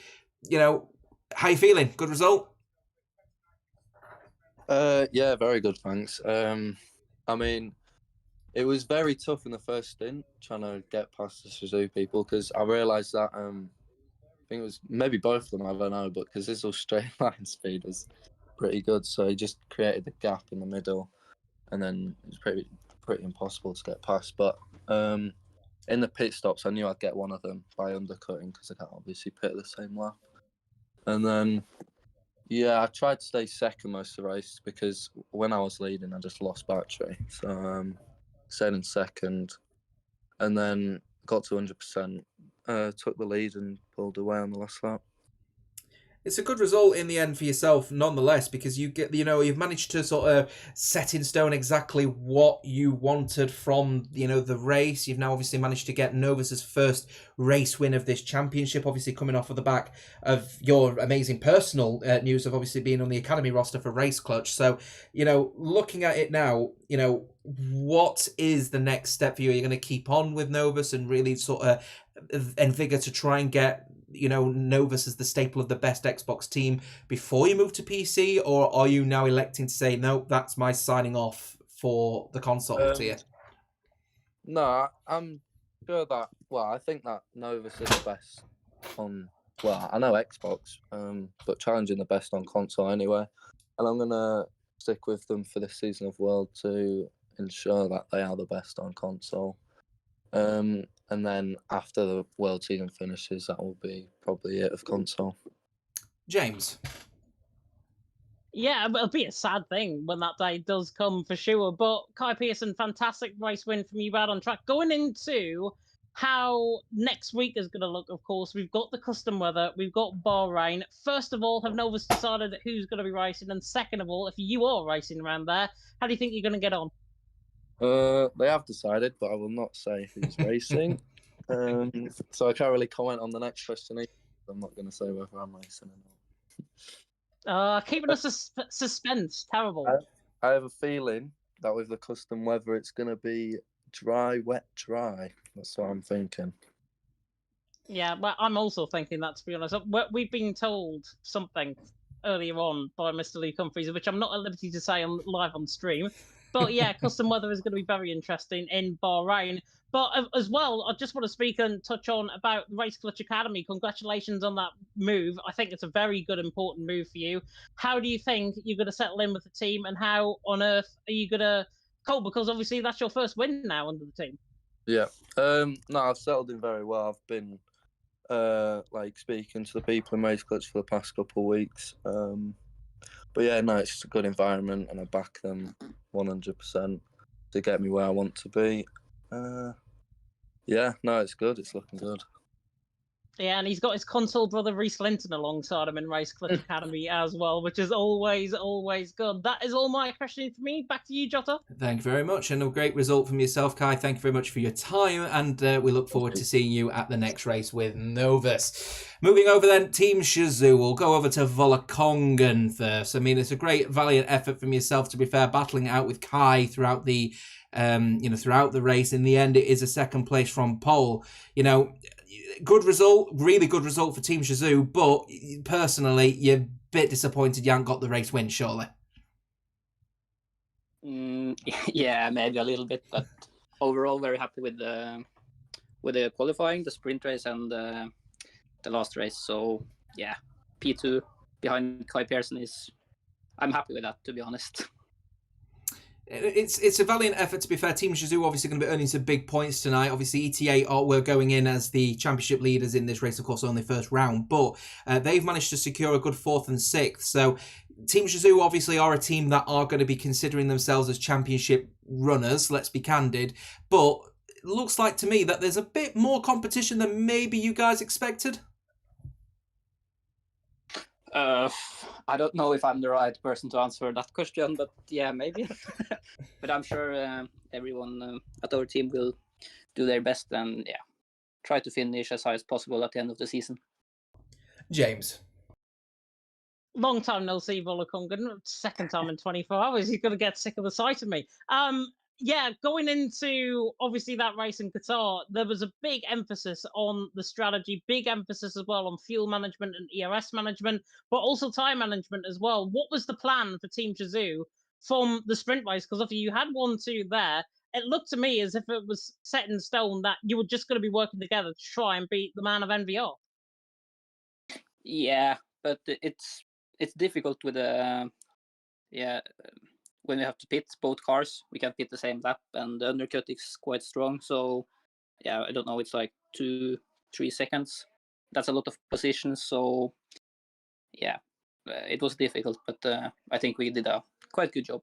Speaker 1: How you feeling? Good result?
Speaker 4: Yeah, very good, thanks. It was very tough in the first stint, trying to get past the Shazoo people, because I realised that, I think it was maybe both of them, I don't know, but because his straight line speed was pretty good, so he just created the gap in the middle, and then it was pretty impossible to get past. But in the pit stops, I knew I'd get one of them by undercutting, because I can't obviously pit the same lap. And then, yeah, I tried to stay second most of the race, because when I was leading, I just lost battery. So stayed in second, and then got to 100%, took the lead and pulled away on the last lap.
Speaker 1: It's a good result in the end for yourself, nonetheless, because you get, you've managed to sort of set in stone exactly what you wanted from, the race. You've now obviously managed to get Novus's first race win of this championship, obviously coming off of the back of your amazing personal news of obviously being on the academy roster for Race Clutch. So, looking at it now, what is the next step for you? Are you going to keep on with Novus and really sort of endeavour to try and get, Novus as the staple of the best Xbox team before you move to PC, or are you now electing to say, no, that's my signing off for the console tier?
Speaker 4: No, I'm sure that, I think that Novus is the best on, I know Xbox, but challenging the best on console anyway. And I'm going to stick with them for this season of World to ensure that they are the best on console. And then after the World season finishes, that will be probably it of console.
Speaker 1: James.
Speaker 2: Yeah, it'll be a sad thing when that day does come for sure. But Kai Pearson, fantastic race win from you bad on track. Going into how next week is going to look, of course, we've got the custom weather, we've got Bahrain. First of all, have Novus decided who's going to be racing? And second of all, if you are racing around there, how do you think you're going to get on?
Speaker 4: They have decided, but I will not say who's racing. So I can't really comment on the next question either. I'm not going to say whether I'm racing or not.
Speaker 2: Keeping us suspense. Terrible.
Speaker 4: I have a feeling that with the custom weather, it's going to be dry, wet, dry. That's what I'm thinking.
Speaker 2: Yeah, but I'm also thinking that, to be honest. We've been told something earlier on by Mr. Luke Humphries, which I'm not at liberty to say live on stream. But yeah, custom weather is going to be very interesting in Bahrain. But as well, I just want to speak and touch on about Race Clutch Academy. Congratulations on that move. I think it's a very good, important move for you. How do you think you're going to settle in with the team, and how on earth are you going to go? Because obviously that's your first win now under the team.
Speaker 4: Yeah. No, I've settled in very well. I've been speaking to the people in Race Clutch for the past couple of weeks. But yeah, no, it's just a good environment, and I back them 100% to get me where I want to be. Yeah, no, it's good. It's looking good.
Speaker 2: Yeah, and he's got his console brother Reese Linton alongside him in Race Clutch Academy as well, which is always, always good. That is all my questioning for me. Back to you, Jota.
Speaker 1: Thank you very much, and a great result from yourself, Kai. Thank you very much for your time, and we look forward to seeing you at the next race with Novus. Moving over then, Team Shazoo. We'll go over to Volakongan first. I mean, it's a great, valiant effort from yourself, to be fair, battling it out with Kai throughout the throughout the race. In the end, it is a second place from pole. Good result, really good result for Team Shazoo, but personally, you're a bit disappointed you haven't got the race win, surely.
Speaker 5: Yeah, maybe a little bit, but overall, very happy with the qualifying, the sprint race, and the last race. So yeah, P2 behind Kai Pearson I'm happy with that, to be honest.
Speaker 1: It's a valiant effort, to be fair. Team Shazoo obviously going to be earning some big points tonight. Obviously, ETA were going in as the championship leaders in this race, of course, only first round, but they've managed to secure a good 4th and 6th. So Team Shazoo obviously are a team that are going to be considering themselves as championship runners, let's be candid. But it looks like to me that there's a bit more competition than maybe you guys expected.
Speaker 5: I don't know if I'm the right person to answer that question, but yeah, maybe. But I'm sure everyone at our team will do their best and try to finish as high as possible at the end of the season.
Speaker 1: James.
Speaker 2: Long time no see, Volakongan. Second time in 24 hours. He's going to get sick of the sight of me. Yeah, going into obviously that race in Qatar, there was a big emphasis on the strategy, big emphasis as well on fuel management and ERS management, but also time management as well. What was the plan for Team Shazoo from the sprint race? Because if you had 1-2 there, it looked to me as if it was set in stone that you were just going to be working together to try and beat the man of NVR.
Speaker 5: Yeah, but it's difficult with when we have to pit both cars, we can pit the same lap, and the undercut is quite strong. So, yeah, I don't know, it's like 2-3 seconds. That's a lot of positions. So, yeah, it was difficult, but I think we did a quite good job.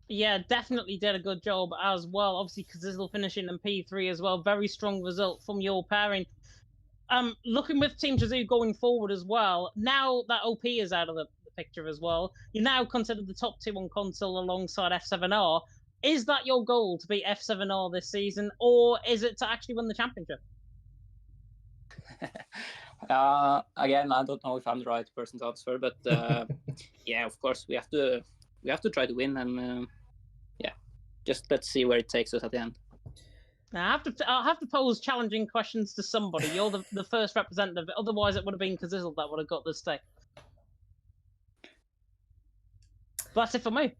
Speaker 2: Yeah, definitely did a good job as well. Obviously, Kazizel finishing in P3 as well. Very strong result from your pairing. Looking with Team Shazoo going forward as well, now that OP is out of the picture as well, you're now considered the top 2 on console alongside F7R. Is that your goal, to beat F7R this season, or is it to actually win the championship?
Speaker 5: Again, I don't know if I'm the right person to answer, but yeah, of course we have to try to win, and just let's see where it takes us at the end.
Speaker 2: Now, I'll have to pose challenging questions to somebody. You're the first representative. Otherwise, it would have been Kazizel that would have got this stake. But that's it for me.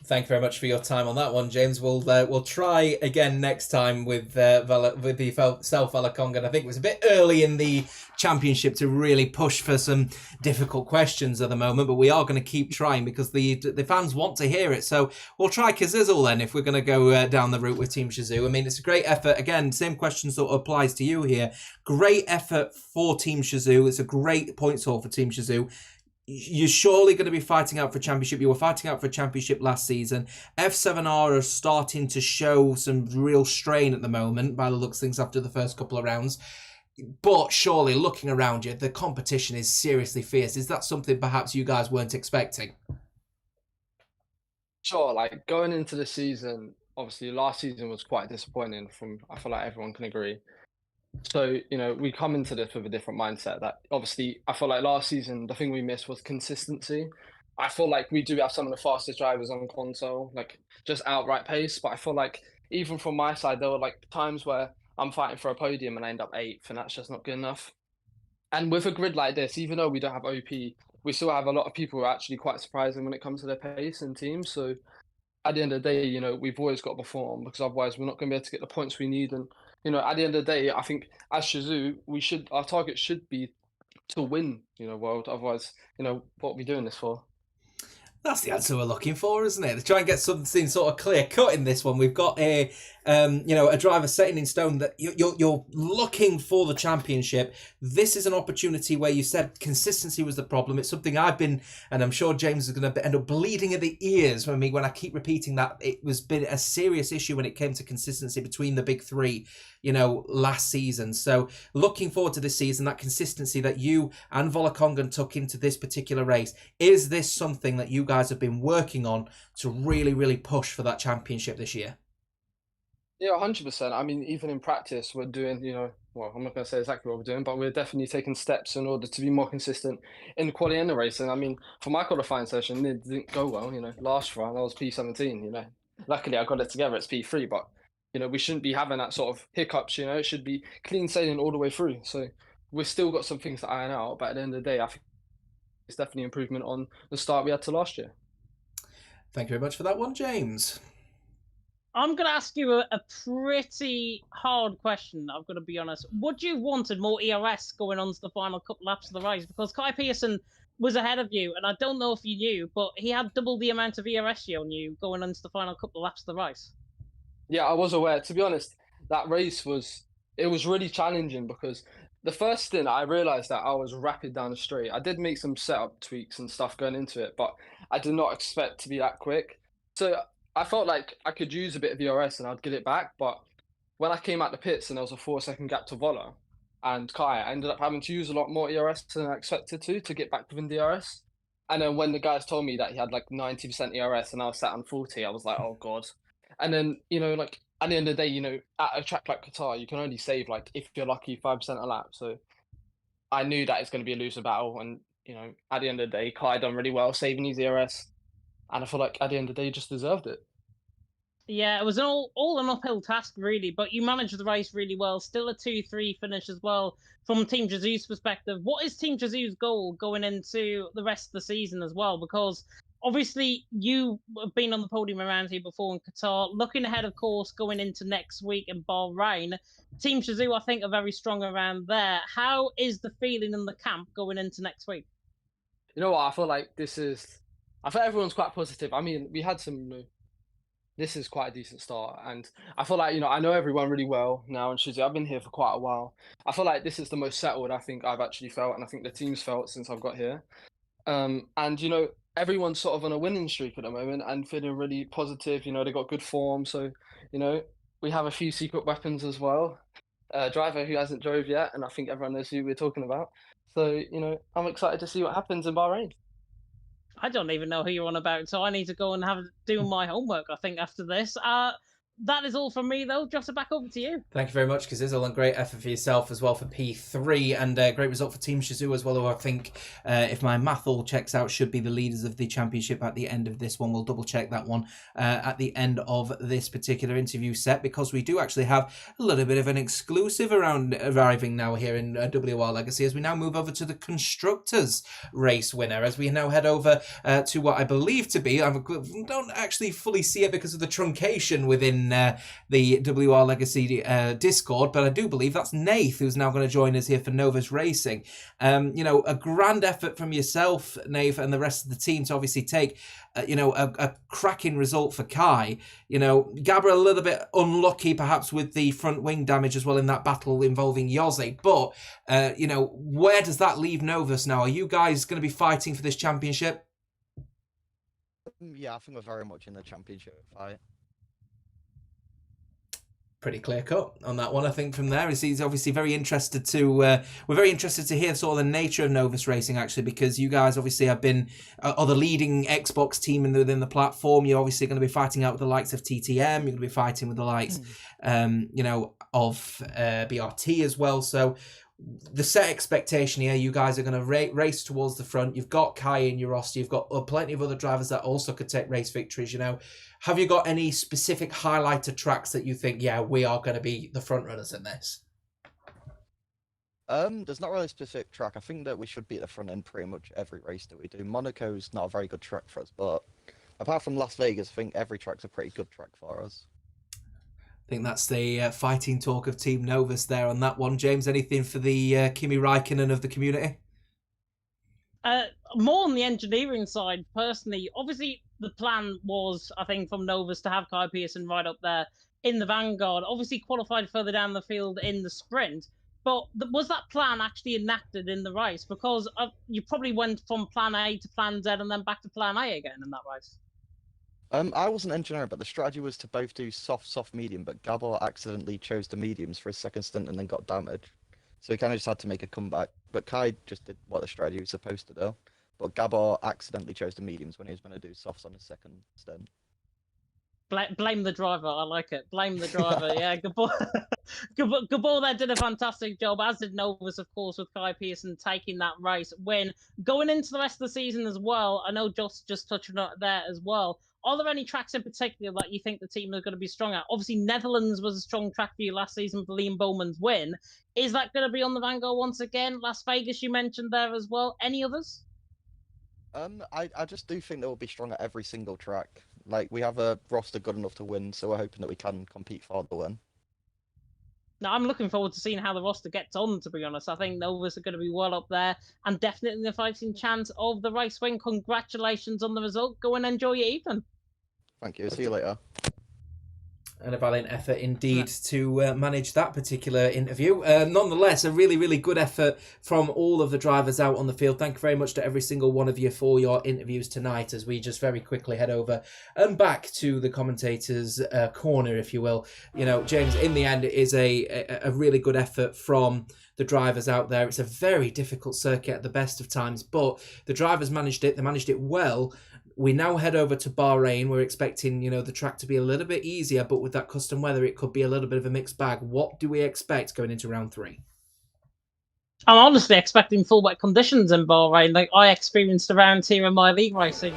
Speaker 1: Thank you very much for your time on that one, James. We'll try again next time with the Self Valakongan. I think it was a bit early in the championship to really push for some difficult questions at the moment, but we are going to keep trying because the fans want to hear it. So we'll try Kazizzle then if we're going to go down the route with Team Shazoo. I mean, it's a great effort. Again, same question sort of applies to you here. Great effort for Team Shazoo. It's a great points haul for Team Shazoo. You're surely going to be fighting out for championship. You were fighting out for a championship last season. F7R are starting to show some real strain at the moment by the looks of things after the first couple of rounds. But surely, looking around you, the competition is seriously fierce. Is that something perhaps you guys weren't expecting?
Speaker 6: Sure, like going into the season, obviously last season was quite disappointing I feel like everyone can agree. So, we come into this with a different mindset that obviously I feel like last season, the thing we missed was consistency. I feel like we do have some of the fastest drivers on console, like just outright pace. But I feel like even from my side, there were like times where I'm fighting for a podium and I end up 8th, and that's just not good enough. And with a grid like this, even though we don't have OP, we still have a lot of people who are actually quite surprising when it comes to their pace and teams. So at the end of the day, we've always got to perform because otherwise we're not going to be able to get the points we need. And, at the end of the day, I think as Shazoo, our target should be to win, World. Otherwise, what are we doing this for?
Speaker 1: That's the answer we're looking for, isn't it? To try and get something sort of clear cut in this one. We've got a driver setting in stone that you're looking for the championship. This is an opportunity where you said consistency was the problem. It's something I've been, and I'm sure James is going to end up bleeding at the ears when I keep repeating that it was been a serious issue when it came to consistency between the big three, last season. So looking forward to this season, that consistency that you and Valakongan took into this particular race. Is this something that you guys have been working on to really, really push for that championship this year?
Speaker 6: Yeah, 100%. I mean, even in practice, we're doing, well, I'm not going to say exactly what we're doing, but we're definitely taking steps in order to be more consistent in the quality and the race. And I mean, for my qualifying session, it didn't go well, last round I was P17, Luckily I got it together, it's P3, but, we shouldn't be having that sort of hiccups, it should be clean sailing all the way through. So we've still got some things to iron out, but at the end of the day, I think it's definitely improvement on the start we had to last year.
Speaker 1: Thank you very much for that one, James.
Speaker 2: I'm going to ask you a pretty hard question, I've got to be honest. Would you wanted more ERS going on to the final couple laps of the race? Because Kai Pearson was ahead of you, and I don't know if you knew, but he had double the amount of ERS on you going into the final couple laps of the race.
Speaker 6: Yeah, I was aware. To be honest, that race was really challenging because the first stint I realised that I was rapid down the straight. I did make some setup tweaks and stuff going into it, but I did not expect to be that quick. So I felt like I could use a bit of ERS and I'd get it back, but when I came out the pits and there was a 4-second gap to Vola and Kai, I ended up having to use a lot more ERS than I expected to get back within DRS. And then when the guys told me that he had like 90% ERS and I was sat on 40, I was like, oh God. And then, like at the end of the day, at a track like Qatar, you can only save like, if you're lucky, 5% a lap. So I knew that it's going to be a loser battle. And, at the end of the day, Kai done really well saving his ERS. And I feel like at the end of the day, he just deserved it.
Speaker 2: Yeah, it was all an uphill task, really, but you managed the race really well. Still a 2-3 finish as well from Team Shazoo's perspective. What is Team Shazoo's goal going into the rest of the season as well? Because obviously you have been on the podium around here before in Qatar. Looking ahead, of course, going into next week in Bahrain. Team Shazoo, I think, are very strong around there. How is the feeling in the camp going into next week?
Speaker 6: You know what? I feel like I feel everyone's quite positive. I mean, we had some... This is quite a decent start, and I feel like, I know everyone really well now in Shazoo. I've been here for quite a while. I feel like this is the most settled I think I've actually felt, and I think the team's felt since I've got here. And, everyone's sort of on a winning streak at the moment and feeling really positive. They got good form, so, we have a few secret weapons as well. Driver who hasn't drove yet, and I think everyone knows who we're talking about. So, I'm excited to see what happens in Bahrain.
Speaker 2: I don't even know who you're on about, so I need to go and do my homework, I think, after this. that is all from me, though. Jota, back over to you.
Speaker 1: Thank you very much, Kazizel, and great effort for yourself as well for P3, and great result for Team Shazoo as well, who I think, if my math all checks out, should be the leaders of the championship at the end of this one. We'll double check that one at the end of this particular interview set, because we do actually have a little bit of an exclusive arriving now here in WOR Legacy, as we now move over to the Constructors race winner, as we now head over to what I believe to be, I don't actually fully see it because of the truncation within the WR Legacy Discord, but I do believe that's Nath, who's now going to join us here for Novus Racing. A grand effort from yourself, Nath, and the rest of the team to obviously take a cracking result for Kai. Gabba a little bit unlucky perhaps with the front wing damage as well in that battle involving Yoze, but where does that leave Novus now? Are you guys going to be fighting for this championship?
Speaker 7: Yeah, I think we're very much in the championship fight.
Speaker 1: Pretty clear cut on that one. I think from there, he's obviously very interested to. We're very interested to hear sort of the nature of Novus Racing, actually, because you guys obviously have been are the leading Xbox team within the platform. You're obviously going to be fighting out with the likes of TTM. You're going to be fighting with the likes, of BRT as well. So the set expectation here, you guys are going to race towards the front. You've got Kai in your roster. You've got plenty of other drivers that also could take race victories. Have you got any specific highlighted tracks that you think, yeah, we are going to be the front runners in this?
Speaker 7: There's not really a specific track. I think that we should be at the front end pretty much every race that we do. Monaco's not a very good track for us, but apart from Las Vegas, I think every track's a pretty good track for us.
Speaker 1: I think that's the fighting talk of Team Novus there on that one. James, anything for the Kimi Räikkönen of the community?
Speaker 2: More on the engineering side, personally. Obviously, the plan was, I think, from Novus to have Kai Pearson right up there in the vanguard. Obviously, qualified further down the field in the sprint. But was that plan actually enacted in the race? Because you probably went from plan A to plan Z and then back to plan A again in that race.
Speaker 7: I wasn't engineering, but the strategy was to both do soft, medium, but Gabor accidentally chose the mediums for his second stint and then got damaged. So he kind of just had to make a comeback. But Kai just did what the strategy was supposed to do. But Gabor accidentally chose the mediums when he was going to do softs on his second stint.
Speaker 2: Blame the driver. I like it. Blame the driver. Yeah, Gabor there did a fantastic job, as did Novus, of course, with Kai Pearson taking that race win. Going into the rest of the season as well, I know Joss just touched on it there as well. Are there any tracks in particular that you think the team are going to be strong at? Obviously, Netherlands was a strong track for you last season for Liam Bowman's win. Is that going to be on the vanguard once again? Las Vegas, you mentioned there as well. Any others?
Speaker 7: I just do think that we'll be strong at every single track. Like, we have a roster good enough to win, so we're hoping that we can compete for the win.
Speaker 2: Now, I'm looking forward to seeing how the roster gets on, to be honest. I think Novus are going to be well up there and definitely the fighting chance of the race win. Congratulations on the result. Go and enjoy your evening.
Speaker 7: Thank you. See you later.
Speaker 1: And a valiant effort indeed to manage that particular interview. Nonetheless, a really, really good effort from all of the drivers out on the field. Thank you very much to every single one of you for your interviews tonight, as we just very quickly head over and back to the commentators' corner, if you will. James, in the end, it is a really good effort from the drivers out there. It's a very difficult circuit at the best of times, but the drivers managed it. They managed it well. We now head over to Bahrain. We're expecting, the track to be a little bit easier, but with that custom weather, it could be a little bit of a mixed bag. What do we expect going into round 3?
Speaker 2: I'm honestly expecting full wet conditions in Bahrain. Like I experienced around here in my league racing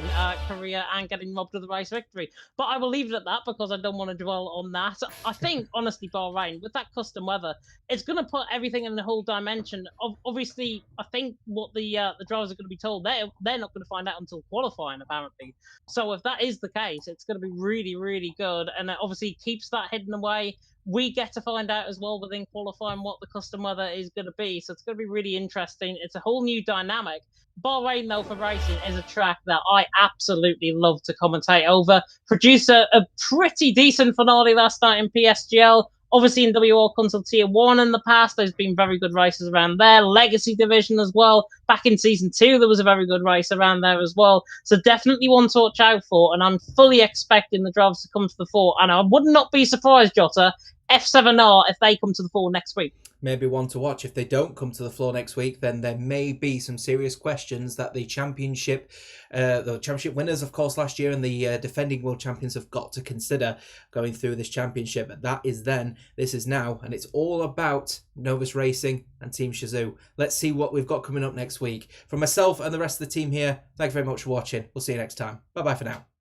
Speaker 2: career and getting robbed of the race victory. But I will leave it at that because I don't want to dwell on that. I think, honestly, Bahrain, with that custom weather, it's going to put everything in the whole dimension. Obviously, I think what the drivers are going to be told, they're not going to find out until qualifying, apparently. So if that is the case, it's going to be really, really good. And it obviously keeps that hidden away. We get to find out as well within qualifying what the custom weather is going to be. So it's going to be really interesting. It's a whole new dynamic. Bahrain, though, for racing is a track that I absolutely love to commentate over. Produced a pretty decent finale last night in PSGL. Obviously, in WOR Console Tier 1 in the past, there's been very good races around there. Legacy Division as well. Back in Season 2, there was a very good race around there as well. So definitely one to watch out for. And I'm fully expecting the drivers to come to the fore. And I would not be surprised, Jota, F7R, if they come to the fore next week.
Speaker 1: maybe one to watch. If they don't come to the floor next week, then there may be some serious questions that the championship winners, of course, last year and the defending world champions have got to consider going through this championship. That is then, this is now, and it's all about Novus Racing and Team Shazoo. Let's see what we've got coming up next week. From myself and the rest of the team here, thank you very much for watching. We'll see you next time. Bye-bye for now.